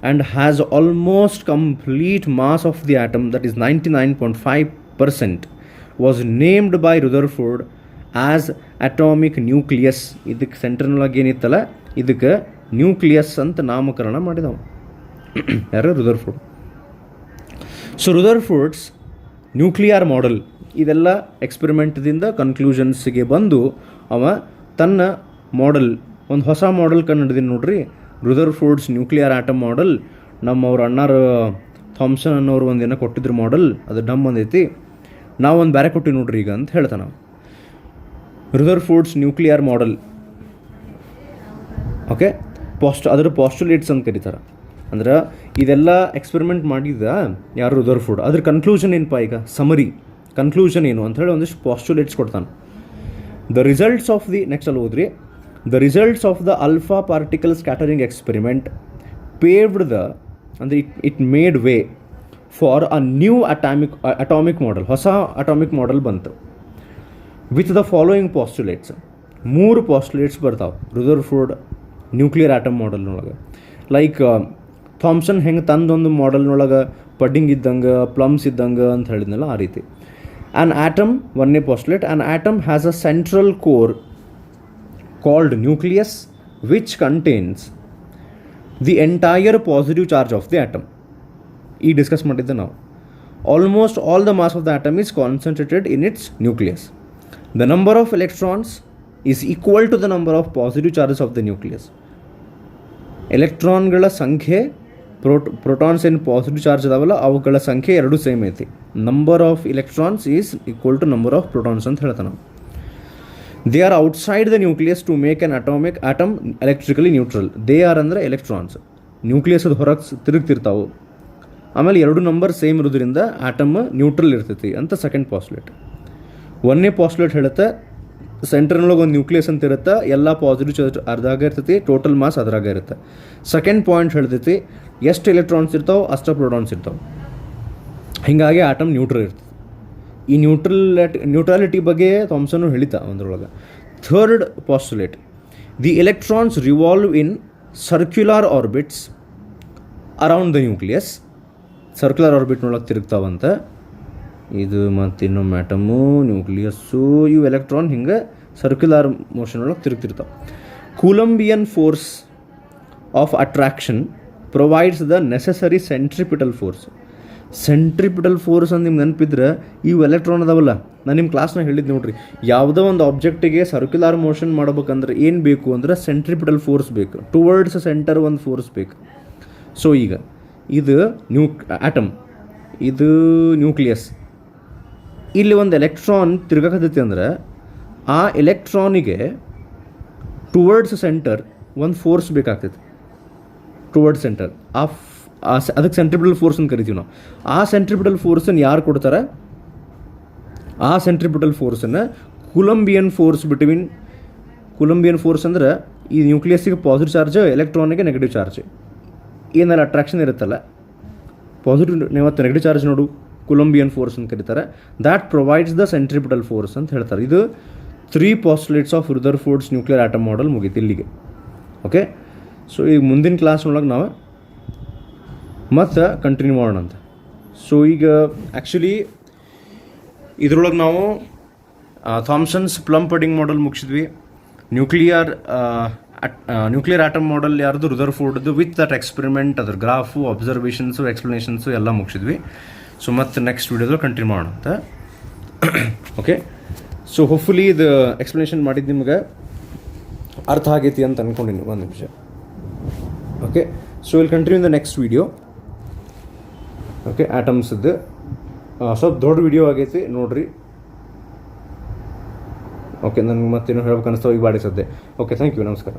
and has almost complete mass of the atom, that is 99.5%, was named by Rutherford as atomic nucleus. ಇದಕ್ಕೆ ಸೆಂಟರ್ನೊಳಗೆ ಏನಿತ್ತಲ್ಲ ಇದಕ್ಕೆ nucleus ಅಂತ ನಾಮಕರಣ ಮಾಡಿದವು ಯಾರು, Rutherford. So ರುದರ್ಫೋರ್ಡ್ಸ್ nuclear model ಇದೆಲ್ಲ ಎಕ್ಸ್ಪೆರಿಮೆಂಟ್ದಿಂದ ಕನ್ಕ್ಲೂಷನ್ಸ್ಗೆ ಬಂದು ಅವ ತನ್ನ ಮಾಡೆಲ್, ಒಂದು ಹೊಸ ಮಾಡೆಲ್ ಕಂಡುಹಿಡಿದಿನಿ ನೋಡ್ರಿ, ರುದರ್ಫೋರ್ಡ್ಸ್ ನ್ಯೂಕ್ಲಿಯರ್ ಆಟಮ್ ಮಾಡೆಲ್. ನಮ್ಮವ್ರ ಅಣ್ಣಾರು ಥಾಮ್ಸನ್ ಅನ್ನೋರು ಒಂದೇನೋ ಕೊಟ್ಟಿದ್ರು ಮಾಡೆಲ್, ಅದು ಡಮ್ ಬಂದೈತಿ, ನಾವು ಒಂದು ಬೇರೆ ಕೊಟ್ಟಿವಿ ನೋಡ್ರಿ ಈಗ ಅಂತ ಹೇಳ್ತಾನೆ ನಾವು. ರುದರ್ಫೋರ್ಡ್ಸ್ ನ್ಯೂಕ್ಲಿಯರ್ ಮಾಡೆಲ್, ಓಕೆ, ಅದರ ಪಾಸ್ಟುಲೇಟ್ಸ್ ಅಂತ ಕರೀತಾರೆ. ಅಂದ್ರೆ ಇದೆಲ್ಲ ಎಕ್ಸ್ಪೆರಿಮೆಂಟ್ ಮಾಡಿದ ಯಾರು, ರುದರ್ಫೋರ್ಡ್. ಅದ್ರ ಕನ್ಕ್ಲೂಷನ್ ಏನಪ್ಪ, ಈಗ ಸಮರಿ ಕನ್ಕ್ಲೂಷನ್ ಏನು ಅಂತ ಹೇಳಿ ಒಂದಿಷ್ಟು ಪಾಸ್ಟುಲೇಟ್ಸ್ ಕೊಡ್ತಾನೆ. The results of the, next ಅಲ್ಲಿ ಹೋದ್ರಿ, the results of the alpha particle scattering experiment paved the, and it made way for a new atomic model, ಹೊಸ ಅಟಾಮಿಕ್ ಮಾಡೆಲ್ ಬಂತು with the following postulates. 3 postulates ಬರ್ತಾವೆ Rutherford nuclear atom ಮಾಡೆಲ್ನೊಳಗೆ. Like Thomson ಹೆಂಗೆ ತಂದೊಂದು ಮಾಡೆಲ್ನೊಳಗೆ ಪಡ್ಡಿಂಗ್ ಇದ್ದಂಗೆ plums ಇದ್ದಂಗೆ ಅಂತ ಹೇಳಿದ್ನಲ್ಲ ಆ ರೀತಿ. ಆ್ಯನ್ ಆಟಮ್, ಒಂದನೇ postulate, an atom has a central core called nucleus which contains the entire positive charge of the atom. ಈ ಡಿಸ್ಕಸ್ ಮಾಡಿದ್ದೆ ನಾವು. Almost all the mass of the atom is concentrated in its nucleus. The number of electrons is equal to the number of positive charges of the nucleus. ಎಲೆಕ್ಟ್ರಾನ್ಗಳ ಸಂಖ್ಯೆ protons ಏನು positive charge ಅದಾವಲ್ಲ ಅವುಗಳ ಸಂಖ್ಯೆ ಎರಡೂ same ಐತಿ. Number of electrons is equal to number of protons ಅಂತ ಹೇಳ್ತಾನೆ. They are outside the nucleus to make an atom electrically neutral. They are ಅಂದರೆ ಎಲೆಕ್ಟ್ರಾನ್ಸ್ ನ್ಯೂಕ್ಲಿಯಸ್ ಅದು ಹೊರಗೆ ತಿರುಗ್ತಿರ್ತಾವೆ. ಆಮೇಲೆ ಎರಡು ನಂಬರ್ ಸೇಮ್ ಇರೋದ್ರಿಂದ ಆಟಮ್ ನ್ಯೂಟ್ರಲ್ ಇರ್ತೈತಿ ಅಂತ ಸೆಕೆಂಡ್ ಪಾಸ್ಟುಲೇಟ್. ಒಂದನೇ ಪಾಸ್ಟುಲೇಟ್ ಹೇಳುತ್ತೆ ಸೆಂಟ್ರ್ನೊಳಗೆ ಒಂದು ನ್ಯೂಕ್ಲಿಯಸ್ ಅಂತ ಇರುತ್ತೆ, ಎಲ್ಲ ಪಾಸಿಟಿವ್ ಚಾರ್ಜ್ ಅರ್ಧಾಗ ಇರ್ತೈತಿ, ಟೋಟಲ್ ಮಾಸ್ ಅದ್ರಾಗ ಇರುತ್ತೆ. ಸೆಕೆಂಡ್ ಪಾಯಿಂಟ್ ಹೇಳ್ತೈತಿ ಎಷ್ಟು ಎಲೆಕ್ಟ್ರಾನ್ಸ್ ಇರ್ತಾವೆ ಅಷ್ಟು ಪ್ರೋಟಾನ್ಸ್ ಇರ್ತಾವೆ. ಹೀಗಾಗಿ ಆಟಮ್ ನ್ಯೂಟ್ರಲ್ ಇರ್ತದೆ. ಈ ನ್ಯೂಟ್ರಾಲಿಟಿ ಬಗ್ಗೆ ಥಾಮ್ಸನ್ ಹೇಳಿತ ಒಂದ್ರೊಳಗೆ. Third postulate, the electrons revolve in circular orbits around the nucleus. Circular ಆರ್ಬಿಟ್ನೊಳಗೆ ತಿರುಗ್ತಾವಂತ. ಇದು ಮತ್ತು ಇನ್ನೊಂದು ಆಟಮು ನ್ಯೂಕ್ಲಿಯಸ್ಸು ಇವು ಎಲೆಕ್ಟ್ರಾನ್ ಹಿಂಗೆ ಸರ್ಕ್ಯುಲರ್ ಮೋಷನ್ ಒಳಗೆ ತಿರುಗ್ತಿರ್ತಾವೆ. Coulombian force of attraction provides the necessary centripetal force. Centripetal force ಅಂತ ನಿಮ್ಗೆ ನೆನಪಿದ್ರೆ ಇವು ಎಲೆಕ್ಟ್ರಾನ್ ಅದಾವಲ್ಲ, ನಾನು ನಿಮ್ಮ ಕ್ಲಾಸ್ನಾಗ ಹೇಳಿದ್ದು ನೋಡ್ರಿ, ಯಾವುದೋ ಒಂದು ಆಬ್ಜೆಕ್ಟಿಗೆ ಸರ್ಕ್ಯುಲರ್ ಮೋಷನ್ ಮಾಡ್ಬೇಕಂದ್ರೆ ಏನು ಬೇಕು ಅಂದ್ರೆ ಸೆಂಟ್ರಿಪಿಟಲ್ ಫೋರ್ಸ್ ಬೇಕು, ಟುವರ್ಡ್ಸ್ ಸೆಂಟರ್ ಒಂದು ಫೋರ್ಸ್ ಬೇಕು. ಸೊ ಈಗ ಇದು ಆಟಮ್, ಇದು ನ್ಯೂಕ್ಲಿಯಸ್. ಇಲ್ಲಿ ಒಂದು ಎಲೆಕ್ಟ್ರಾನ್ ತಿರ್ಗಕತ್ತೈತಿ ಅಂದ್ರೆ ಆ ಎಲೆಕ್ಟ್ರಾನಿಗೆ ಟುವರ್ಡ್ಸ್ ಸೆಂಟರ್ ಒಂದು ಫೋರ್ಸ್ ಬೇಕಾಗ್ತೈತಿ. ಟುವರ್ಡ್ಸ್ ಸೆಂಟರ್ ಅದಕ್ಕೆ ಸೆಂಟ್ರಿಪಿಟಲ್ ಫೋರ್ಸ್ ಅಂತ ಕರಿತೀವಿ ನಾವು. ಆ ಸೆಂಟ್ರಿಪಿಟಲ್ ಫೋರ್ಸನ್ನು ಯಾರು ಕೊಡ್ತಾರೆ? ಆ ಸೆಂಟ್ರಿಪಿಟಲ್ ಫೋರ್ಸನ್ನು Coulombian force between. Coulombian force ಅಂದ್ರೆ ಈ ನ್ಯೂಕ್ಲಿಯಸ್ಸಿಗೆ ಪಾಸಿಟಿವ್ ಚಾರ್ಜ್, ಎಲೆಕ್ಟ್ರಾನಿಗೆ ನೆಗೆಟಿವ್ ಚಾರ್ಜ್. ಏನಾರ ಅಟ್ರಾಕ್ಷನ್ ಇರುತ್ತಲ್ಲ, ಪಾಸಿಟಿವ್ ಮತ್ತು ನೆಗೆಟಿವ್ ಚಾರ್ಜ್ ನೋಡು, ಕೂಲಂಬಿಯನ್ ಫೋರ್ಸ್ ಅಂತ ಕರೀತಾರೆ. That provides the centripetal force ಅಂತ ಹೇಳ್ತಾರೆ. ಇದು 3 postulates of Rutherford's nuclear atom model ಮುಗೀತು ಇಲ್ಲಿಗೆ. ಓಕೆ, ಸೊ ಈಗ ಮುಂದಿನ ಕ್ಲಾಸ್ನೊಳಗೆ ನಾವು ಮತ್ತು ಕಂಟಿನ್ಯೂ ಮಾಡೋಣ ಅಂತ. ಸೊ ಈಗ ಆ್ಯಕ್ಚುಲಿ ಇದ್ರೊಳಗೆ ನಾವು ಥಾಮ್ಸನ್ಸ್ ಪ್ಲಮ್ ಪಡಿಂಗ್ ಮಾಡೆಲ್ ಮುಗಿಸಿದ್ವಿ. ನ್ಯೂಕ್ಲಿಯರ್ ಆಟಮ್ ಮಾಡೆಲ್ ಯಾರ್ದು? ರುದರ್ಫೋರ್ಡ್ದು, ವಿತ್ ದಟ್ ಎಕ್ಸ್ಪೆರಿಮೆಂಟ್, ಅದ್ರ ಗ್ರಾಫು, ಅಬ್ಸರ್ವೇಷನ್ಸು, ಎಕ್ಸ್ಪ್ಲನೇಷನ್ಸು ಎಲ್ಲ ಮುಗಿಸಿದ್ವಿ. ಸೊ ಮತ್ತು ನೆಕ್ಸ್ಟ್ ವೀಡಿಯೋದಲ್ಲಿ ಕಂಟಿನ್ಯೂ ಮಾಡೋಣ ಅಂತ. ಓಕೆ, ಸೊ ಹೋಪ್ಫುಲಿ ಇದು ಎಕ್ಸ್ಪ್ಲನೇಷನ್ ಮಾಡಿದ್ದು ನಿಮ್ಗೆ ಅರ್ಥ ಆಗೈತಿ ಅಂತ ಅಂದ್ಕೊಂಡಿನಿ. ಒಂದು ನಿಮಿಷ. Okay, so will continue in the next video. Okay, ಆಟಮ್ಸ್ದು ಸ್ವಲ್ಪ ದೊಡ್ಡ ವೀಡಿಯೋ ಆಗೈತಿ ನೋಡಿರಿ. ಓಕೆ, ನನಗೆ ಮತ್ತೇನು ಹೇಳ್ಬೇಕು ಅನಿಸ್ತಾವೆ ಈಗ ಬಾಡಿ ಸದ್ದೆ. ಓಕೆ, ಥ್ಯಾಂಕ್ ಯು, ನಮಸ್ಕಾರ.